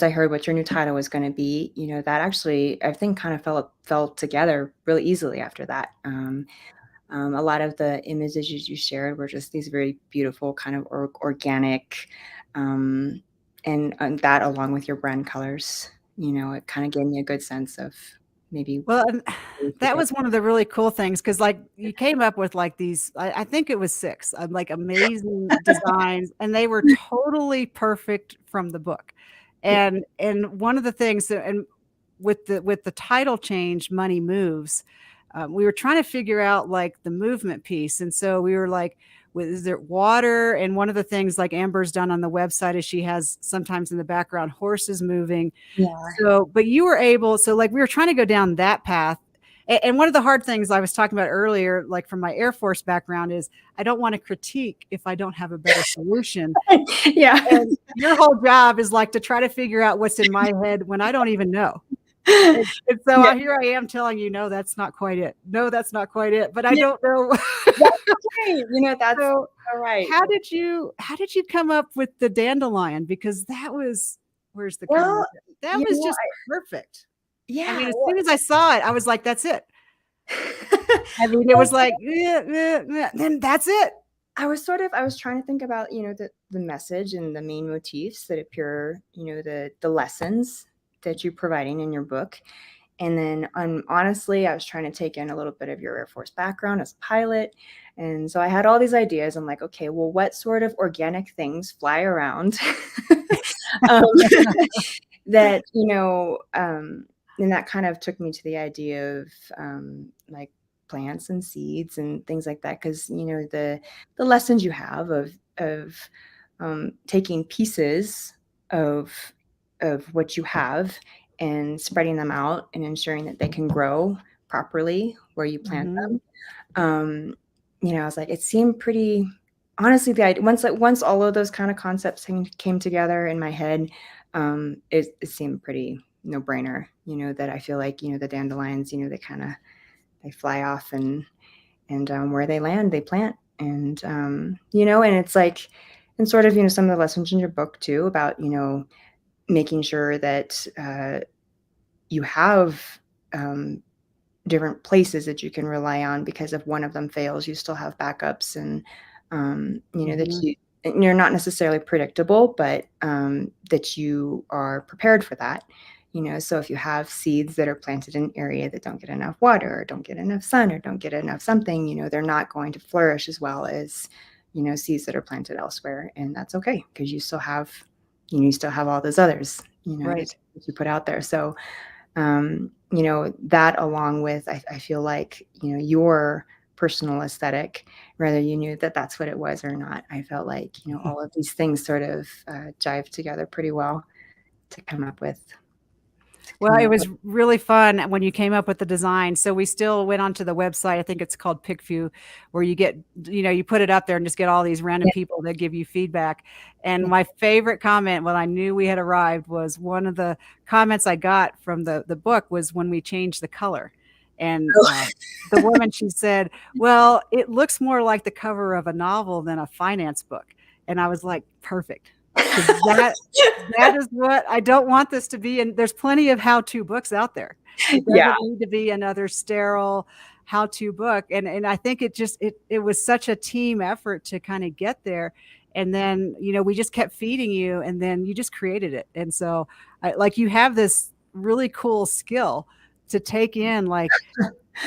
I heard what your new title was going to be, you know, that actually everything kind of fell together really easily after that. A lot of the images you shared were just these very beautiful kind of organic, and that along with your brand colors, you know, it kind of gave me a good sense of maybe. Well, and that was one of the really cool things, because like you came up with like these, I think it was 6 like amazing designs, and they were totally perfect from the book. And one of the things and with the title change, Money Moves, we were trying to figure out like the movement piece. And so we were like, is there water? And one of the things like Amber's done on the website is she has sometimes in the background horses moving. Yeah. So, but you were able, so like we were trying to go down that path. And one of the hard things I was talking about earlier, like from my Air Force background, is I don't want to critique if I don't have a better solution. Yeah. And your whole job is like to try to figure out what's in my head when I don't even know. And so Yeah. here I am telling you, no, that's not quite it. No, that's not quite it. But I don't know. That's okay. You know, that's So all right. how did you come up with the dandelion? Because that was, where's the Well, camera? That you was know, just perfect. Yeah. I mean, as soon as I saw it, I was like, that's it. I mean, it was like, then that's it. I was trying to think about, you know, the message and the main motifs that appear, you know, the lessons that you're providing in your book. And then honestly, I was trying to take in a little bit of your Air Force background as a pilot. And so I had all these ideas. I'm like, okay, well, what sort of organic things fly around um, that, and that kind of took me to the idea of like plants and seeds and things like that. Because, the lessons you have of taking pieces of what you have and spreading them out and ensuring that they can grow properly where you plant them. I was like, it seemed pretty, honestly, the idea, once all of those kind of concepts came together in my head, it seemed pretty no brainer, that I feel like, the dandelions, they fly off and where they land, they plant. And, and it's like, and sort of, some of the lessons in your book too about, making sure that you have different places that you can rely on, because if one of them fails, you still have backups, and that you're not necessarily predictable, but that you are prepared for that. So if you have seeds that are planted in an area that don't get enough water or don't get enough sun or don't get enough something, they're not going to flourish as well as, seeds that are planted elsewhere. And that's okay, because you still have all those others, Right. that you put out there. So, that along with, I feel like, your personal aesthetic, whether you knew that that's what it was or not, I felt like, all of these things sort of jive together pretty well to come up with. Well, it was really fun when you came up with the design. So we still went onto the website. I think it's called PickView, where you get, you put it up there and just get all these random people that give you feedback. And my favorite comment when I knew we had arrived was one of the comments I got from the book was when we changed the color. And the woman, she said, well, it looks more like the cover of a novel than a finance book. And I was like, perfect. That is what I don't want this to be. And there's plenty of how-to books out there. It doesn't need to be another sterile how-to book. And I think it was such a team effort to kind of get there. And then, we just kept feeding you, and then you just created it. And so you have this really cool skill to take in like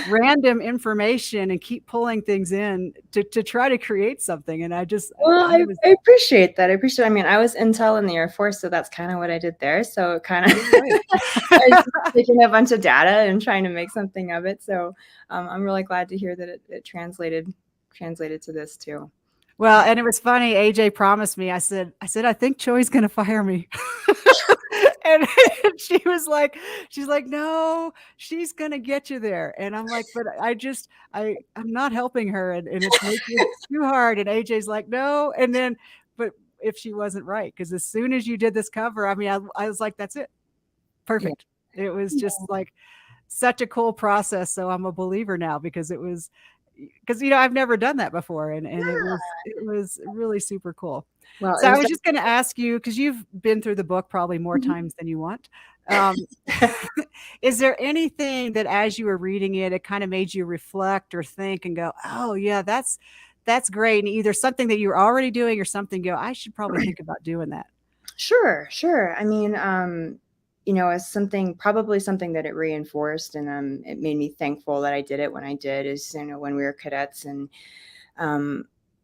random information and keep pulling things in to try to create something. And I appreciate that. I mean, I was intel in the Air Force, so that's kind of what I did there. So kind of I was taking a bunch of data and trying to make something of it. So I'm really glad to hear that it translated to this too. Well, and it was funny. AJ promised me. I said, I think Choi's going to fire me. And she's like, no, she's going to get you there. And I'm like, but I'm not helping her. And it's making it too hard. And AJ's like, no. And then, but if she wasn't right, because as soon as you did this cover, I mean, I was like, that's it. Perfect. Yeah. It was just like such a cool process. So I'm a believer now, because I've never done that before. And it was really super cool. Well, so I was just going to ask you, because you've been through the book probably more times than you want. Is there anything that as you were reading it, it kind of made you reflect or think and go, oh yeah, that's great. And either something that you were already doing or something I should probably think about doing that. Sure. I mean, as probably something that it reinforced, and it made me thankful that I did it when I did, is, when we were cadets, and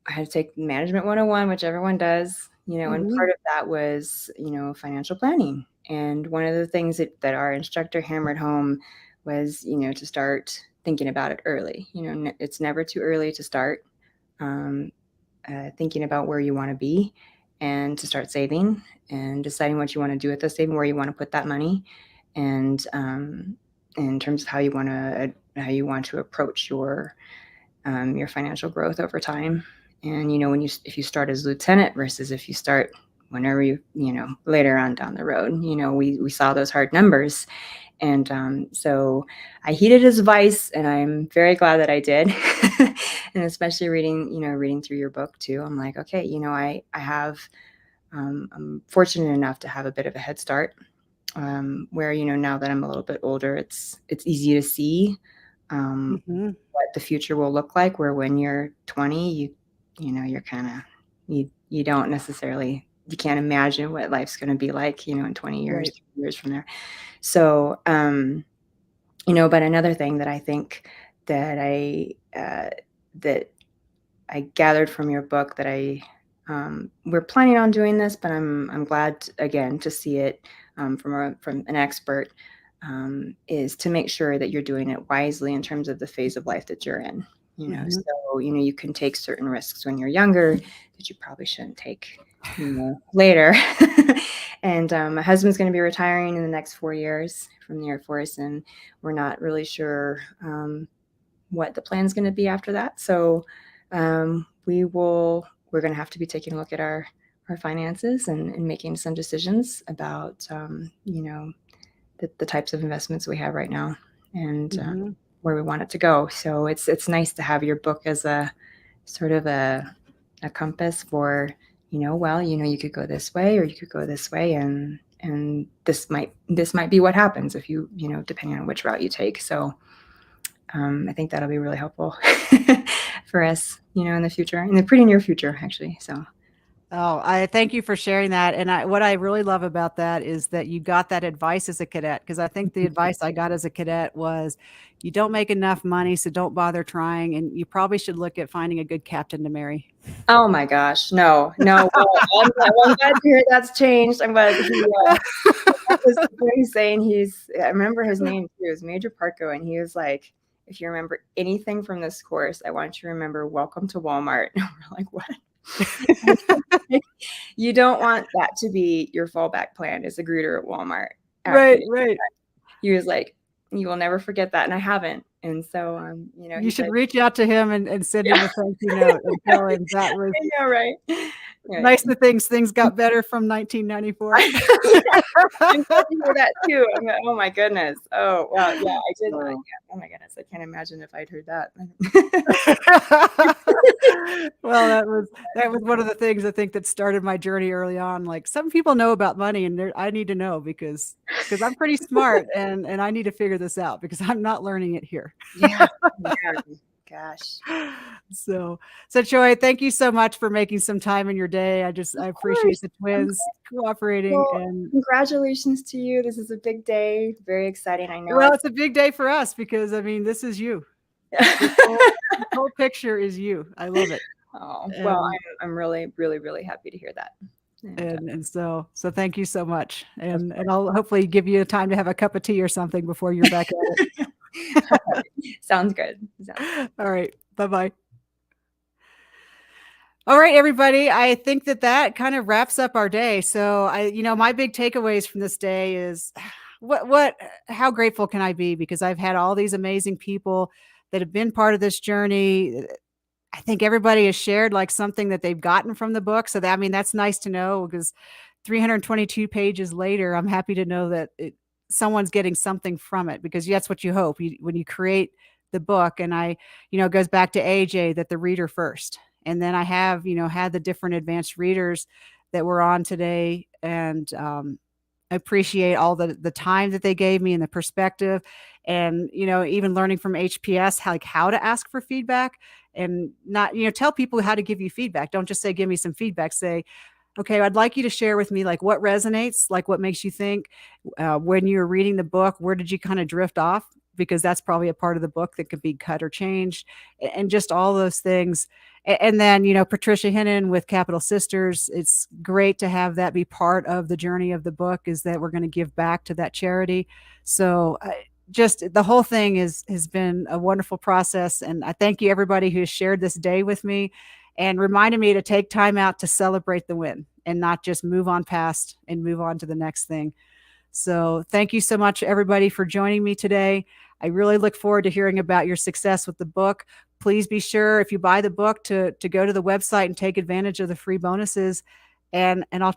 I had to take Management 101, which everyone does, and part of that was, financial planning. And one of the things that our instructor hammered home was, to start thinking about it early. It's never too early to start thinking about where you want to be, and to start saving and deciding what you want to do with the saving, where you want to put that money, and in terms of how you want to approach your financial growth over time. And if you start as lieutenant versus if you start whenever you later on down the road, we saw those hard numbers. And so I heeded his advice, and I'm very glad that I did. And especially reading through your book too, I'm like, okay, I have, I'm fortunate enough to have a bit of a head start, where, now that I'm a little bit older, it's easy to see what the future will look like, where when you're 20, you're kind of, you don't necessarily, you can't imagine what life's going to be like, in 20 years, 30 years from there. So, But another thing that I think that that I gathered from your book that we're planning on doing this, but I'm glad again to see it from an expert, is to make sure that you're doing it wisely in terms of the phase of life that you're in. So you can take certain risks when you're younger that you probably shouldn't take later. And my husband's going to be retiring in the next 4 years from the Air Force, and we're not really sure what the plan's going to be after that. So we're going to have to be taking a look at our finances and making some decisions about the types of investments we have right now, and where we want it to go. So it's nice to have your book as a sort of a compass for, you could go this way or you could go this way, and this might be what happens if you depending on which route you take. So I think that'll be really helpful for us, in the future, in the pretty near future, actually. So. Oh, I thank you for sharing that. And what I really love about that is that you got that advice as a cadet, because I think the advice I got as a cadet was, you don't make enough money, so don't bother trying. And you probably should look at finding a good captain to marry. Oh my gosh. No. Well, I'm glad to hear that's changed. I'm glad he's saying I remember his name too, it was Major Parko. And he was like, if you remember anything from this course, I want you to remember, welcome to Walmart. And we're like, what? You don't want that to be your fallback plan as a greeter at Walmart. Right. He was like, you will never forget that. And I haven't. And so, you should reach out to him and send him a thank you note and tell him that was right. Nice to think things got better from 1994. I'm glad to hear that too. Oh my goodness. Oh, wow. Yeah, I did. Oh my goodness. I can't imagine if I'd heard that. Well, that was one of the things I think that started my journey early on. Like, some people know about money, and I need to know because I'm pretty smart and I need to figure this out because I'm not learning it here. Yeah. Gosh. So Joy, thank you so much for making some time in your day. I appreciate the twins cooperating. Well, and congratulations to you. This is a big day. Very exciting. I know. Well, it's a big day for us because this is you. The whole picture is you. I love it. Oh, well, I'm really, really, really happy to hear that. And so thank you so much. And I'll hopefully give you time to have a cup of tea or something before you're back at it. Sounds good. All right. Bye-bye. All right, everybody. I think that kind of wraps up our day. So my big takeaways from this day is how grateful can I be? Because I've had all these amazing people that have been part of this journey. I think everybody has shared like something that they've gotten from the book. So that's nice to know, because 322 pages later, I'm happy to know that someone's getting something from it, because that's what you hope when you create the book. And it goes back to AJ, that the reader first. And then I have, had the different advanced readers that were on today, and appreciate all the time that they gave me and the perspective, and, even learning from HPS, how to ask for feedback, and not, tell people how to give you feedback. Don't just say, give me some feedback. Say, okay, I'd like you to share with me, like, what resonates, like what makes you think when you were reading the book, where did you kind of drift off? Because that's probably a part of the book that could be cut or changed, and just all those things. And then, Patricia Hinnen with Capital Sisters, it's great to have that be part of the journey of the book, is that we're going to give back to that charity. So just the whole thing has been a wonderful process. And I thank you, everybody who has shared this day with me and reminded me to take time out to celebrate the win and not just move on past and move on to the next thing. So thank you so much, everybody, for joining me today. I really look forward to hearing about your success with the book. Please be sure, if you buy the book, to go to the website and take advantage of the free bonuses. And I'll